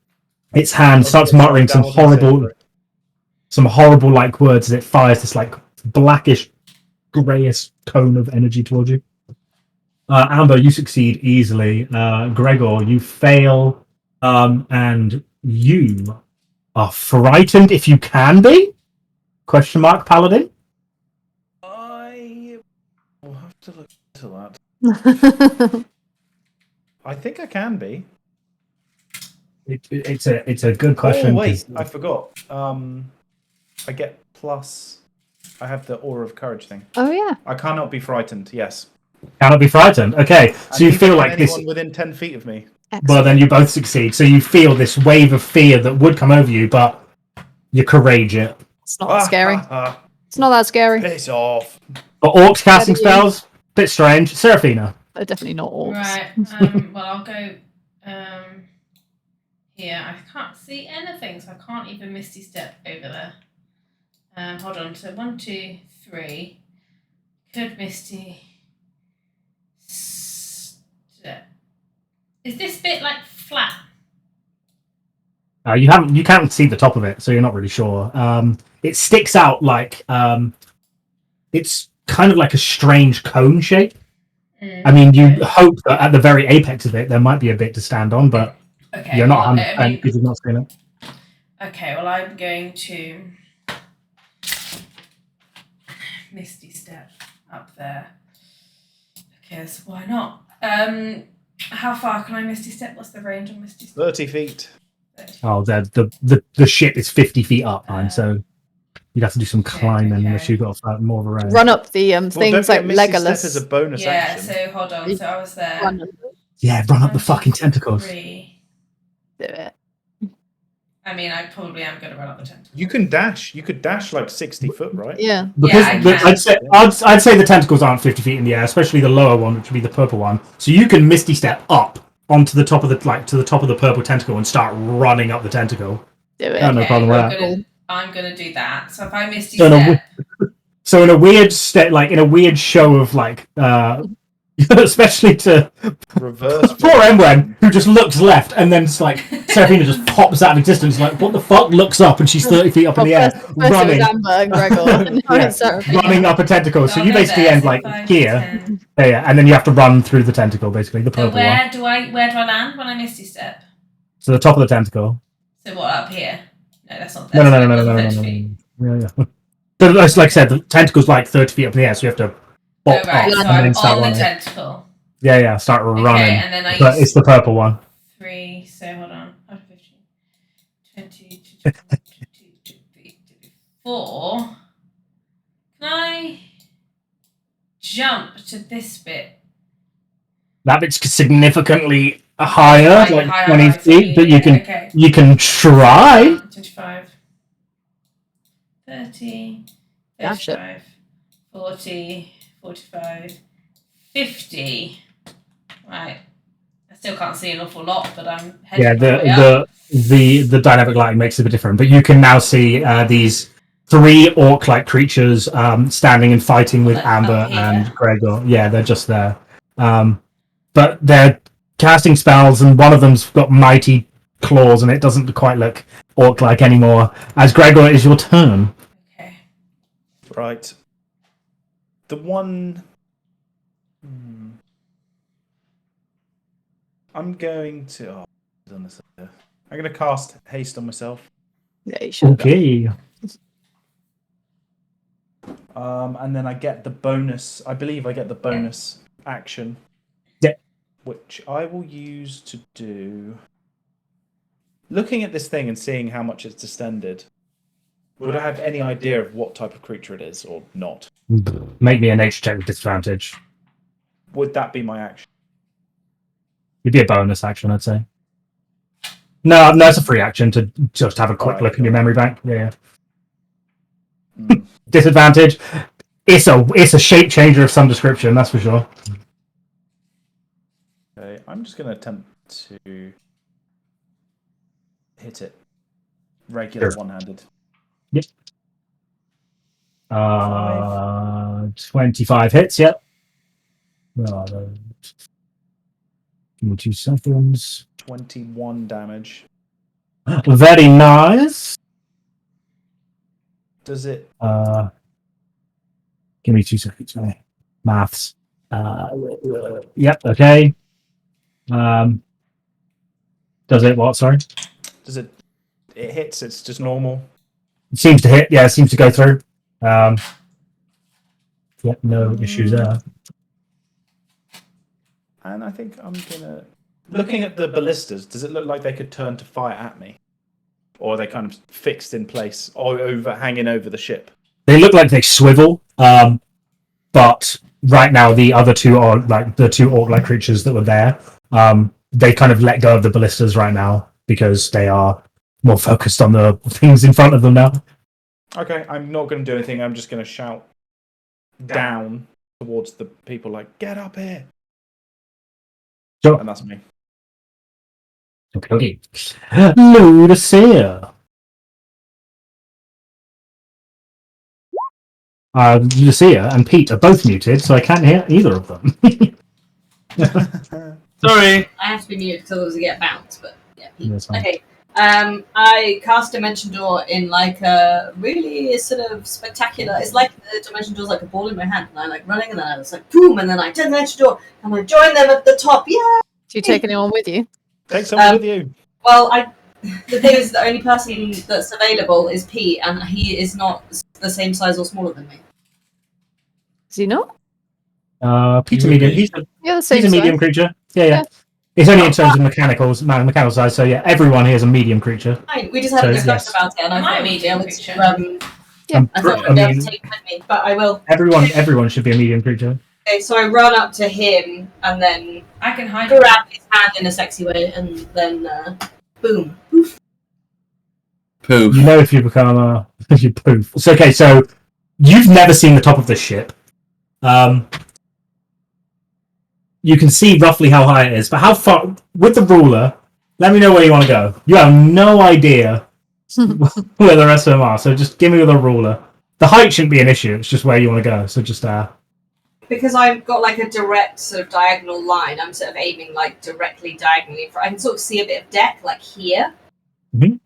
its hand, starts muttering some horrible like words as it fires this like blackish, greyish cone of energy towards you. Amber, you succeed easily. Gregor, you fail, and you are frightened if you can be? Question mark, Paladin? I will have to look into that. I think I can be. It's a good question. Oh wait, I forgot. I get plus. I have the aura of courage thing. Oh yeah. I cannot be frightened. Yes. Cannot be frightened. Okay, so you feel like this. Anyone within 10 feet of me. Well, then you both succeed. So you feel this wave of fear that would come over you, but you courage it. It's not that scary. It's not that scary. Piss off. But orcs casting spells, bit strange. Seraphina. They're definitely not orcs. Right. Well, I'll go here. I can't see anything, so I can't even Misty Step over there. Hold on. So 1, 2, 3. Could Misty Step. Is this bit like flat? You can't see the top of it, so you're not really sure. It sticks out like it's kind of like a strange cone shape. I mean, you hope that at the very apex of it there might be a bit to stand on, but you're not 100% because you've not seen it. Okay, well I'm going to Misty Step up there. Okay, so why not? How far can I Misty Step? What's the range on Misty Step? 30 feet. 30 feet. Oh, the ship is 50 feet up, and so you'd have to do some climbing unless you got more of a range. Run up the things like Legolas. Step is a bonus action. So hold on. So I was there. Run up the fucking tentacles. 3. Do it. I mean, I probably am going to run up the tentacles. You can dash. You could dash like 60 foot, right? Yeah. Because I I'd say the tentacles aren't 50 feet in the air, especially the lower one, which would be the purple one. So you can Misty Step up onto the top of the to the top of the purple tentacle and start running up the tentacle. Do it. Oh, no problem with that. I'm gonna do that. So if I Misty Step, so in a weird in a weird show of like, especially to reverse poor Emwen, who just looks left and then it's like Seraphina just pops out of existence, like what the fuck? Looks up and she's 30 feet up in the air, running. Amber and Gregor, running up a tentacle. So you basically end like 5, here, 10. yeah, and then you have to run through the tentacle, basically the So purple one. where do I land when I Misty Step? So the top of the tentacle. So what, up here? No, that's not. No. 30 feet. Yeah. So like I said, the tentacle's like 30 feet up in the air, so you have to bop right, up so and I'm then start on the running. tentacle. Yeah, start running. And then But it's the purple one. 3, so hold on. 15, 20, 22, 4. Can I jump to this bit? That bit's significantly higher, like higher, 20 feet, but you can try. 25, 30, Dash it. 35, 40, 45, 50. Right. I still can't see an awful lot, but I'm heading Yeah, my way up. the dynamic lighting makes it a bit different, but you can now see these 3 orc-like creatures standing and fighting with Like Amber up here. and Gregor. Yeah, they're just there. But they're casting spells, and one of them's got mighty claws, and it doesn't quite look orc-like anymore. As Gregor, it is your turn. Okay. Right. The one. I'm going to. Oh, I've done this earlier. I'm going to cast haste on myself. Yeah, you should. Okay. And then I get the bonus. I believe I get the bonus action. Yeah. Which I will use to do. Looking at this thing and seeing how much it's distended, would I have any idea of what type of creature it is or not? Make me a nature check with disadvantage. Would that be my action? It'd be a bonus action, I'd say. No, it's a free action to just have a quick look in your memory bank. Yeah. Disadvantage. It's a shape changer of some description, that's for sure. Okay, I'm just going to attempt to hit it regular Sure. one-handed. Yep. 25 hits, yep. Give me 2 seconds. 21 damage. Very nice. Does it? Give me 2 seconds. Maths. Yep. Okay. Does it what? Sorry. Does it? It hits. It's just normal. It seems to hit. Yeah, it seems to go through. Yep. No issues there. And I think I'm gonna. Looking at the ballistas, does it look like they could turn to fire at me, or are they kind of fixed in place or hanging over the ship? They look like they swivel. But right now the other two are like the 2 orc-like creatures that were there. They kind of let go of the ballistas right now because they are more focused on the things in front of them now. Okay, I'm not going to do anything. I'm just going to shout down towards the people, like, "Get up here!" Sure. And that's me. Okay. Ludusia. Lucia and Pete are both muted, so I can't hear either of them. Sorry. I have to be muted because otherwise I get bounced, but yeah. That's fine. Okay. I cast Dimension Door in like a really sort of spectacular. It's like the Dimension Door's like a ball in my hand, and I like running, and then I was like boom, and then I turn the Dimension Door, and I join them at the top. Yeah. Do you take anyone with you? Take someone with you. Well, the thing is, the only person that's available is Pete, and he is not the same size or smaller than me. Is he not? Pete's a medium. He's You're the same a medium size. creature. Yeah. It's only in terms of mechanical size. So yeah, everyone here is a medium creature. Fine, we just had a So, discussion yes. about it, and I Am I thought a medium Alex, creature? I I thought you'd be able to take it with me, but I will. Everyone should be a medium creature. Okay, so I run up to him and then I can hide. grab his hand in a sexy way, and then boom. Poof. You know if you become if you poof. So okay, so you've never seen the top of this ship. You can see roughly how high it is, but how far with the ruler? Let me know where you want to go. You have no idea where the rest of them are, so just give me the ruler. The height shouldn't be an issue. It's just where you want to go. So just Because I've got like a direct sort of diagonal line, I'm sort of aiming like directly diagonally. I can sort of see a bit of deck like here. Mhm.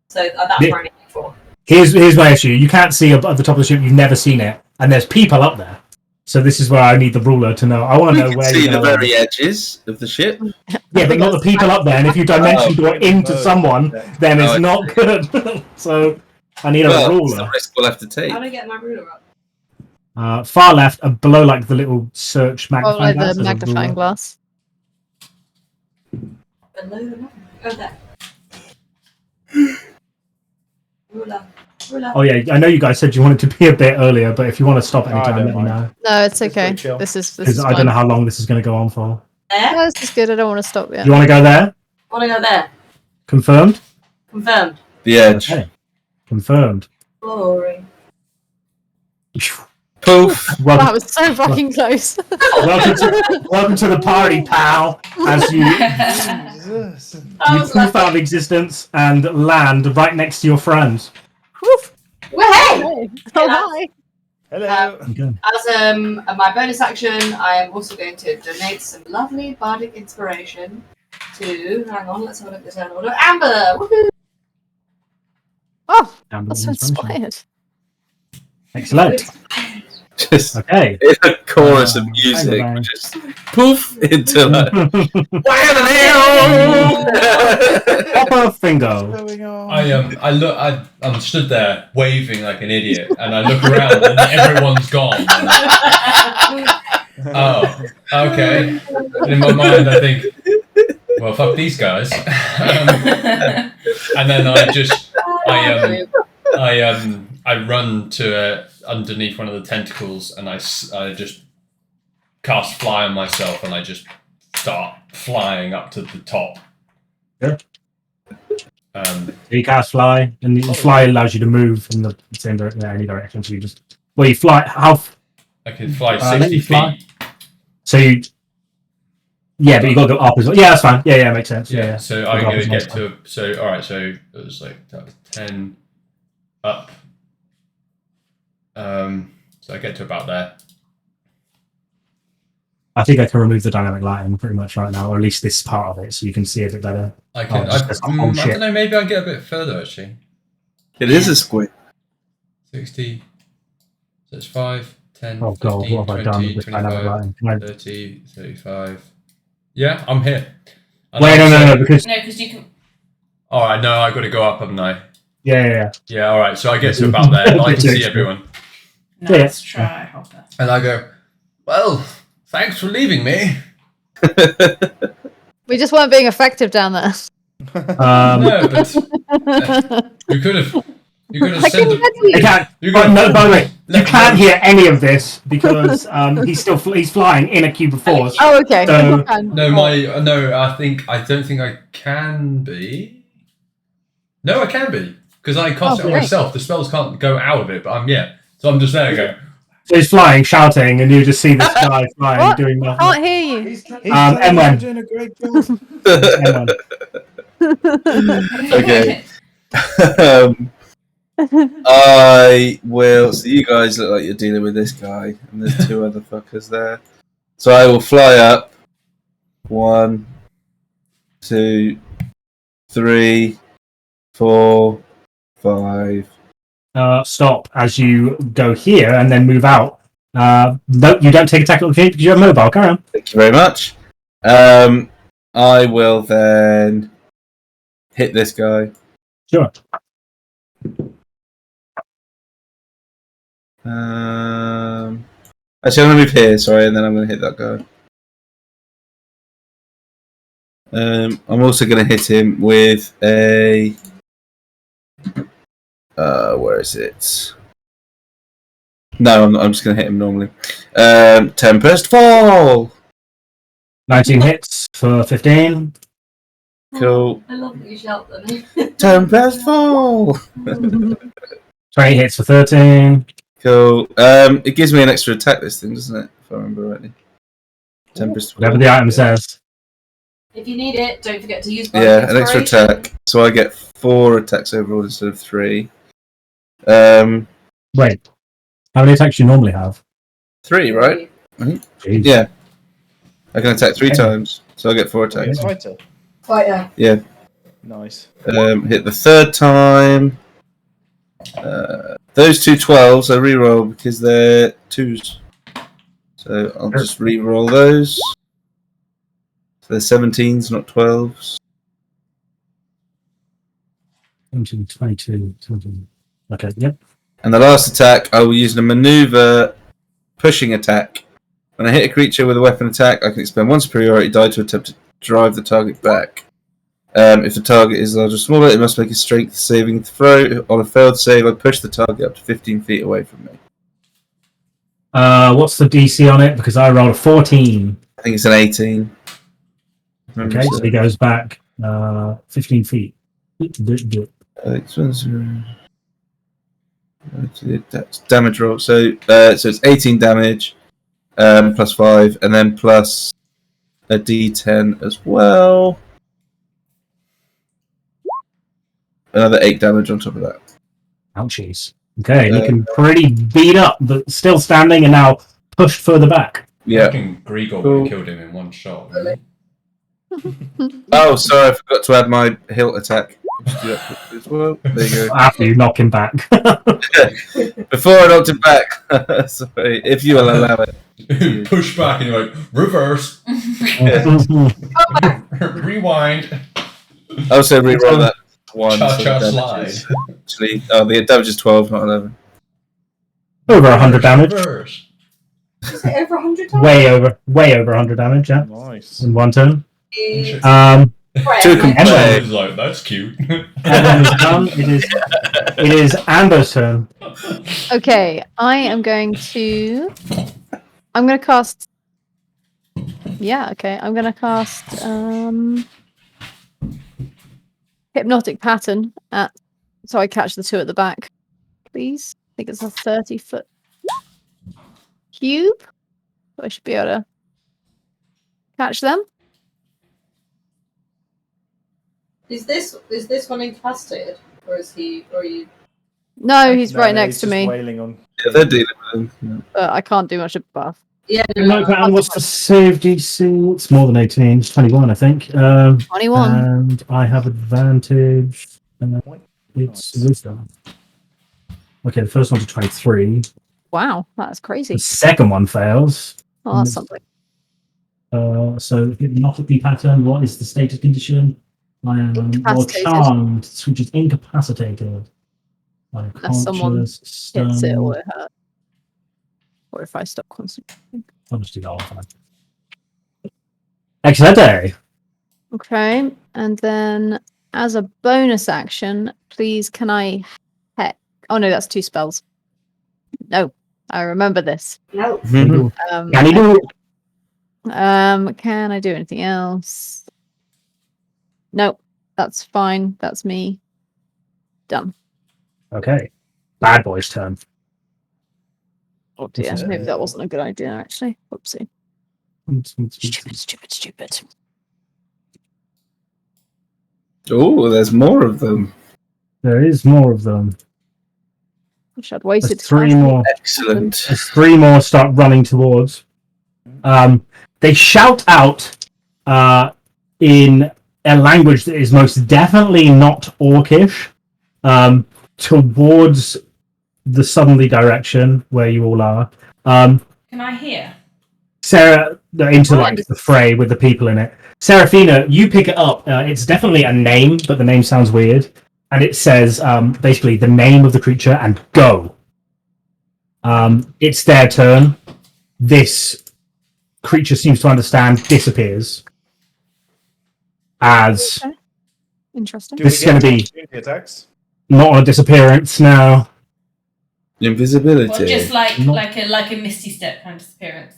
So that's where I'm aiming for. Here's my issue. You can't see at the top of the ship. You've never seen it, and there's people up there. So this is where I need the ruler to know. I want to know where see you're the gonna very edges of the ship. Yeah, but not the people up there. And if you dimension door into someone, then it's not good. So I need a Well, it's the ruler. risk we'll have to take. How do I get my ruler up? Far left, below like the little search Oh, magnifying like glass. the there's a magnifying ruler. glass. Below the map. Oh, there. Ruler. Oh yeah, I know you guys said you wanted to be a bit earlier, but if you want to stop I anytime, don't let me mind. know. No, it's It's okay. pretty chill. This is Because I fine. don't know how long this is going to go on for. There? No, this is good. I don't want to stop yet. You want to go there? I want to go there. Confirmed? Confirmed. The edge. Okay. Confirmed. Glory. Poof. Wow, Welcome, it was so fucking close. welcome to the party, pal. As you Jesus. I was poof like, out of existence and land right next to your friends. Woof. well, hey! Hey. Oh, hi. Hello. Okay. As my bonus action, I am also going to donate some lovely bardic inspiration to. Hang on, let's have a look at the turn order. Amber. Woohoo! Oh, Down to that's the so inspiration. inspired. Excellent. Just Okay. in a chorus of music, bang. just poof into like. Proper Fingle. What's going on? I'm stood there waving like an idiot, and I look around and everyone's gone. Oh, okay. And in my mind, I think, well, fuck these guys. And then I run to underneath one of the tentacles, and I just cast fly on myself, and I just start flying up to the top. Yeah. You cast fly, and the fly allows you to move in the same direction, any direction. So you just you fly. How? I can fly let 60 me fly. feet. So you Yeah, but you got to go up as well. Yeah, that's fine. Yeah, makes sense. Yeah. So I'm going to get to. So all right. So it was like 10 up. So I get to about there. I think I can remove the dynamic lighting pretty much right now, or at least this part of it, so you can see a bit better. I can. I don't know. Maybe I get a bit further actually. It is a squid. 60. So it's 5, 10, Oh god, 15, what have I done 20, with dynamic 25, lighting? 30, 35. Yeah, I'm here. And Wait, no, because No, because you can. all right, no, I got to go up, haven't I? yeah. Yeah, all right. So I get to about there, and I can see everyone. Nice try, Hopper. And I go, well, thanks for leaving me. We just weren't being effective down there. No, but you could have. You could have I said. can You can't. No, by the way, you can't hear any of this because he's flying in a cube of force. Oh, okay. So- I don't think I can be. No, I can be because I cast it on great. myself. The spells can't go out of it, but I'm So I'm just there. Go. So he's flying, shouting, and you just see this guy flying, What? doing nothing. Can't hear you. He's Emwen. doing a great job. Okay. I will. So you guys look like you're dealing with this guy, and there's two other fuckers there. So I will fly up. 1, 2, 3, 4, 5. Stop as you go here and then move out. No, you don't take attack opportunity because you have mobile. Carry on. Thank you very much. I will then hit this guy. Sure. Actually, I'm going to move here, sorry, and then I'm going to hit that guy. I'm also going to hit him with a... where is it? No, I'm just going to hit him normally. Tempest Fall! 19 hits for 15. Cool. I love that you shout them. Tempest Fall! 20 hits for 13. Cool. It gives me an extra attack this thing, doesn't it? If I remember rightly. Tempest Fall. Whatever the item says. If you need it, don't forget to use. Yeah, an extra attack. So I get 4 attacks overall instead of 3. Wait. How many attacks do you normally have? 3, right? Jeez. Yeah. I can attack 3 times, so I get 4 attacks. Fighter. Fighter. Yeah. Nice. Hit the 3rd time. Those 2 12s I reroll because they're 2s. So I'll just reroll those. So they're 17s, not 12s. 17, 22, 17. Okay, yep. And the last attack, I will use a maneuver pushing attack. When I hit a creature with a weapon attack, I can expend 1 superiority die to attempt to drive the target back. If the target is larger or smaller, it must make a strength saving throw. On a failed save, I push the target up to 15 feet away from me. What's the DC on it? Because I rolled a 14. I think it's an 18. Okay, so he goes back 15 feet. That's damage roll. So it's 18 damage plus 5, and then plus a D10 as well. Another 8 damage on top of that. Ouchies. Okay, looking pretty beat up, but still standing and now pushed further back. Yeah. Gregor would have killed him in one shot. Really? Oh, sorry, I forgot to add my hilt attack. Just do that quickly as well. There you go. After you knock him back. Before I knocked him back. Sorry, if you will allow it. Push back and you're like, reverse. Rewind. I also reroll that 1. Cha-cha so slide. Actually, the damage is 12, not 11. Over 100 damage. Reverse. Is it over 100 times? Way over 100 damage, yeah. Nice. In one turn. Interesting. Two can play. He's like, that's cute. Emwen is done. It is Amber's turn. Okay, I'm going to cast. Yeah, okay. I'm going to cast Hypnotic Pattern so I catch the 2 at the back. Please. I think it's a 30-foot cube. So I should be able to catch them. Is this one incapacitated, or is he? Or are you? No, he's right no, next he's to just me. wailing on. Yeah, they're dealing with them. But I can't do much above. Yeah. No, and what's the save DC? It's more than 18. It's 21, I think. 21. And I have advantage. It's wisdom. Okay, the first one's a 23. Wow, that's crazy. The second one fails. Oh, that's something. So hypnotic pattern. What is the status condition? I am more Incapacitated. charmed, which is incapacitated. I'm Unless someone conscious, hits it stunned. or it hurt. Or if I stop concentrating. I'll just do that all the time. Excellent. Okay, and then as a bonus action, please can I heck? Oh no, that's 2 spells. No, I remember this. No. Can Um, you do? Can I do anything else? Nope, that's fine. That's me. Done. Okay. Bad boy's turn. Oh dear, maybe that wasn't a good idea actually. Whoopsie. Stupid. Oh, there's more of them. There is more of them. Wish I'd waited. There's 3 more. Excellent. As 3 more start running towards. They shout out in a language that is most definitely not Orcish towards the southerly direction where you all are. Can I hear? Sarah, into like the fray with the people in it. Seraphina, you pick it up. It's definitely a name, but the name sounds weird. And it says basically the name of the creature and go. It's their turn. This creature seems to understand, disappears. As Okay. Interesting. Do This we is gonna get be- opportunity attacks? not on a disappearance now. Invisibility. Or just like Not- a misty step kind of disappearance.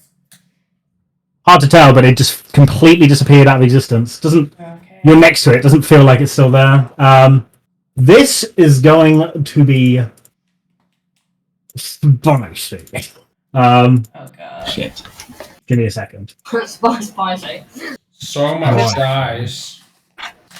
Hard to tell, but it just completely disappeared out of existence. Doesn't Okay. You're next to it, doesn't feel like it's still there. This is going to be spicy. Oh god. Shit. Give me a second. Spicy. So much Right. dice.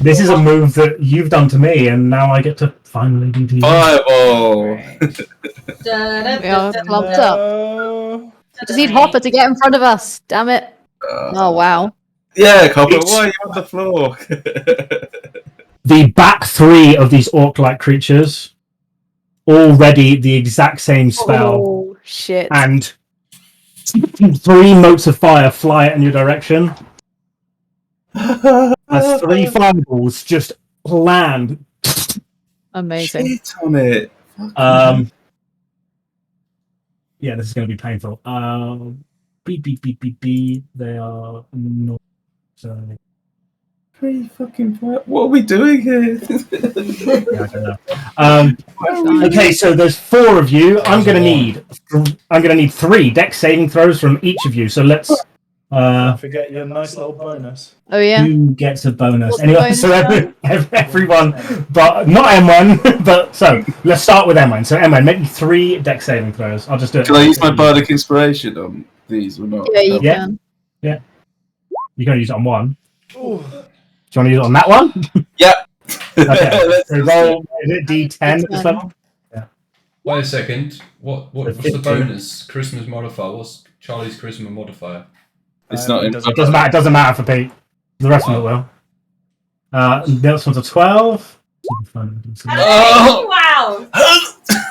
This is a move that you've done to me, and now I get to finally do to you. Fireball. Right. We are clumped up. No. Just need Hopper to get in front of us. Damn it. Oh wow. Yeah, Copper, It's- why are you on the floor? The back 3 of these orc-like creatures, already the exact same spell, Oh shit. and 3 motes of fire fly in your direction. As 3 fireballs just land. Amazing. Shit on it. Yeah, this is going to be painful. Beep, beep, beep, beep, beep. They are not. Pretty fucking what are we doing here? Yeah, I don't know. Okay, so there's 4 of you. I'm going to need 3 dex saving throws from each of you. So let's. Don't forget your nice little bonus. Oh yeah. Who gets a bonus? What's the Anyway, bonus so then? everyone, but not M1. But so let's start with M1. So M1, make me 3 dex saving throws. I'll just do it. Can I use my bardic inspiration on these or not? Yeah, you Yeah. can. You're going to use it on one. Ooh. Do you want to use it on that one? Yep. Okay. Let's So roll. Is it D10 at this level? Wait a second. What's the 15. bonus? Charisma's modifier. What's Charlie's charisma modifier? It's not in. It doesn't matter. It doesn't matter for Pete. The rest of it will. The next one's a 12. Oh! Wow.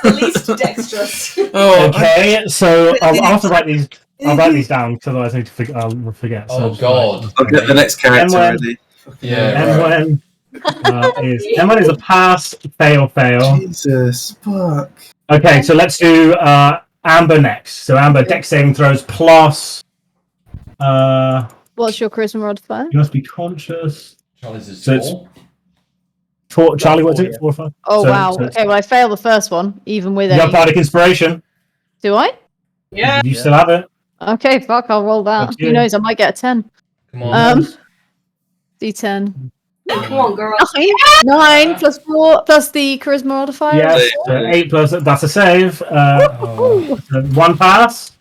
The least dexterous. Oh, Okay, so I'll have to write these. I'll write these down because otherwise I'll forget. Oh So, god. I'll get the next character Emwen. ready. Yeah. Right. M1 is a pass, fail. Jesus, fuck. Okay, so let's do Amber next. So Amber, dex saving throws plus. What's your charisma modifier? You must be conscious. Charlie's is So it's- tall. Charlie, what's it? Yeah. 4 or 5? Oh So- wow. so it's- Okay, well I failed the first one, even with You got a. bardic inspiration. Do I? Yeah. You still have it. Okay, fuck, I'll roll that. That's Who good. knows, I might get a 10. Come on. D10. Come on, girl. 9 plus 4 plus the charisma modifier. Yes, so 8 plus. That's a save. Oh, So 1 pass.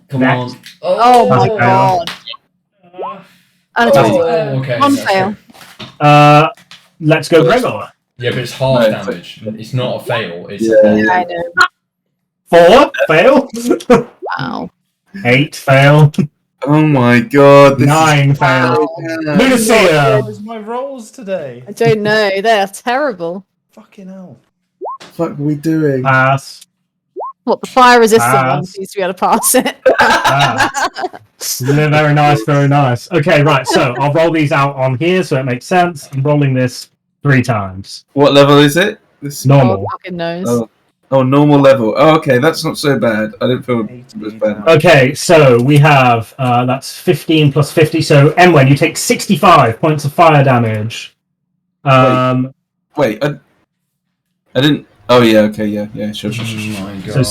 come next. on. Oh my fail. god. And a Oh, 20. okay. One that's fail. it. let's go, Gregor. Yeah, but it's half No, damage. It's not a fail. It's Yeah. a Yeah, I know. 4 fail. Wow. 8 fail. Oh my god. This 9 fail. Ludusia. What is my rolls today? I don't know. They are terrible. Fucking hell. What the fuck are we doing? Pass. What, the fire resistant Pass. one seems to be able to pass it. Very nice, very nice. Okay, right, so I'll roll these out on here so it makes sense. I'm rolling this 3 times. What level is it? This Normal. Oh, fucking knows. normal level. Oh, okay, that's not so bad. I didn't feel it was bad. Okay, so we have, that's 15 plus 50, so Emwen, you take 65 points of fire damage. Wait, I didn't... Oh, yeah, okay, yeah, sure. Oh my god. So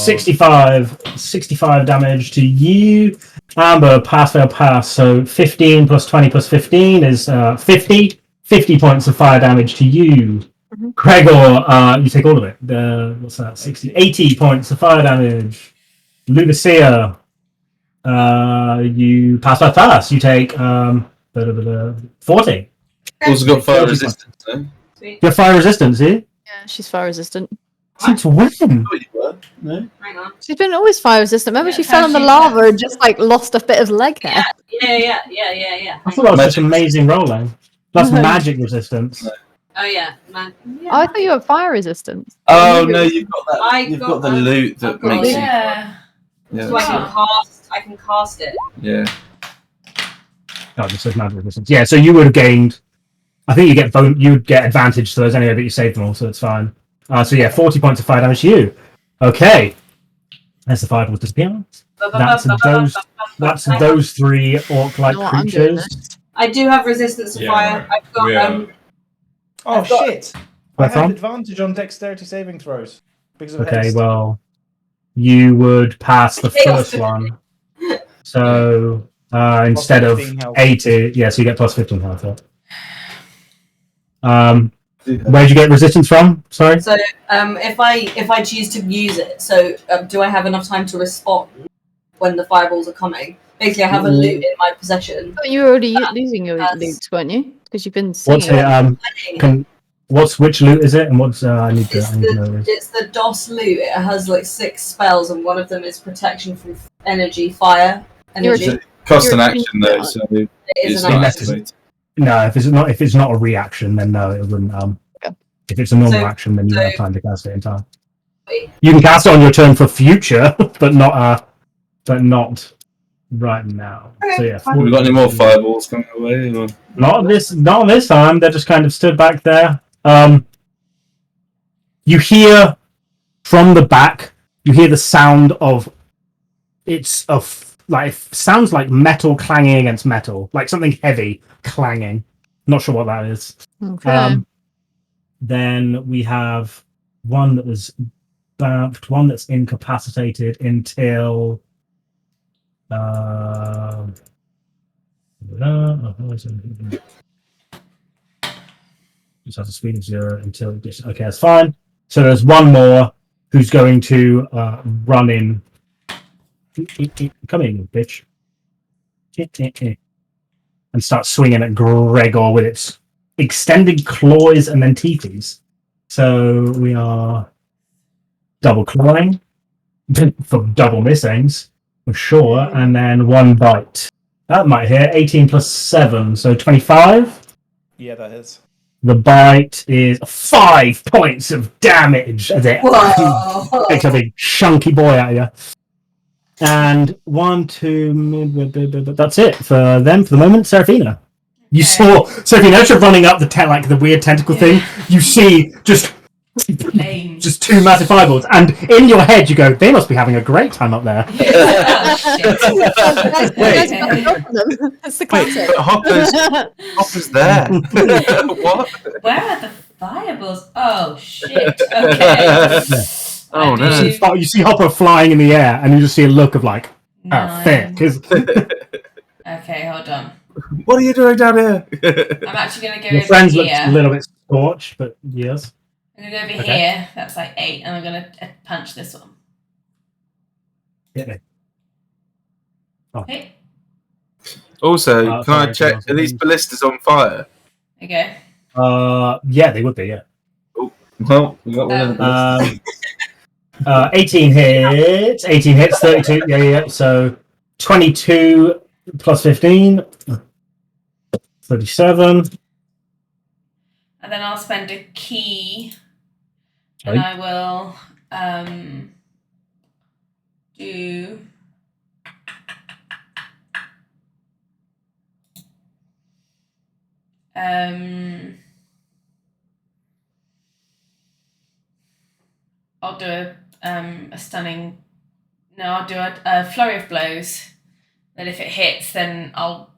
65 damage to you. Amber, pass, fail, pass. So 15 plus 20 plus 15 is 50. 50 points of fire damage to you. Mhm. Gregor, you take all of it. What's that? 60, 80 points of fire damage. Ludusia, you pass. You take 40. Also got fire resistance, no? Sweet. You have fire resistance, eh? Yeah, she's fire resistant. Since when? Oh, you were? No? Hang on. She's been always fire resistant. Remember, Yeah, she fell in the she- lava and just like lost a bit of leg hair. Yeah. I thought that was Magic such amazing rolling. That's magic resistance. Oh yeah, man. Oh, I thought you were fire resistant. Oh, no, you've got that. I You've got got the that. loot that I've got makes it. you... Yeah. Yeah, So I can cast it. yeah. Oh, this is magic resistance. Yeah, so you would have gained. I think you would get advantage to those anyway, but you saved them all, so it's fine. So yeah, 40 points of fire damage to you. Okay. As the fireballs disappear. That's those 3 orc-like You know what I'm doing creatures. I do have resistance to Yeah, fire. right. I've got We are- Oh, I've got- shit! Where I have from? advantage on dexterity saving throws. Because of Okay, haste. well, you would pass the Chaos. first one. So instead of 15 health. 80, yeah, so you get plus 15 health. Where'd you get resistance from? Sorry. So if I choose to use it, so do I have enough time to respond when the fireballs are coming? Basically, I have a loot in my possession. But you were already losing your That's- loot, weren't you? Because you've been What's singing. it? Which loot is it? And what's I need to know this. It's the DOS loot. It has like 6 spells, and one of them is protection from energy, fire energy. You're- Cost You're an a action, though, green so It it's is not an Unless action. it's- No, if it's not a reaction, then no, it wouldn't. Okay. If it's a normal So- action, then you so- have time to cast it in time. Wait. You can cast it on your turn for future, but not right now. So yeah, have we got any more fireballs coming away? Or... Not this time. They're just kind of stood back there. You hear from the back. You hear the sound of. Sounds like metal clanging against metal, like something heavy clanging. Not sure what that is. Okay. Then we have one that was buffed, one that's incapacitated until. Just has a speed of 0 until it gets. Okay, that's fine. So there's one more who's going to run in. Come in, bitch. And start swinging at Gregor with its extended claws and then teethies. So we are double clawing for double missings, for sure. And then 1 bite. That might hit. 18 plus 7, so 25. Yeah, that is. The bite is 5 points of damage as it Whoa! takes a big chunky boy at you. And 1, 2, that's it for them for the moment. Seraphina, you saw Seraphina as you're running up the weird tentacle thing. You see just Lame. 2 massive fireballs, and in your head you go, "They must be having a great time up there." Oh, shit. That's the Wait, classic. but Hopper's there. What? Where are the fireballs? Oh shit. Okay. Oh, no. You see Hopper flying in the air, and you just see a look of like, Nine. thick. Okay, hold on. What are you doing down here? I'm actually gonna go Your over friends look here. a little bit scorched, but yes. I'm gonna go over Okay. here. That's like 8, and I'm gonna punch this one. Yeah. Hey, Also, Oh, can I sorry, check? Jonathan. Are these ballistas on fire? there you go. Yeah, they would be. Yeah. Well, we got one of the 18 hits. 18 hits. 32. Yeah. So 22 plus 15. 37. And then I'll spend a key, Okay. and I will do. I'll do a stunning. No, I'll do a flurry of blows. That if it hits, then I'll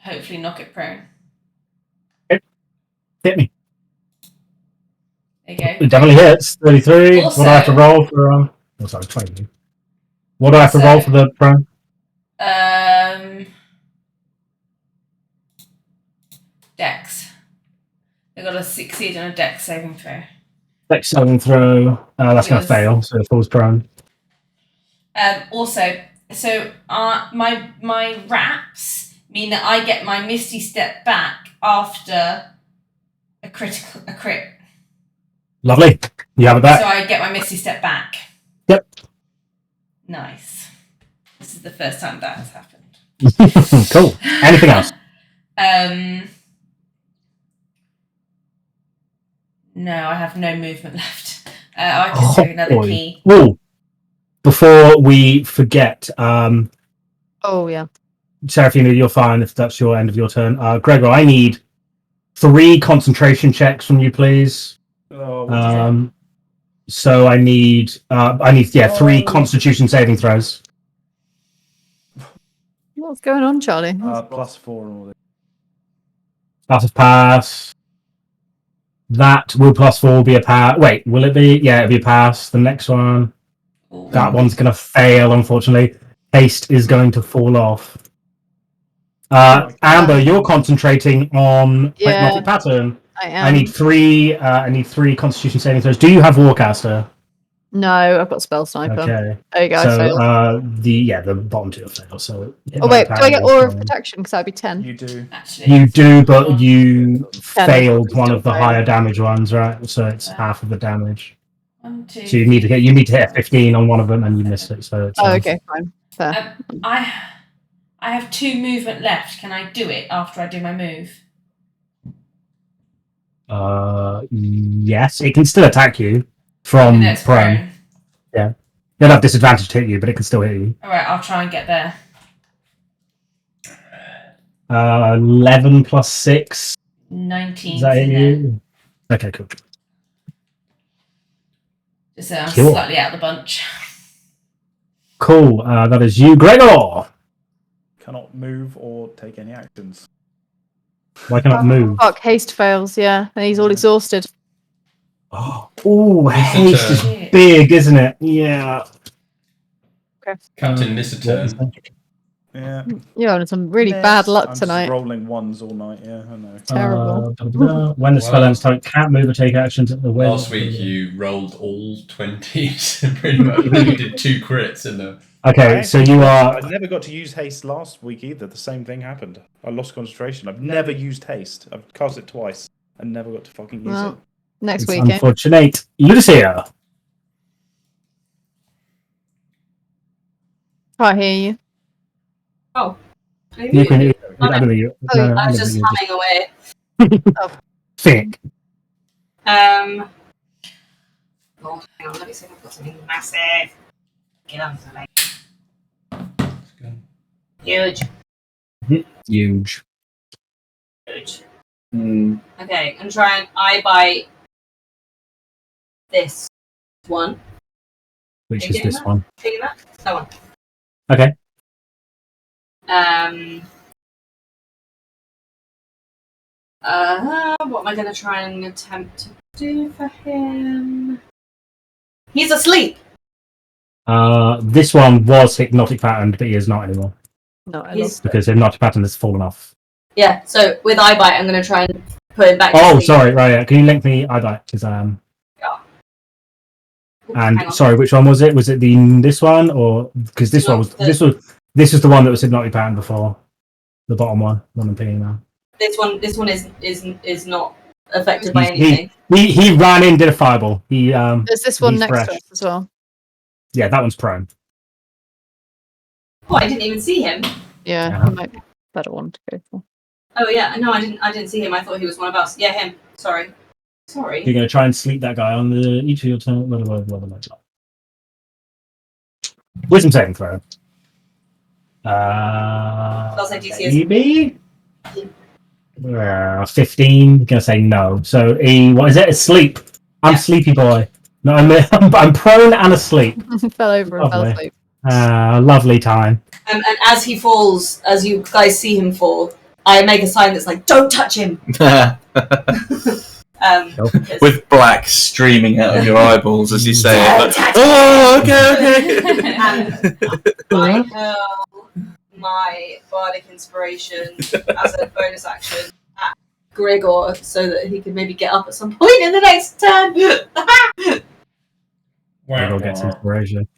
hopefully knock it prone. Hit me. There you go. It definitely hits. 33. Also- What do I have to roll for? Oh, sorry, 20. What do I have to roll for the prone? Dex. I got to succeed on a Dex saving throw. Dex saving throw. That's going Yours. to fail, so it falls prone. Also, so my wraps mean that I get my Misty Step back after a crit. Lovely. You have it back. So I get my Misty Step back. Yep. Nice. This is the first time that has happened. Cool. Anything else? No, I have no movement left. I can take another boy. key. Ooh. Before we forget, Oh yeah. Seraphina, you're fine if that's your end of your turn. Gregor, I need 3 concentration checks from you, please. Oh, what is that? So I need 3 Constitution saving throws. What's going on, Charlie? +4 and all this. Pass of pass. That will +4 be a pass. Wait, will it be? Yeah, it'll be a pass. The next one. Ooh. That one's going to fail, unfortunately. Haste is going to fall off. Amber, you're concentrating on Yeah. hypnotic pattern. I am. I need 3 Constitution saving throws. Do you have Warcaster? No, I've got spell sniper. Okay. There you go. I So failed. the bottom 2 have failed. So Oh wait, do I get aura of protection? Because that'd be 10. You do. Actually, You do, but you Ten. failed one of the Still higher damage ones, right? So it's half of the damage. 1, 2. So you need to hit 15 on one of them, and you missed it. So it's, Oh, okay, fine. Fair. I have 2 movement left. Can I do it after I do my move? Yes, it can still attack you from No, it's prone. prone. Yeah, it'll have disadvantage to hit you, but it can still hit you. All right, I'll try and get there. 11 plus 6. 19. Is that hit you? Okay, cool. Just so I'm Cool. slightly out of the bunch. Cool. That is you, Gregor. Cannot move or take any actions. Why cannot move? Fuck, haste fails, yeah. And he's all exhausted. Oh, haste is turn. big, isn't it? Yeah. Captain, miss a turn. Yeah. You're having some really Miss. bad luck I'm tonight. Just rolling ones all night. Yeah, I know. Terrible. When the spell ends, type can't move or take actions at the Last week you rolled all 20s, pretty much. You did 2 crits in the... Okay, so you are. I never got to use haste last week either. The same thing happened. I lost concentration. I've never used haste. I've cast it twice and never got to fucking use Well, it. next It's weekend. unfortunate. Ludusia. Can't hear you. Oh. You can. I don't know you. Oh, No, I was don't just know, humming away. think. Oh, hang on, let me see if I've got something massive. Get on to me. Huge. Huge. Huge. Hmm. Okay, and try and eye bite this one. Which You is getting this that? one? Taking that? That one. Okay. What am I going to try and attempt to do for him? He's asleep. This one was hypnotic patterned, but he is not anymore No, I He's- lost. because hypnotic pattern has fallen off. Yeah, so with eye bite, I'm going to try and put him back to Oh, sleep. sorry. Right. Yeah. Can you link me? I died. Yeah. And Hang on. sorry, which one was it? Was it this one or because this No, one was this was the one that was hypnotic pattern before the bottom one I'm picking now. This one is not affected by He anything. he ran in, did a fireball. There's this one he's next fresh. to us as well. Yeah, that one's prone. Oh, I didn't even see him. Yeah, Yeah. he might be a better one to go for. Oh yeah, no, I didn't see him. I thought he was one of us. Yeah, him. Sorry. You're going to try and sleep that guy on each of your turn. Wisdom saving throw. say DC is- Maybe? 15. Gonna say no. So what is it? Asleep. I'm sleepy boy. No, I'm prone and asleep. Fell over and fell Lovely. asleep. Lovely time. And as he falls, as you guys see him fall, I make a sign that's like, "Don't touch him." With black streaming out of your eyeballs as you say it. Like, oh, okay. And I hurl my bardic inspiration as a bonus action at Gregor so that he can maybe get up at some point in the next turn. Gregor gets inspiration.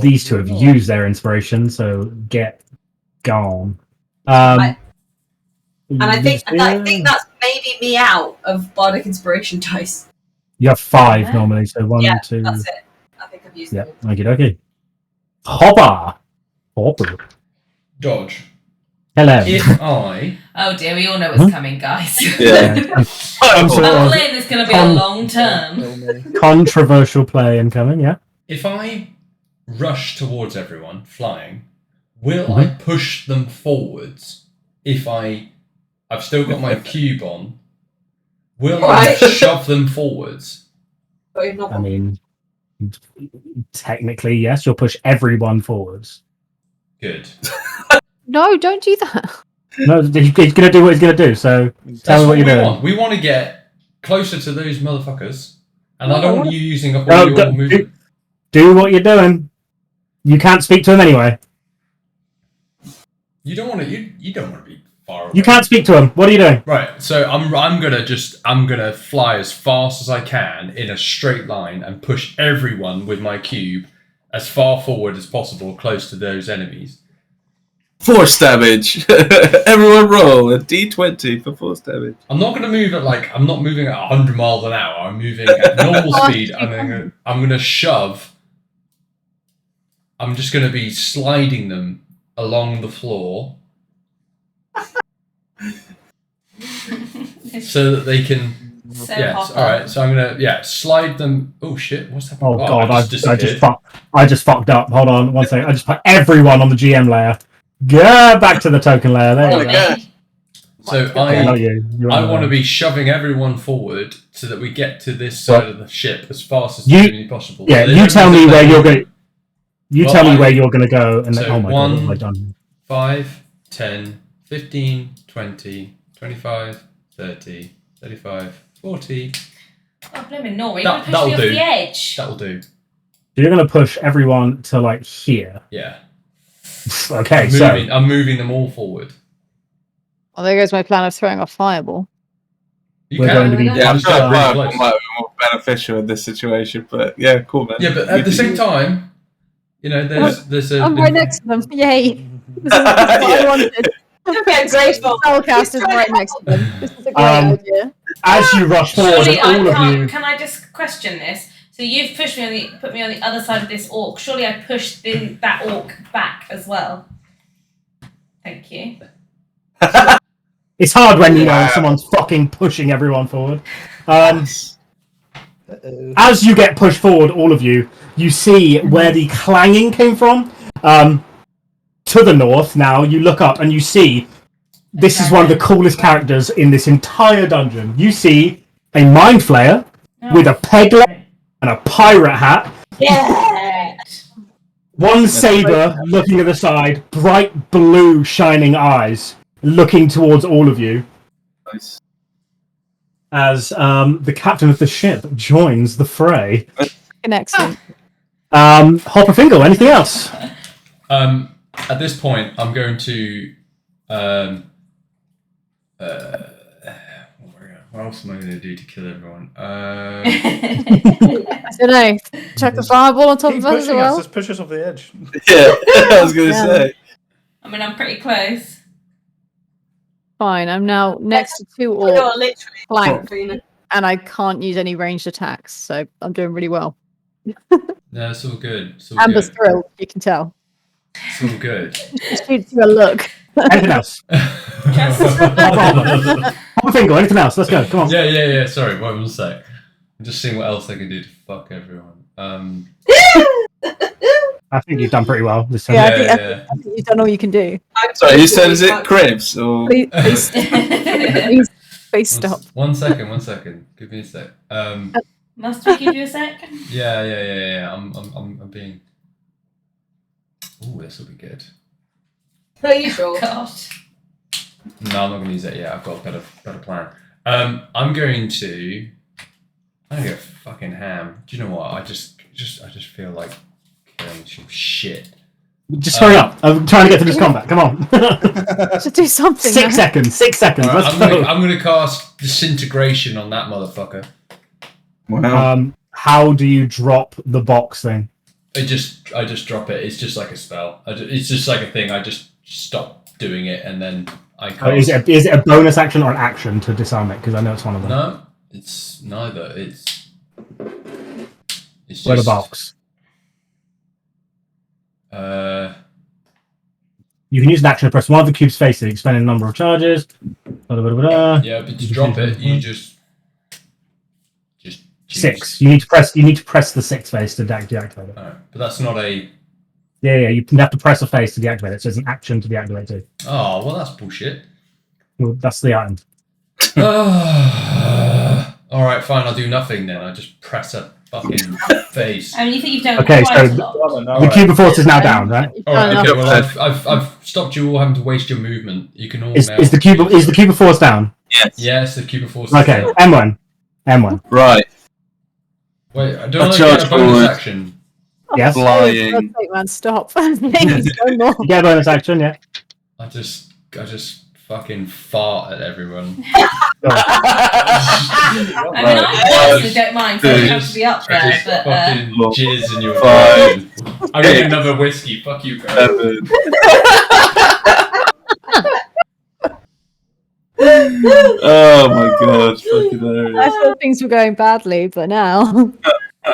These two have used their inspiration, so get gone. And I think that's maybe me out of bardic inspiration dice. You have 5 normally, so 1, Yeah, 2. that's it. I think I've used Yeah, them. okie dokie. Hopper. Dodge. Hello. If I... Oh dear, we all know what's coming, guys. Yeah. I'm playing this going to be a long term. Controversial play incoming, yeah. If I rush towards everyone, flying, will I push them forwards if I've still got my cube on? Will I shove them forwards? I mean, technically, yes, you'll push everyone forwards. Good. No, don't do that. No, he's going to do what he's going to do, so tell me what you're doing. We want to get closer to those motherfuckers, and I don't want you using up all your movement. Do what you're doing. You can't speak to him anyway. You don't want to. You don't want to be far away. You can't speak to him. What are you doing? Right. So I'm gonna fly as fast as I can in a straight line and push everyone with my cube as far forward as possible, close to those enemies. Force damage. Everyone roll a d20 for force damage. I'm not gonna move I'm not moving at 100 miles an hour. I'm moving at normal speed. I'm gonna shove. I'm just gonna be sliding them along the floor so that they can. Yes. All right. So I'm gonna slide them. Oh shit! What's happening? Oh god, I I just fucked up. Hold on, one second. I just put everyone on the GM layer. Go back to the token layer. There you go. So I want to be shoving everyone forward so that we get to this side of the ship as fast as humanly possible. Yeah, so you tell me where you're going. Tell me where you're going to go, and then, oh my god, what have I done? 5, 10, 15, 20, 25, 30, 35, 40. Oh, blimey, no, you're going to push me off the edge. That'll do. So you're going to push everyone to like here. Yeah. Okay, I'm moving them all forward. Well, there goes my plan of throwing a fireball. We're going to be I'm sure fireball might be more beneficial in this situation, but yeah, cool, man. Yeah, but at the same time, there's a. I'm right next to them. Yay! This is what I wanted. Okay, grateful. Spellcast is right next to them. This is a great idea. As you rush forward, Surely all of you. Can I just question this? So you've put me on the other side of this orc. Surely I pushed that orc back as well. Thank you. It's hard when someone's fucking pushing everyone forward. As you get pushed forward, all of you see where the clanging came from. To the north, now you look up and you see this is one of the coolest characters in this entire dungeon. You see a mind flayer with a peg leg and a pirate hat. Yeah. One saber looking at the side, bright blue shining eyes looking towards all of you. Nice. As the captain of the ship joins the fray. Excellent. Hopper Fingle, anything else? At this point, I'm going to. What else am I going to do to kill everyone? I don't know. Chuck the fireball on top of us as well. Just push us off the edge. Yeah, I was going to say. I mean, I'm pretty close. Fine, I'm now next to 2 You're orcs, literally flanked, Seraphina. and I can't use any ranged attacks, so I'm doing really well. No, it's all good. It's all Amber's good. thrilled, you can tell. It's all good. She shoots you a look. Anything else? Pop a Fingle, anything else? Let's go, come on. Yeah. Sorry, one sec. I'm just seeing what else I can do to fuck everyone. I think you've done pretty well this time. Yeah, Yeah. I think you've done all you can do. Sorry, you said is it cribs or? Please stop. One second. Give me a sec. Must we give you a sec? Yeah. I'm being. Ooh, this will be good. Are you sure? God. No, I'm not going to use that yet. I've got a better plan. I'm going to go fucking ham. Do you know what? I just feel like killing some shit. Just hurry up. I'm trying to get to this combat. Come on. To do something. 6 seconds. 6 seconds. Alright, Let's go. I'm gonna cast disintegration on that motherfucker. Wow. How do you drop the box thing? I just drop it. It's just like a spell. It's just like a thing. I just stop doing it and then I cast. Is it a bonus action or an action to disarm it? Because I know it's one of them. No, it's neither. It's just, Where the box? You can use an action to press one of the cube's faces, expending a number of charges. Yeah, but to drop it, you just 6. You need to press the 6th face to deactivate it. Alright, but that's not a. Yeah. You have to press a face to deactivate it. So it's an action to deactivate it too. Oh well, that's bullshit. Well, that's the item. All right, fine. I'll do nothing then. I just press a fucking face. I mean, you think you've done Okay, quite so a lot. The cube of force is now down, right? All right. Okay. Well, enough. I've stopped you all having to waste your movement. You can all Is now. the cube of force down? Yes. Yes, the cube of force. Okay, M1. Right. Wait, I don't A know. charge Get a bonus forward. action. Yes. Flying. God's sake, man, stop. Please, no more. You get a bonus action, yeah. I just fucking fart at everyone. I mean, I personally don't mind, so you have to be up I there, just but fucking jizz in your Five. face. I need another whiskey. Fuck you, guys. 7. Oh my god, fucking I hilarious. thought things were going badly, but now.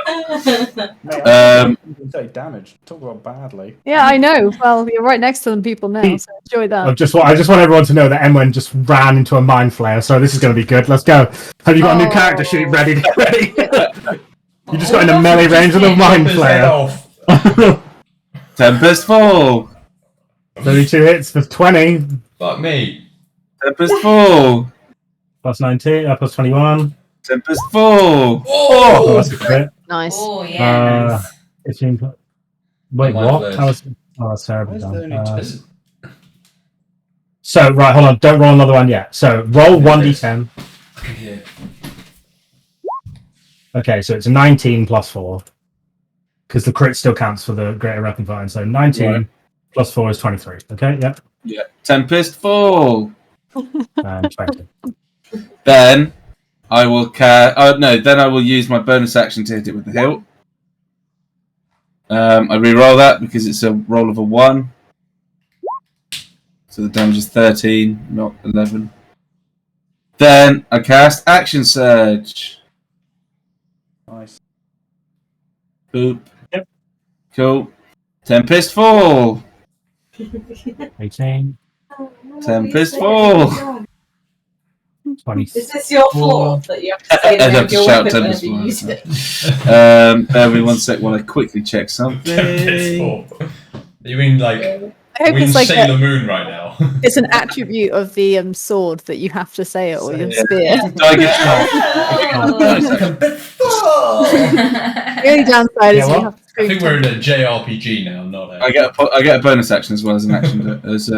You take damage. Talk about badly. Yeah, I know. Well, you're right next to them people now, so enjoy that. I just want everyone to know that Emwen just ran into a mind flayer, so this is going to be good. Let's go. Have you got a new character sheet ready? You just got in a melee range of the mind flayer. Tempest Fall. 32 hits for 20. Fuck me. Tempest Fall. Plus 19, plus 21. Tempest Fall. Oh, that's a crit. Nice. oh yeah. 15. Wait, Mind what? flayers. That's terrible. Where's the Done. only This is- So, right, hold on. Don't roll another one yet. So, roll 1d10. I can hear. Okay, so it's a 19 plus 4. Because the crit still counts for the greater weapon fine. So, 19 Right. plus 4 is 23. Okay, yep. Yeah. Tempest Fall. And 20. Then I will then I will use my bonus action to hit it with the hilt. I re-roll that because it's a roll of a 1. So the damage is 13, not 11. Then I cast Action Surge. Nice. Boop. Yep. Cool. Tempest Fall. 18, Tempest Fall. 20. Is this your fault that you have to say the I'd name have of to your shout weapon Tempest whenever you Fall. use it? Bear with me one sec while I quickly check something. You mean like I hope we're in it's like Sailor Moon right now? it's an attribute of the sword that you have to say it or your spear. Do I get The only downside is Yeah, you what? have to I scream. think we're in a JRPG now, not a. I get a bonus action as well as an action. With actions.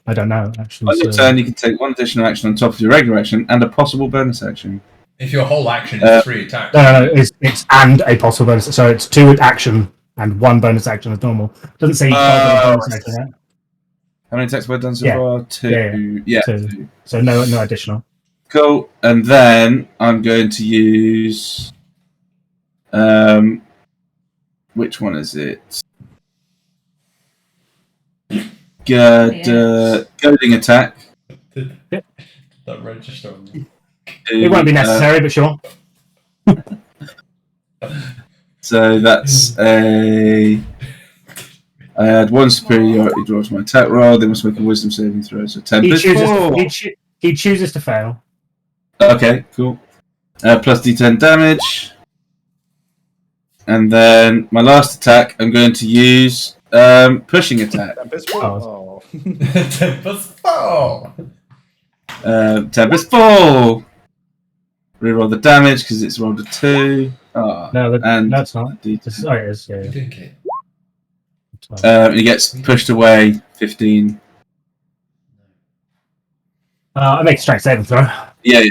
I don't know, actually. On your so- turn, you can take one additional action on top of your regular action and a possible bonus action. If your whole action is 3 attacks. No, it's and a possible bonus. So it's 2 action and 1 bonus action as normal. Doesn't say bonus action, right? How many attacks have I done so Yeah. far? 2. Yeah. 2. So no additional. Cool. And then I'm going to use. Which one is it? goading attack. That register on you. It won't be necessary, but sure. So that's a. I had 1 superiority draw to my attack roll. They must make a wisdom saving throw. So 10 He plus chooses, 4. he chooses to fail. Okay, cool. Plus d10 damage. And then my last attack, I'm going to use pushing attack. Tempest Oh. 4. Tempest 4! Tempest 4! Reroll the damage because it's rolled a 2. Oh, No, and that's not. D10. Oh, it is. Yeah. You doing, Kate? He gets pushed away 15. I make a strength saving throw. Yeah.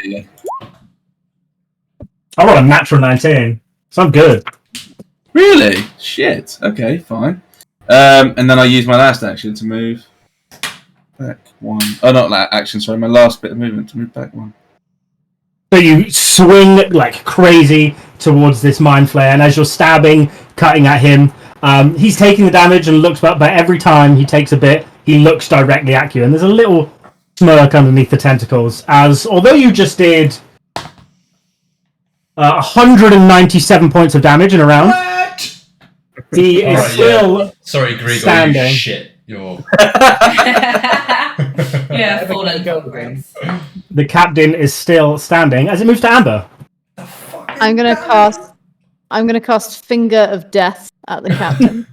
I rolled a natural 19, so I'm good. Really? Shit. Okay, fine. And then I use my last action to move back 1. Oh, not that action, sorry. My last bit of movement to move back 1. So you swing like crazy towards this mind flayer, and as you're stabbing, cutting at him, he's taking the damage and looks back, but every time he takes a bit, he looks directly at you, and there's a little smirk underneath the tentacles, as although you just did 197 points of damage in a round, What? he is Alright, still Sorry, Gregor, standing. you shit. You're... Yeah, fallen progress. The captain is still standing as it moves to Amber. I'm gonna cast Finger of Death at the captain.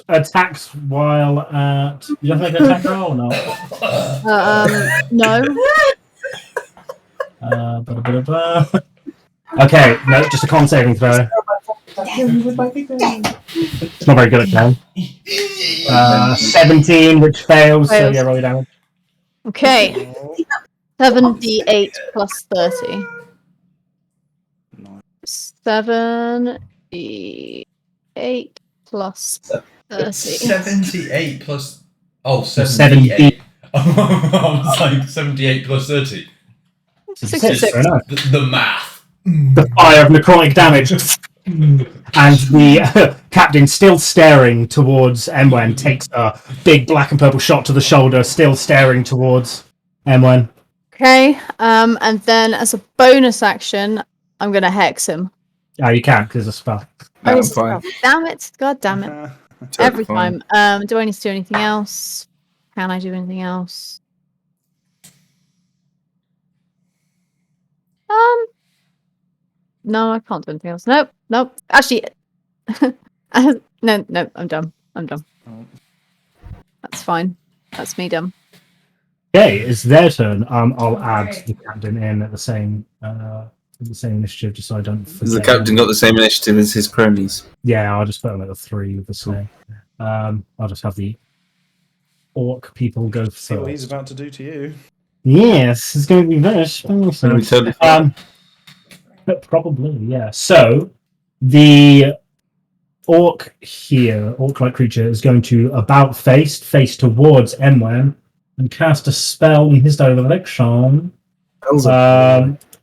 Attacks while at. You don't make an attack roll or not? No. Okay, no, just a con saving throw. It's not very good at that. 17, which fails, so Fails. yeah, roll your damage. Okay. 7d8 plus 30. 7d8 plus 30. 78 plus... Oh, 70. 78. I was like, 78 plus 30. 66. Fair enough. The math. The fire of necrotic damage. And the captain, still staring towards Emwen, takes a big black and purple shot to the shoulder, still staring towards Emwen. Okay, and then as a bonus action, I'm gonna hex him. Oh, you can't because it's a spell. No, I'm it's a fine. spell. Damn it! God damn it! Totally Every fine. time. Do I need to do anything else? Can I do anything else? No, I can't do anything else. Nope. Actually, no, I'm done. Oh. That's fine. That's me done. Okay, it's their turn. I'll add the captain in at the same initiative, just so I don't forget. Has the captain got the same initiative as his cronies? Yeah, I'll just put them at the 3 with the same. I'll just have the orc people go See what he's first. about to do to you. Yes, it's going to be very That'll be spicy. totally fine. But probably, yeah. So the orc-like creature, is going to about face towards Emwen and cast a spell in his direction.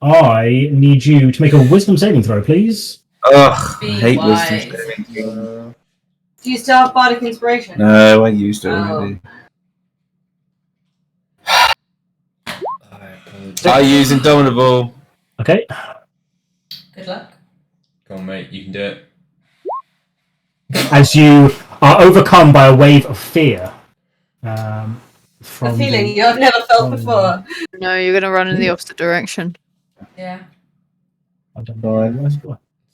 I need you to make a wisdom saving throw, please. Ugh, I Be hate wise. wisdom saving. Do you still have bardic inspiration? No, I used it already. I use Indomitable. Okay. Good luck. Go on, mate. You can do it. As you are overcome by a wave of fear. A From feeling the- you've never felt from- before. No, you're gonna run in the opposite direction. Yeah. I don't know. It's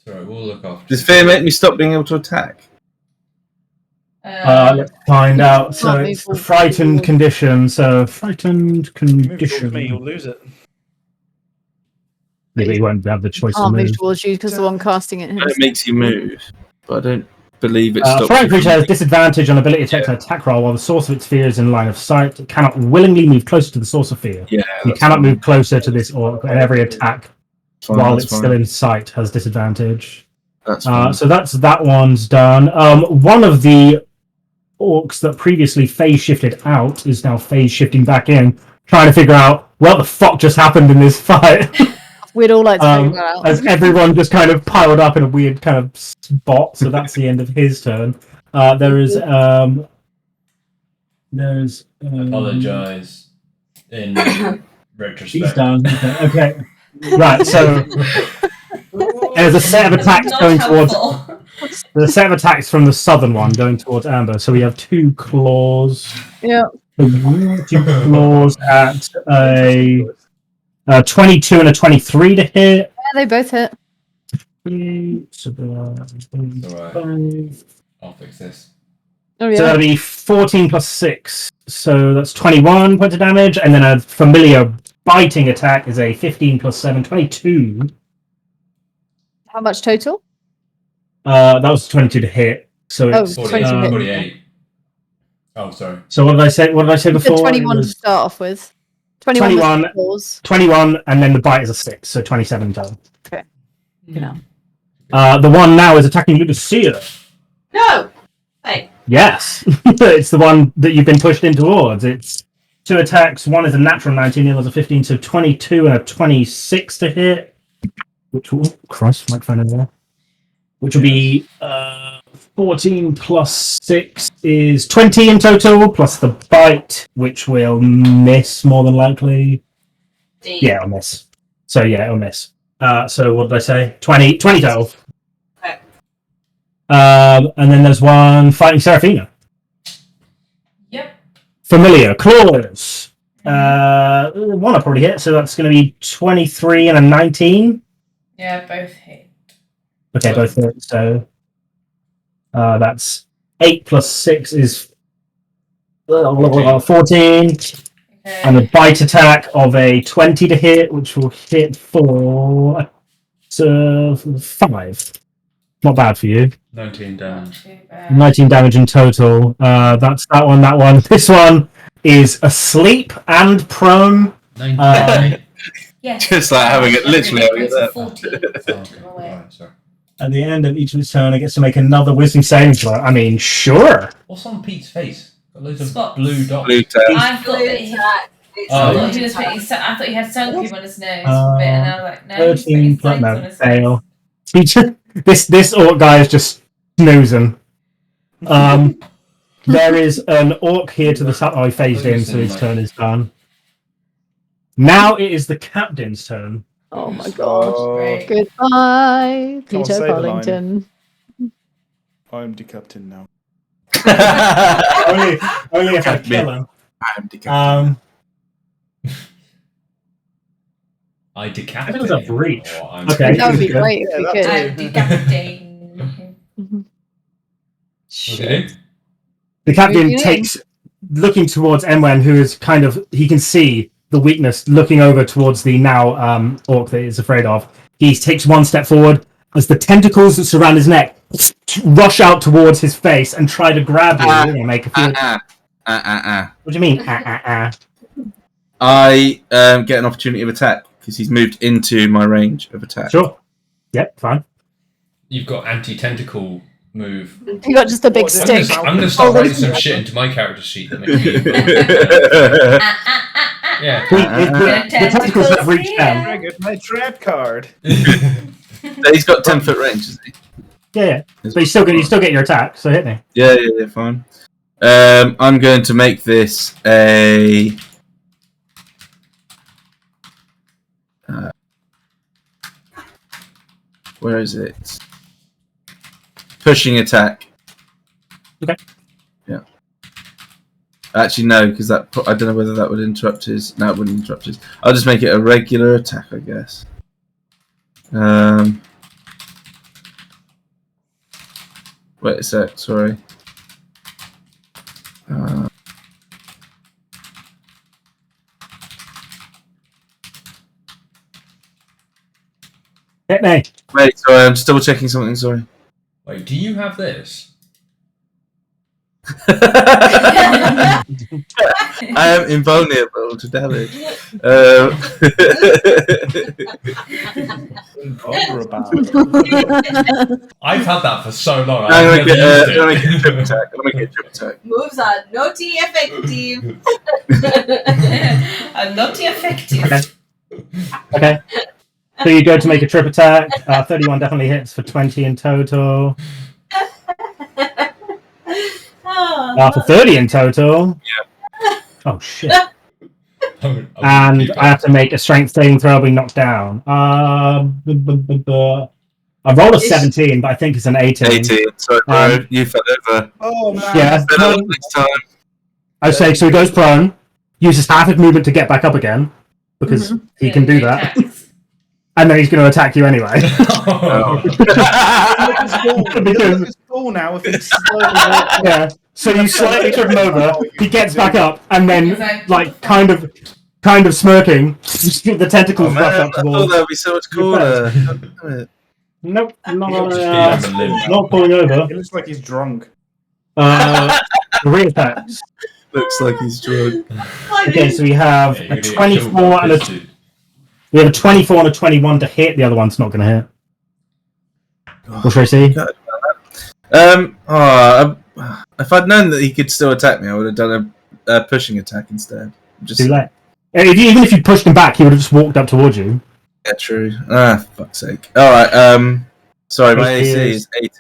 alright, we'll look after Does fear make me stop being able to attack? Let's find out. So Can't it's move a frightened condition. So frightened If you move towards condition. me, you'll lose it. Yeah, but you won't have the choice to Can't move. move towards you because the one casting it. It makes you move, but I don't believe it stops. Frightened you creature from- has disadvantage on ability checks and attack roll while the source of its fear is in line of sight. It cannot willingly move closer to the source of fear. Yeah, You that's cannot fine. move closer to this orc, and every attack Fine, while that's it's fine. still in sight has disadvantage. That's fine. So that's that one's done. One of the orcs that previously phase shifted out is now phase shifting back in, trying to figure out what the fuck just happened in this fight. We'd all like to figure that out. As everyone just kind of piled up in a weird kind of spot. So that's the end of his turn. There's Apologise in He's retrospect. done. Okay. Right. So there's a set of attacks Not going towards. helpful. There's a set of attacks from the southern one going towards Amber. So we have 2 claws. Yeah. 2 claws at a 22 and a 23 to hit. Yeah, they both hit. So Alright. I'll fix this. Oh So yeah. that'll be 14 plus 6. So that's 21 points of damage. And then a familiar biting attack is a 15 plus 7, 22. How much total? That was 22 to hit. So Oh, it's 22 hit. 48. Oh, sorry. So what did I say? What did I say You said before? 21 It to was start off with. 21 21. was claws. 21, and then the bite is a 6, so 27 total. You know. The one now is attacking Ludusia. No! Hey. Yes, it's the one that you've been pushed in towards. It's 2 attacks. One is a natural 19, the other was a 15, so 22 and a 26 to hit. Which will, Christ, microphone over there. Which will be 14 plus 6 is 20 in total, plus the bite, which will miss more than likely. Yeah, it'll miss. So yeah, it'll miss. So what did I say? 20 total. Okay. And then there's one fighting Seraphina. Yep. Familiar claws. One I probably hit, so that's going to be 23 and a 19. Yeah, both hit. Okay, both hit. So that's 8 plus 6 is 14. Okay. And a bite attack of a 20 to hit, which will hit for 5. Not bad for you. 19 Not damage. too bad. 19 damage in total. That's that one, that one. This one is asleep and prone. 19. Yes. Just like having it, literally having it there. 14. Oh, right, sorry. At the end of each of his turn, it gets to make another wisdom saving throw. I mean, sure. What's on Pete's face? Got loads of Spots. blue dots. Blue tail. I thought that he, I Oh. thought he was putting, I thought he had sun cream on his nose for a bit, and I was like, no, he's 13 putting signs plus on no, his fail. face. This orc guy is just snoozing. There is an orc here to the south. Oh, he phased in, so his turn is done. Now it is the captain's turn. Oh my god. Great. Goodbye, Peter say the line. Collington. I'm the captain now. only if I kill him. I'm the captain. I decapitate. I think it was a breach. Or I'm Okay. That would be good. great if we Yeah, could. that's Decapitating. What do Shit. you do? The captain What are you takes, looking towards Emwen, who is kind of, he can see the weakness, looking over towards the now orc that he's afraid of. He takes one step forward as the tentacles that surround his neck rush out towards his face and try to grab you and make a field. What do you mean? I get an opportunity of attack because he's moved into my range of attack. Sure. Yep, fine. You've got anti-tentacle move. You got just a big What, stick. I'm gonna start Oh, writing that's- some shit into my character sheet that makes me. Yeah. The tentacles have reached here. down. I get my trap card. So he's got 10-foot range, isn't he? Yeah. But you still get your attack, so hit me. Yeah, fine. I'm going to make this a. Where is it? Pushing attack. Okay. Yeah. Actually, no, because that I don't know whether that would interrupt his. No, it wouldn't interrupt his. I'll just make it a regular attack, I guess. Wait a sec. Sorry. Hit me. Wait, sorry, I'm just double checking something. Sorry. Wait, do you have this? I am invulnerable to damage. I've had that for so long. I'm I've gonna never get a used trip attack. I'm gonna get a trip attack. Moves are not effective. I'm not effective. Okay. So you go to make a trip attack. 31 definitely hits for 20 in total. For 30 in total. Yeah. Oh shit. I'm And keep I have to make a strength saving throw being knocked down. I rolled a 17, but I think it's an 18. 18. Sorry, bro. You fell over. Oh man. Yeah. Better luck next time. I say so he goes prone, uses half his movement to get back up again, because he can do that. And then he's going to attack you anyway. Because it's cool now if he's slowly walking. Yeah. So you slightly trip him over, he gets back up, and then, like, kind of smirking, the tentacles rush up I thought towards. that would be so much cooler. Nope, not Just be on the limb. not falling over. He looks like he's drunk. Reattacks. Looks like he's drunk. Okay, so we have Yeah, a 24 and a 24 and a 21 to hit. The other one's not going to hit. What should I see? If I'd known that he could still attack me, I would have done a pushing attack instead. Just Too late. Even if you pushed him back, he would have just walked up towards you. Yeah, true. Fuck's sake. Alright, sorry, my AC is 18.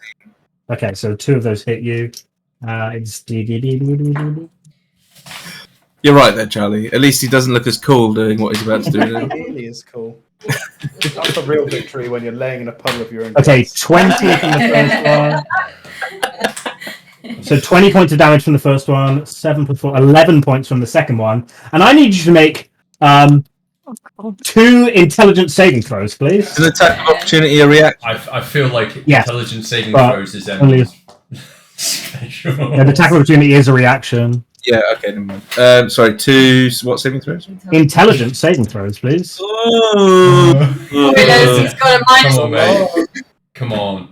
Okay, so 2 of those hit you. It's You're right there, Charlie. At least he doesn't look as cool doing what he's about to do. It really is cool. That's a real victory when you're laying in a puddle of your own. Okay, piss. 20 from the first one. So 20 points of damage from the first one, 7 plus 4, 11 points from the second one. And I need you to make 2 intelligence saving throws, please. Is an attack of opportunity a reaction? I feel like Yes, intelligence saving but throws is only- special. Yeah, the attack of opportunity is a reaction. Yeah, okay, never mind. Sorry, 2 what saving throws? Intelligence saving throws, please. Oh, He's got a minus Come on, mate. Come on.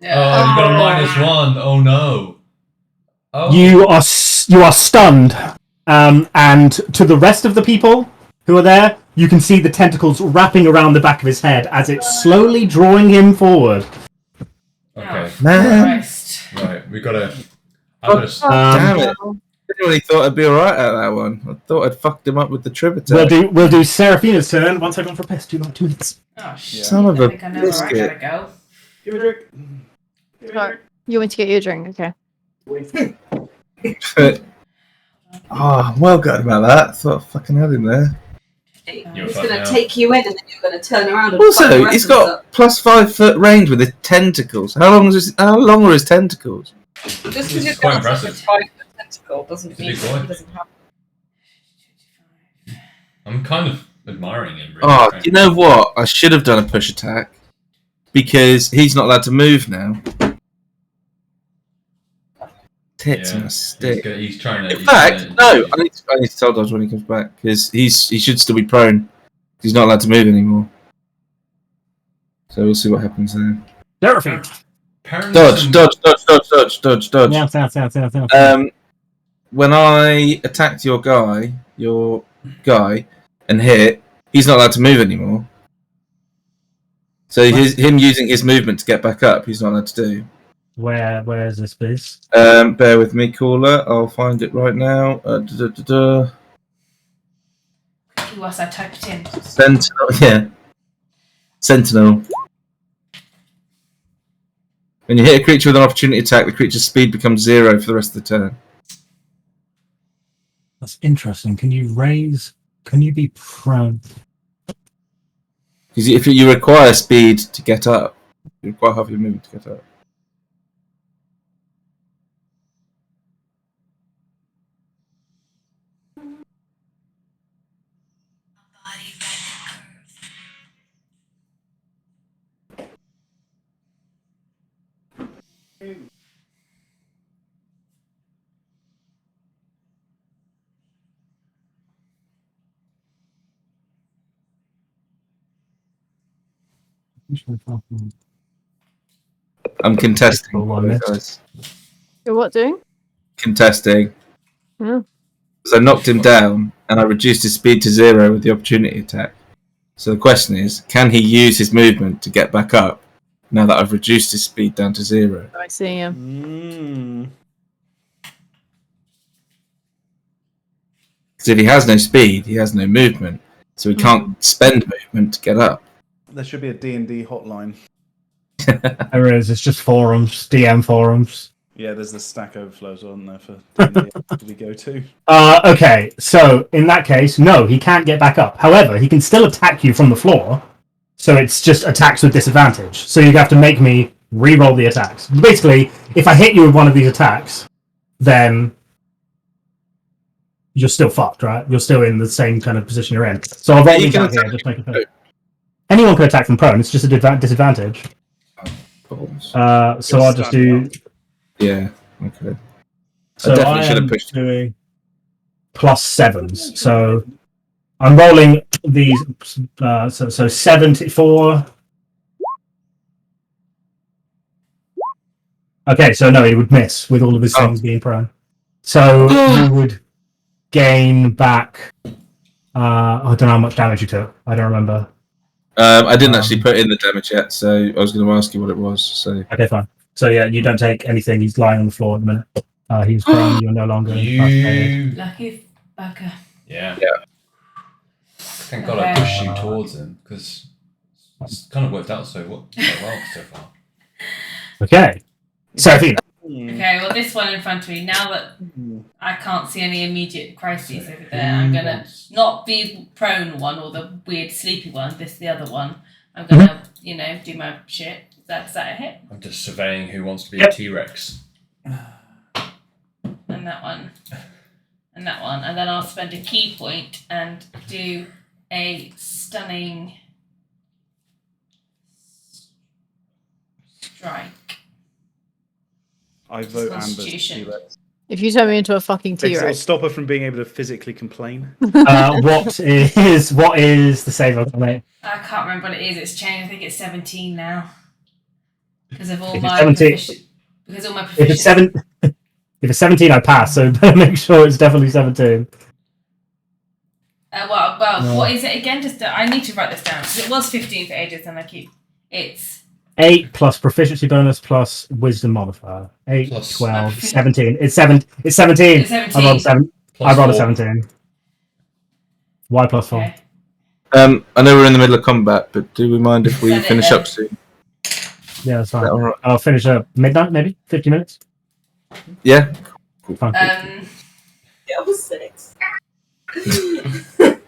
Oh, you got a -1. Oh no. Oh. You are stunned, and to the rest of the people who are there, you can see the tentacles wrapping around the back of his head as it's slowly drawing him forward. Okay. man. Right, we gotta. Damn it. I genuinely thought I'd be alright at that one. I thought I'd fucked him up with the trip attack. We'll do Seraphina's turn once I've gone for a piss. 2 minutes. Oh shit! Son of I a think I know where I biscuit. gotta go. Give me a drink. Give me a Sorry. You want to get you a drink, okay? drink. I'm well good about that. I thought I fucking had him there. You're He's fucked going now. to take you in and then you're going to turn around and fuck the Also, rest he's of us got up. plus 5 foot range with his tentacles. How long are his tentacles? Just This because is you've quite got such a impressive. 5-foot tentacle doesn't It's a mean big boy. he doesn't have. I'm kind of admiring him. Really. Oh, you know what? I should have done a push attack because he's not allowed to move now. Tits Yeah, and a stick. He's trying to. In fact, no. I need to tell Dodge when he comes back because he should still be prone. He's not allowed to move anymore. So we'll see what happens there. Seraphine. Dodge. Yeah. When I attacked your guy, and hit, he's not allowed to move anymore. So him using his movement to get back up, he's not allowed to do. Where is this, please? Bear with me, caller. I'll find it right now. Whilst I type it in. Sentinel, yeah. Sentinel. When you hit a creature with an opportunity attack, the creature's speed becomes 0 for the rest of the turn. That's interesting. Can you be prone? Because if you require speed to get up, you require half your movement to get up. I'm contesting. Guys. You're what doing? Contesting. Hmm. Because I knocked him down and I reduced his speed to 0 with the opportunity attack. So the question is, can he use his movement to get back up now that I've reduced his speed down to 0? I see him. Because if he has no speed, he has no movement. So he can't spend movement to get up. There should be a D&D hotline. There is. It's just forums, DM forums. Yeah, there's the stack overflows on there for do we go to? Okay, so in that case, no, he can't get back up. However, he can still attack you from the floor, so it's just attacks with disadvantage. So you have to make me re-roll the attacks. Basically, if I hit you with one of these attacks, then you're still fucked, right? You're still in the same kind of position you're in. So I'll roll these out here. Just make it. Anyone can attack from prone. It's just a disadvantage. So I'll just do. Yeah. Okay. So I definitely should have pushed. Doing +7s. So I'm rolling these. So 74. Okay, so no, he would miss with all of his things being prone. So you would gain back. I don't know how much damage you took. I don't remember. I didn't actually put in the damage yet, so I was going to ask you what it was. So Okay, fine. So yeah, you don't take anything. He's lying on the floor at the minute. He's prone. You're no longer. Lucky bugger. Yeah. Thank God I pushed you towards him because it's kind of worked out so well so far. Okay. Seraphina. Okay, well, this one in front of me, now that I can't see any immediate crises over there, I'm going to, not the prone one or the weird sleepy one, the other one, I'm going to, do my shit. Is that a hit? I'm just surveying who wants to be a T-Rex. And that one. And that one. And then I'll spend a key point and do a stunning strike. I vote Amber's Constitution. T-Rex. If you turn me into a fucking It'll T-Rex. stop her from being able to physically complain. What is the save on mate? I can't remember what it is. It's changed. I think it's 17 now. Because of all If my it's 17 because all my If it's 17, I pass. So make sure it's definitely 17. What is it again? Just I need to write this down because it was 15 for ages, and it's 8 plus proficiency bonus plus wisdom modifier. 8, Plus 12, 17. It's 17. It's 17. I rolled a 7. I rolled a 4. 17. Y plus 4. Okay. I know we're in the middle of combat, but do we mind if we Set it finish then. up soon? Yeah, that's fine. All right. I'll finish at midnight, maybe 50 minutes. Yeah. Fine. That was 6.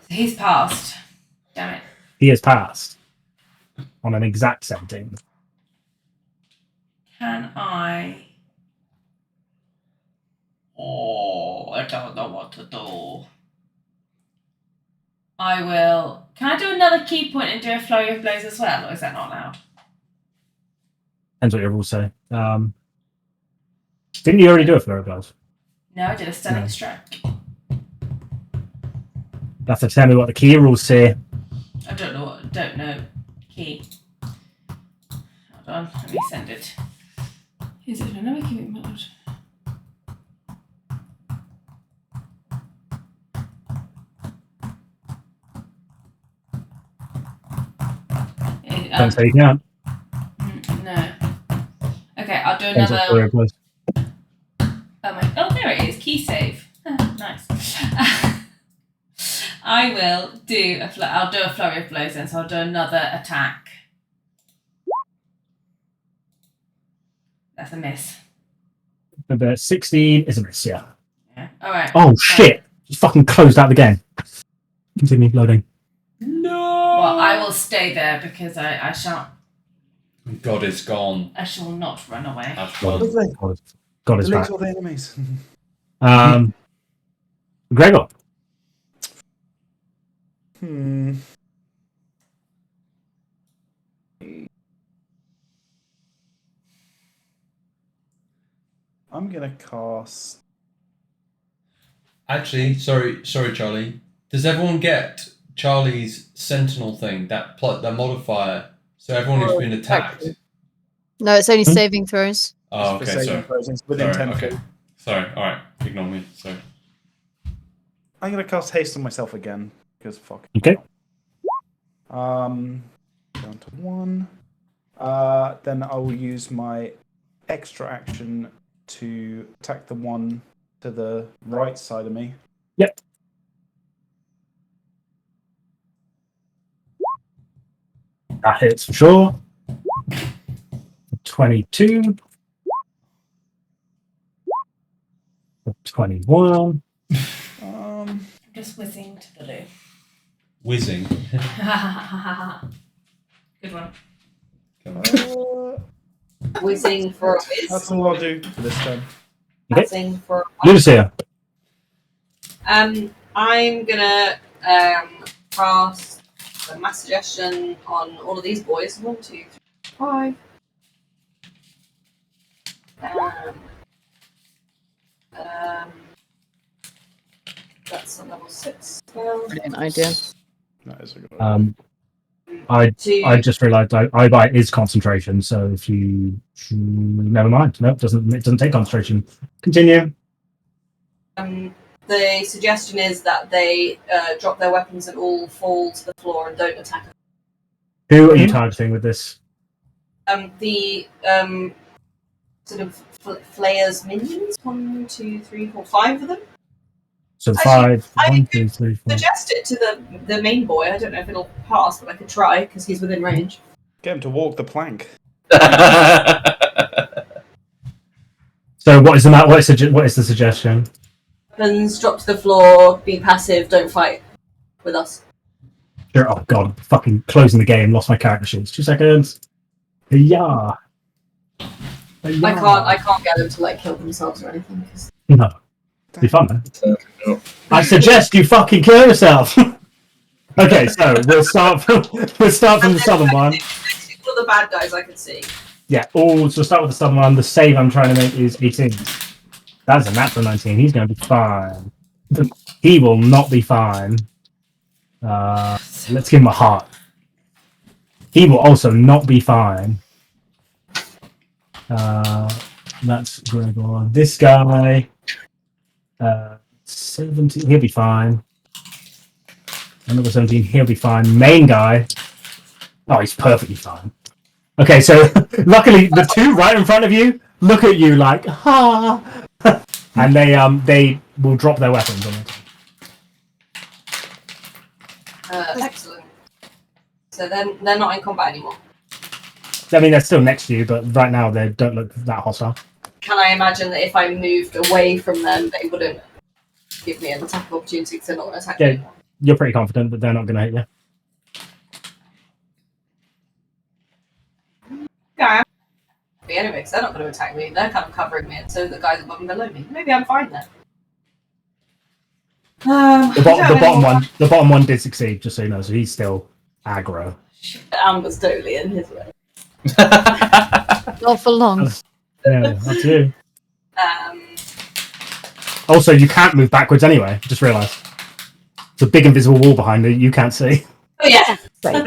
He's passed. Damn it. He has passed on an exact 17. Can I? Oh, I don't know what to do. I will. Can I do another key point and do a flurry of blows as well, or is that not allowed? Depends what your rules say. Didn't you already do a flurry of blows? No, I did a stunning No. strike. You have to tell me what the key rules say. I don't know. Key. Hold on, let me send it. Is it another key mode? Don't say you can't. No. Okay, I'll do Depends what flurry another. of blows. Oh, there it is. Key save. Nice. I will do I'll do a flurry of blows then, so I'll do another attack. That's a miss. Number 16 is a miss, yeah. Yeah. All right. Oh shit! You fucking closed out the game. Continue loading. Well, I will stay there because I shan't. God is gone. I shall not run away. Have fun. God is Delete back. all the enemies. Gregor. I'm gonna cast. Actually, sorry, Charlie. Does everyone get Charlie's Sentinel thing? That modifier. So everyone who's been attacked. No, it's only saving throws. Oh, for okay. saving Sorry. throws, it's within Sorry. 10 Okay. feet. Sorry. All right. Ignore me. Sorry. I'm gonna cast haste on myself again because fuck. Okay. Down to 1. Then I will use my extra action to attack the one to the right side of me. Yep. That hits for sure. 22. 21. Just whizzing to the loo. Whizzing. Good one. Whizzing for a whiz. That's all I'll do for this turn. Okay. Whizzing for a whiz. Ludusia. I'm gonna cast a mass suggestion on all of these boys. 1, 2, 3, 5. That's a level 6 spell. Brilliant idea. That is a good one. I To just realised I is concentration, so if you never mind. No, it doesn't take concentration. Continue. the suggestion is that they drop their weapons and all fall to the floor and don't attack. Who are you targeting with this? The sort of Flayer's minions. 1, 2, 3, 4, 5 of them. So Actually, 5, 1, 2, 3, 4. Suggest it to the main boy. I don't know if it'll pass, but I could try because he's within range. Get him to walk the plank. So what is the what is the suggestion? Weapons drop to the floor. Be passive. Don't fight with us. Sure. Oh god, fucking closing the game. Lost my character sheets. 2 seconds. Yeah. I can't get them to like kill themselves or anything. Cause... No. Be fun, man. I suggest you fucking kill yourself. Okay, so we'll start from the southern one. All the bad guys I can see. Yeah, so we'll start with the southern one. The save I'm trying to make is 18. That's a natural 19. He's going to be fine. He will not be fine. Let's give him a heart. He will also not be fine. That's Gregor. This guy, 17. He'll be fine. Another 17. He'll be fine. Main guy. Oh, he's perfectly fine. Okay, so luckily the two right in front of you look at you like ha, and they will drop their weapons on it. Excellent. So then they're not in combat anymore. I mean, they're still next to you, but right now they don't look that hostile. Can I imagine that if I moved away from them, they wouldn't give me an attack opportunity because they're not going to attack me? You're pretty confident that they're not going to hit you. Yeah, anyway, because they're not going to attack me. They're kind of covering me, and so the guys above and below me. Maybe I'm fine then. The bottom one did succeed, just so you know. So he's still aggro. Amber's totally in his way. Not for long. Yeah, that's you. Um, Also, you can't move backwards anyway. Just realised. It's a big invisible wall behind you. You can't see. oh yeah. Okay.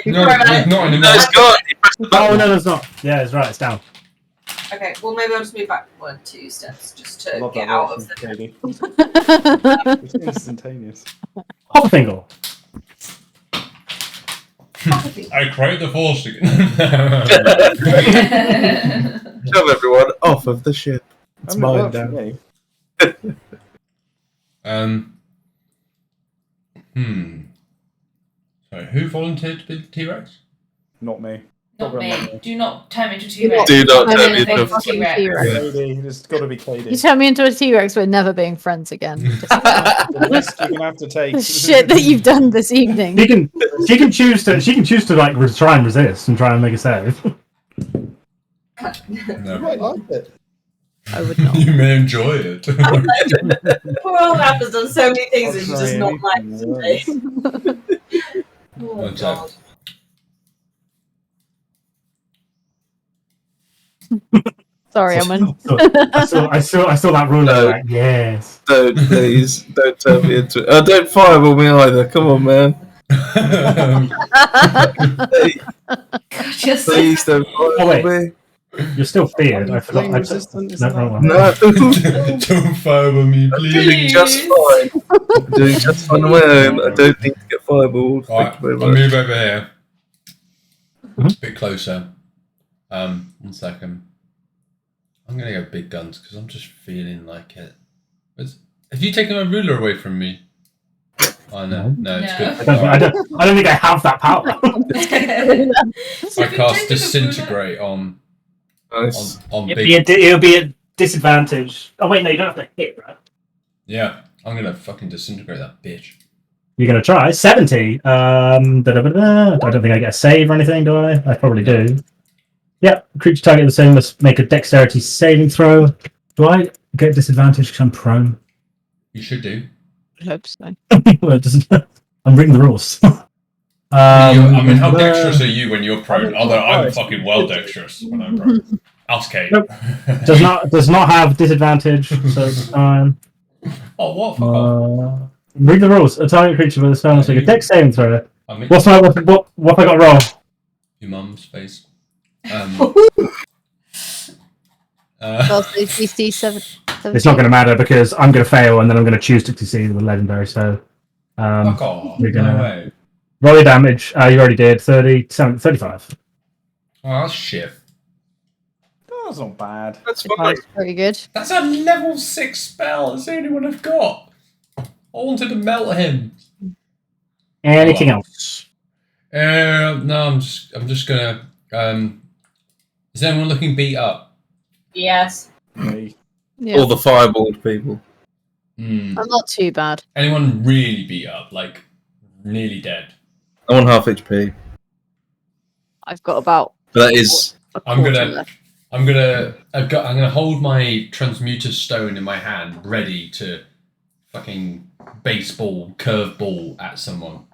No, before I- it's not No, it's got. You press the Oh button. no, it's not. Yeah, it's right. It's down. Okay. Well, maybe I'll just move back 1, 2 steps just to Love get that out reaction, of the. Katie. It's instantaneous. Hop a Fingle. I create the force again. Shove everyone off of the ship. It's I mean, it mine worked for now. me. So who volunteered to be the T-Rex? Not me. Not me. Do not turn me into a Do T-Rex. Do not turn turn me me into into a a fucking T-Rex. T-Rex. Katie, it's got to be Katie. You turn me into a T-Rex, we're never being friends again. The risk you're gonna have to take. The shit that you've done this evening. She can choose to like try and resist and try and make a save. I No. quite like it. I would not. You may enjoy it. Poor old Amber's done so many things that she's I'll just try not like anything today. Oh What's god. Sorry, Emwen. I saw that ruler. No. Like, yes. Don't, please. Don't turn me into it. Don't fireball me either. Come on, man. Hey, Just please don't fireball wait. me. You're still feared. I forgot. Flame resistant, isn't No, wrong one. No. Don't fireball me, I'm doing please. just fine. I'm doing just fine on my own. I don't need to get fireballed. Alright, Thank you I'll very much. move over here. Mhm. A bit closer. 1 second. I'm gonna go big guns because I'm just feeling like it. Have you taken my ruler away from me? Oh no, no, it's No. good. I don't think I have that power. I cast disintegrate on Nice. on It'll big. be disadvantage. Oh wait, no, you don't have to hit, right? Yeah, I'm gonna fucking disintegrate that bitch. You're gonna try 70. I don't think I get a save or anything, do I? I probably do. Yep. Creature target the same must make a dexterity saving throw. Do I get disadvantage because I'm prone? You should do. I hope so. Well, it doesn't. I'm reading the rules. I mean, how dexterous are you when you're prone? Although I'm fucking well dexterous when I'm prone. Ask Kate. Nope. does not have disadvantage, so it's fine. Oh, what? Fuck off. Read the rules. A target creature with a spell must make a dex saving throw. I mean, What have I got to roll? your mum's face. Well, so DC 7. It's not going to matter because I'm going to fail and then I'm going to choose to succeed with legendary. So Fuck off. we're gonna No way. roll your damage. You already did 35. Oh, that's shit. Oh, that's not bad. That's fine. Pretty good. That's a level 6 spell. That's the only one I've got. I wanted to melt him. Anything else? No, I'm just gonna. Is anyone looking beat up? Yes. Me. Yeah. All the fireballed people. I'm not too bad. Anyone really beat up, like nearly dead? I'm on half HP. I've got about But that is. a I'm quarter gonna- left. I'm gonna hold my transmuter stone in my hand, ready to fucking baseball curveball at someone.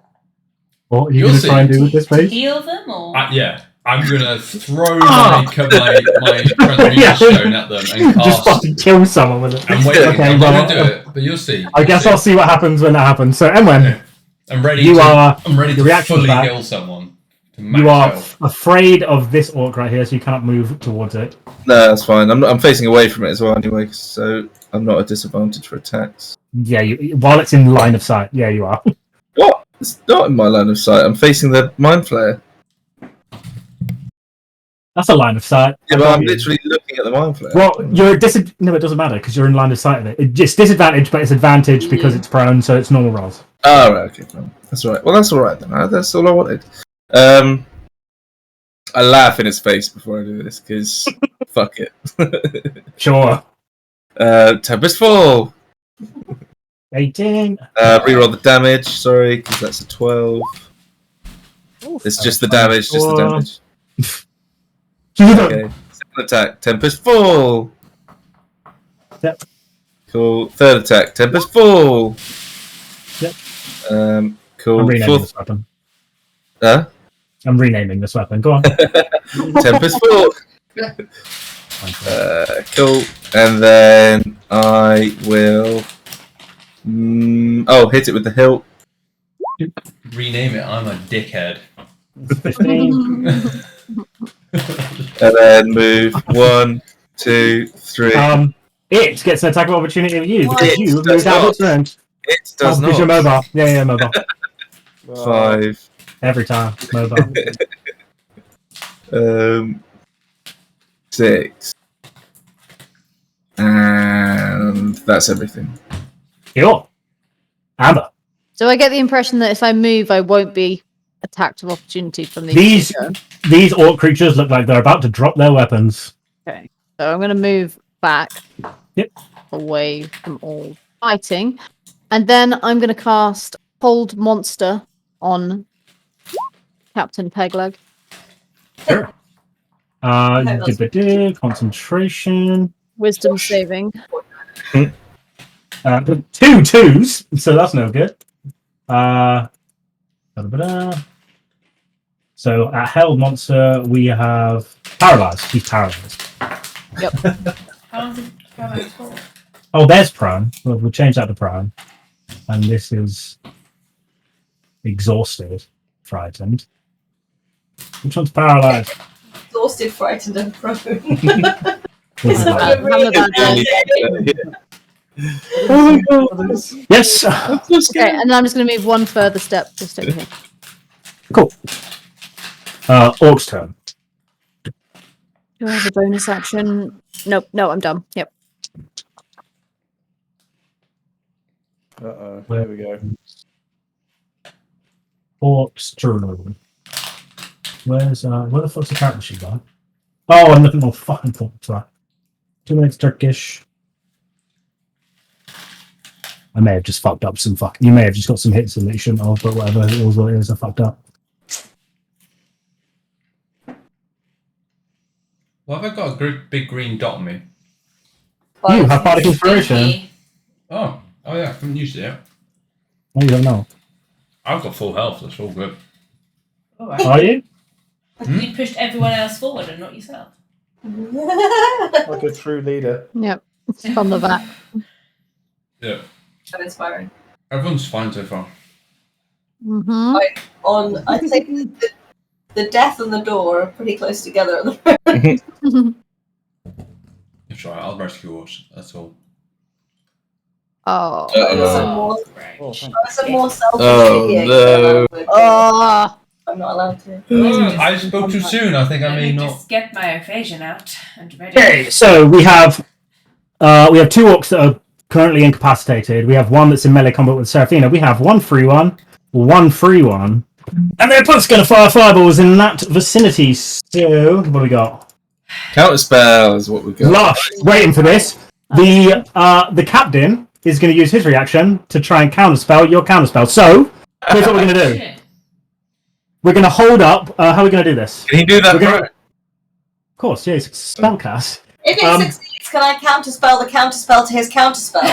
What are you You'll going to see. try and do with this To base? heal them or? Yeah, I'm gonna throw my transmuter Yeah. stone at them and Just cast. fucking kill someone with it. I'm waiting. Okay, I'm well, gonna do it, but you'll see. I guess I'll see what happens when that happens. So, Emwen, I'm ready. I'm ready to your reaction fully to that. heal someone. To max you are health. afraid of this orc right here, so you cannot move towards it. No, that's fine. I'm facing away from it as well anyway, so I'm not at disadvantage for attacks. Yeah, while it's in line of sight. Yeah, you are. What? It's not in my line of sight. I'm facing the Mind Flayer. That's a line of sight. Yeah, I but got I'm you. literally looking at the Mind Flayer. Well, you're no, it doesn't matter because you're in line of sight of it. It's disadvantage, but it's advantage because it's prone, so it's normal rolls. Oh, right, okay, fine. That's all right. Well, that's all right then. That's all I wanted. I laugh in his face before I do this because fuck it. Sure. Tempest Fall. 18. Reroll the damage. Sorry, because that's a 12. It's just the damage. Just the damage. Okay. Second attack. Tempest Fall. Yep. Cool. Third attack. Tempest Fall. Yep. Cool. I'm renaming Fourth. this weapon. Huh? I'm renaming this weapon. Go on. Tempest Fall. Cool. And then I will. Hit it with the hilt. Rename it. I'm a dickhead. 15. And then move 1, 2, 3. It gets an attack of opportunity of you because It you does moved out of not. its range. It does Because you're not. mobile. Yeah, mobile. 5. Every time. Mobile. 6. And that's everything. Sure. Amber. So I get the impression that if I move, I won't be attacked of opportunity from these. These orc creatures look like they're about to drop their weapons. Okay. So I'm going to move back. Yep. Away from all fighting. And then I'm going to cast Hold Monster on Captain Pegleg. Sure. Concentration. Wisdom saving. 2 2s, so that's no good. So at Held Monster, we have Paralyzed. He's paralyzed. Yep. How long is it for? Oh, there's Prone. We'll change that to Prone. And this is Exhausted, Frightened. Which one's Paralyzed? Exhausted, frightened, and prone. This is that. Have a bad day. Yes! Okay, and then I'm just going to move one further step just over here. Cool. Orc's turn. Do I have a bonus action? Nope, no, I'm done. Yep. There we go. Orc's turn. Where the fuck's the character sheet gone? Oh, I'm looking more fucking for that. 2 minutes Turkish. I may have just fucked up some You may have just got some hits in that you shouldn't have, but whatever. It was what it is. I fucked up. Why have I got a big green dot on me? You have Bardic Inspiration. Oh yeah, I haven't used it yet. No, you don't know. I've got full health, that's all good. Alright. Are you? You pushed everyone else forward and not yourself. Like a true leader. Yep. From the back. Yeah. So inspiring. Everyone's fine so far. Mm-hmm. I'd say the death and the door are pretty close together at the moment. It's alright, I'll rescue us, that's all. Oh. I was a more selfish Oh, being no. than Oh. I'm not allowed to. I spoke too soon, I think I Let may me not. just get my evasion out and ready. Okay, so we have 2 orcs that are currently incapacitated. We have one that's in melee combat with Seraphina. We have one free one, and they're both going to fire fireballs in that vicinity. So what do we got? Counterspell is what we got. Lush, waiting for this. The captain is going to use his reaction to try and counterspell your counterspell. So here's what we're going to do. Shit. We're going to hold up. How are we going to do this? Can he do that? We're gonna- Right? Of course, yeah, it's spellcast. If it succeeds, can I counterspell the counterspell to his counterspell?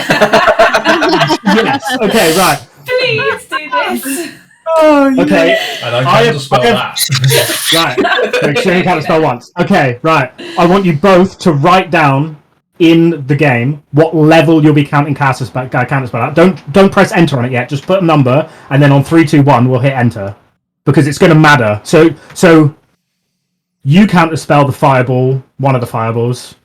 Yes. Okay. Right. Please do this. Okay. And I can't spell that. Right. Make sure you counterspell once. Okay. Right. I want you both to write down in the game what level you'll be counting counterspell at. Don't press enter on it yet. Just put a number, and then on 3, 2, 1, we'll hit enter because it's going to matter. So you counterspell the fireball, one of the fireballs.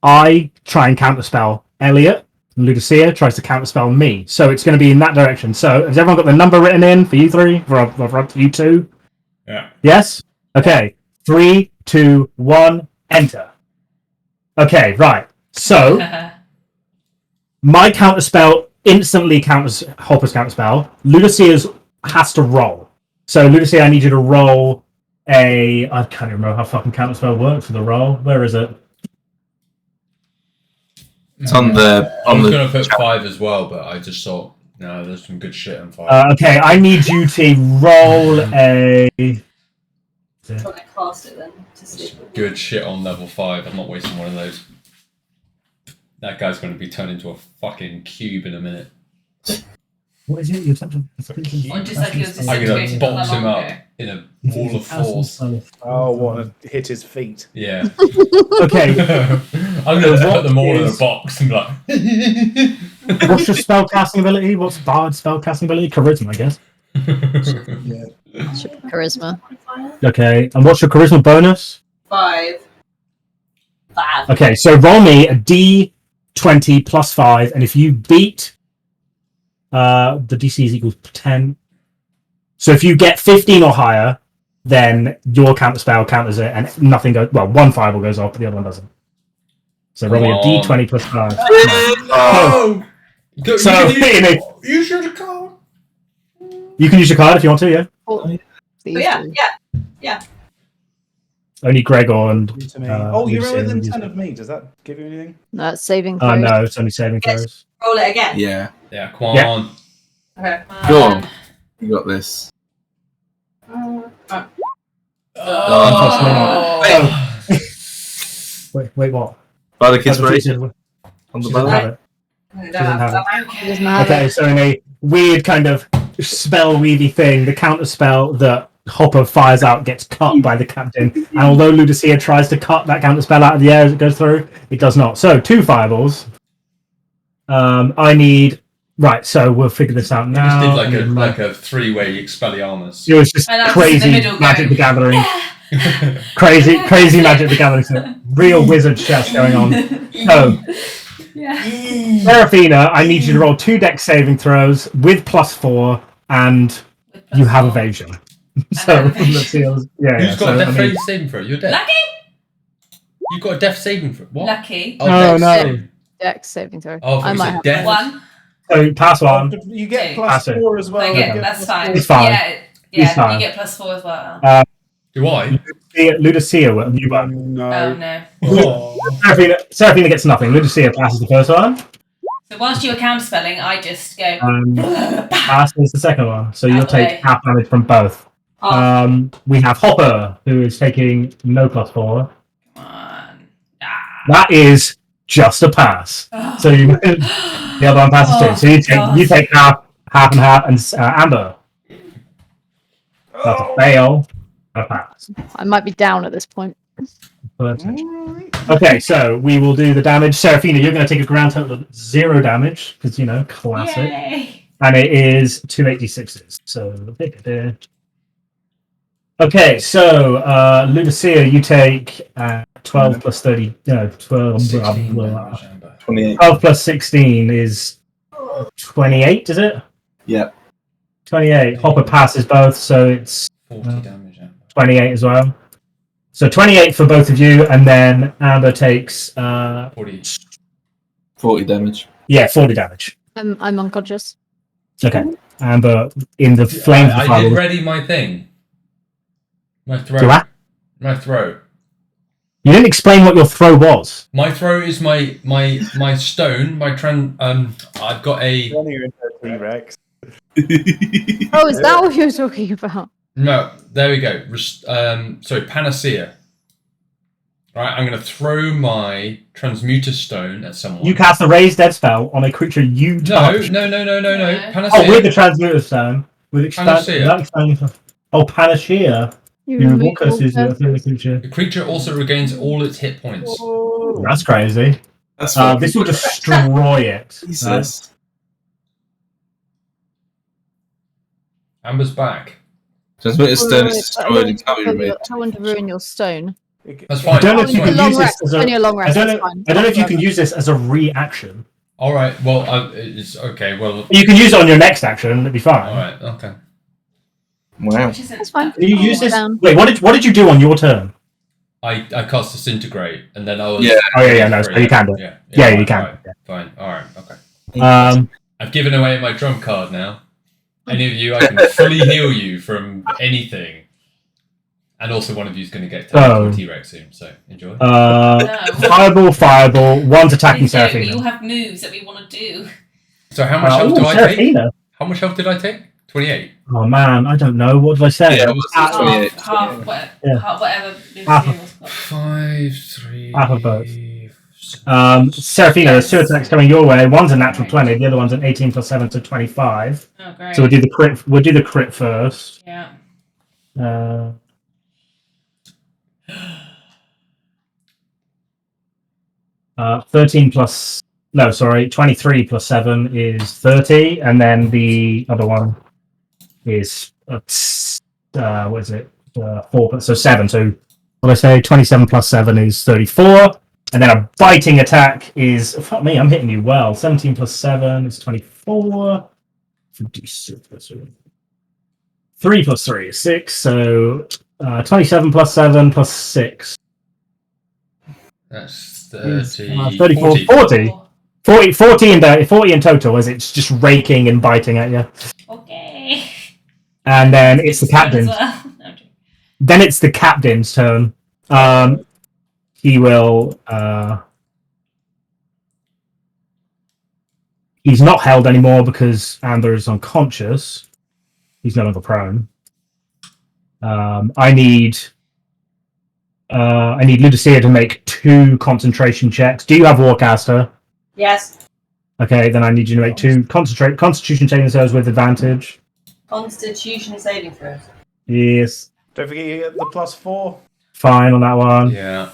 I try and counterspell Elliot. Ludusia tries to counterspell me. So it's going to be in that direction. So has everyone got the number written in for you three? For you two? Yeah. Yes? Okay. 3, 2, 1, enter. Okay, right. So my counterspell instantly counters Hopper's counterspell. Ludusia's has to roll. So Ludusia, I need you to roll I can't even remember how fucking counterspell works for the roll. Where is it? It's on the. I was going to put 5 as well, but I just thought, no, there's some good shit on 5. Okay, I need you to roll a. I'm trying to cast it then to see. Good shit on level 5. I'm not wasting one of those. That guy's going to be turned into a fucking cube in a minute. What is it? You have to. Or just like he was I'm going disintegrated to not box that him long up ago. in a wall of force. Oh, what? Hit his feet. Yeah. Okay, I'm going to put them all in a box and be like. what's your spell casting ability? What's Bard's spell casting ability? Charisma, I guess. Should be charisma. Okay, and what's your charisma bonus? 5. Okay, so roll me a d20 plus 5, and if you beat the DC is equals 10. So if you get 15 or higher, then your counterspell counters it, and nothing goes. Well, one fireball goes off, but the other one doesn't. So roll me a d20 plus 5. Oh! So Use your card. you can use your card if you want to. Yeah. These But two. yeah. Only Gregor and. To me. Oh, you're Lucy lower than and 10 of me. Does that give you anything? No, it's saving Oh throws. no, it's only saving throws. Roll it again. Yeah, Yeah, come Yeah. on. Okay. go on. You got this. Wait, what? Bardic Inspiration on the She doesn't bow. have it. I Doesn't have it. He doesn't have Okay, it. so in a weird kind of spell weavy thing, the counter spell that Hopper fires out gets cut by the captain, and although Ludusia tries to cut that counter spell out of the air as it goes through, it does not. So 2 fireballs. I need so we'll figure this out Just now. did like a 3-way Expelliarmus. It was just And I was in the crazy middle Magic going, the Gathering. Crazy Magic the Gathering. So real wizard chess going on. So Yeah. Seraphina, I need you to roll 2 dex saving throws with +4, and you have evasion. So let's see. Who's got a death I mean- saving throw? You're dead. Lucky? You've got a death saving throw. What? Lucky. Oh, No, dex no. saving. Dex saving throw. Oh, I I thought might you have said death. 1. So pass one. You get Okay. plus Pass it. 4 as well. Okay, You get that's plus fine. 4. It's fine. Yeah, It's fine. you get +4 as well. Do I? Ludusia, you won. No. Oh no. Oh. Seraphina gets nothing. Ludusia passes the first one. So whilst you were counterspelling, I just go. Passes the second one. So you'll Out the way. take half damage from both. We have Hopper, who is taking no +4. Come on. That is just a pass. So you the other one passes too. So you take half and half, and Amber. That's a fail. A pass. I might be down at this point. Okay, so we will do the damage. Seraphina, you're going to take a ground total of 0 damage because classic, Yay. and it is 2d6s. So pick it there. Okay, so Ludusia, you take 12 plus 30. No, 12. 16 damage, Amber. 28. 12 plus 16 is 28. Is it? Yeah. 28. Hopper passes both, so it's 40 damage, Amber. 28 as well. So 28 for both of you, and then Amber takes 40. 40 damage. 40 damage. I'm unconscious. Okay. Amber in the flames. I did ready my thing. My throw. Do what? My throw. You didn't explain what your throw was. My throw is my stone. I've got a. Running into a T-Rex. Oh, is that what you were talking about? No, there we go. Sorry, panacea. Right, I'm going to throw my transmuter stone at someone. You cast a raised dead spell on a creature you touch. No. No. Panacea. Oh, with the transmuter stone. With Panacea. Panacea. You remove curses the creature. The creature also regains all its hit points. That's crazy. That's This will destroy it. Jesus. Amber's back. Transmuter stone is destroyed and can't be removed. I want to ruin your stone. That's fine. I don't know if That's you fine. can use this as Only a long rest. I That's fine. don't know if you can use this as a reaction. All right. Well, it's okay. Well, You can use it on your next action. That'd be fine. all right. Okay. Wow. Which isn't That's fine. Can you use this? Down. Wait, what did you do on your turn? I cast disintegrate, and then I was. Yeah. Oh yeah, no, so you can do it. Yeah, you right, can. right. Fine. All right. Okay. Um, I've given away my drum card now. Any of you, I can fully heal you from anything. And also, one of you is going to get turned into a T-Rex soon, so enjoy. fireball. One's attacking We Seraphina. all have moves that we want to do. So how much health ooh, do I take? Seraphina. How much health did I take? 28. Oh man, I don't know. What did I say? Yeah, it was 28. Half, whatever moves Half. you was. 5, 3. Half of both. Seraphina, there's 2 attacks coming your way. One's a natural 20. The other one's an 18 plus 7, so 25. Oh, great. So we'll do the crit. We'll do the crit first. Yeah. 13 plus. No, sorry. 23 plus 7 is 30, and then the other one is what is it? 4. So 7. So what did I say? 27 plus 7 is 34. And then a biting attack is, fuck me, I'm hitting you well. 17 plus 7 is 24. 3 plus 3 is 6. So 27 plus 7 plus 6. That's 30. 34, 40 in total, as it's just raking and biting at you. Okay. And then it's the captain. Well. No, Then it's the captain's turn. He will. He's not held anymore because Amber is unconscious. He's no longer prone. I need Ludusia to make 2 concentration checks. Do you have Warcaster? Yes. Okay, then I need you to make 2 Constitution saving throws with advantage. Constitution saving throws. Yes. Don't forget you get the +4. Fine on that one. Yeah.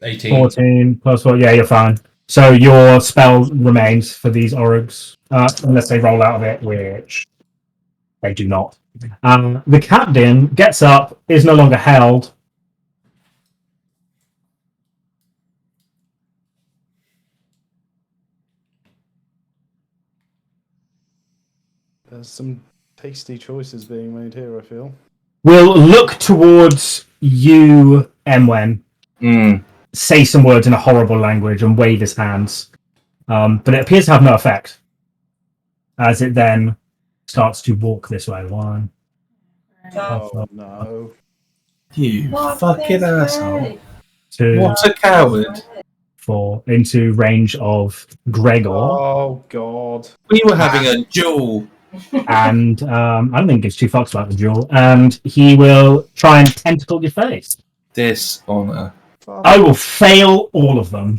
18. 14 plus 4. Yeah, you're fine. So your spell remains for these Orygs, unless they roll out of it, which they do not. The captain gets up, is no longer held. There's some tasty choices being made here, I feel. Will look towards you, Emwen, say some words in a horrible language and wave his hands. But it appears to have no effect. As it then starts to walk this way. 1. Oh, no. You What fucking this asshole. way? What a coward. Into range of Gregor, Oh god. We were having a duel. and I don't think it's 2 fucks about the duel. And he will try and tentacle your face. Dishonor. I will fail all of them.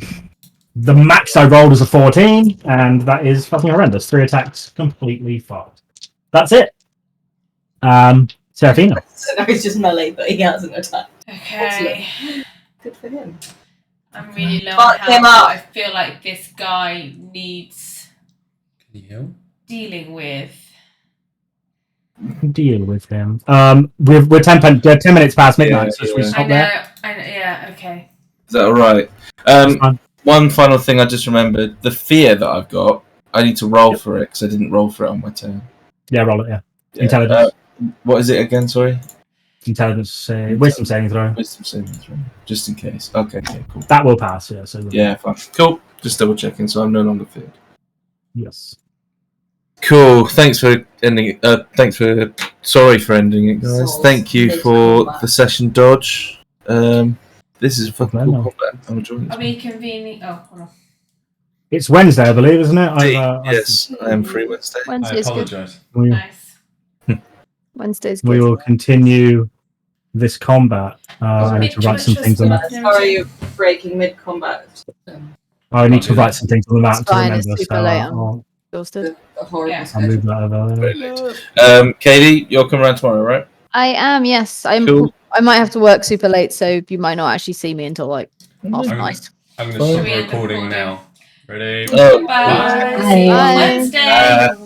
The max I rolled is a 14, and that is fucking horrendous. 3 attacks, completely fucked. That's it. Seraphina. So now he's just melee, but he hasn't attacked. Okay. Good for him. I'm really low on Fuck health. him up. I feel like this guy needs Can you heal? dealing with. Deal with him. We're 10 minutes past midnight, so should we Yeah. stop there? I know, yeah, okay. Is that alright? Fine. One final thing I just remembered. The fear that I've got, I need to roll for it because I didn't roll for it on my turn. Yeah, roll it, yeah. Yeah, Intelligence. what is it again, sorry? Intelligence, wisdom saving throw. Wisdom saving throw. Just in case. Okay, cool. That will pass, yeah. So Yeah, fine. Cool. Just double checking, so I'm no longer feared. Yes. Cool. Thanks for ending it. Sorry for ending it, guys. Souls. Thank you Makes for combat. the session dodge. This is fucking cool No. combat. I'm enjoying this. Are we convening? Oh, hold on. It's Wednesday, I believe, isn't it? Yes, I am free Wednesday. I Wednesday's good. apologise. Nice. Wednesday's good. We will continue this combat. I need to write some things on that. Sorry, you're breaking mid-combat. I need to write some things on the map It's to fine, it's remember. super So late. I'll Exhausted. The horrible Yeah. I'll move schedule. that over. Katie, you'll come around tomorrow, right? I am, yes. Cool. I might have to work super late, so you might not actually see me until like half I'm- night. I'm going Bye. to stop Should we end the recording recording? now. Ready? Oh, Bye. Bye. See you on Bye. Wednesday.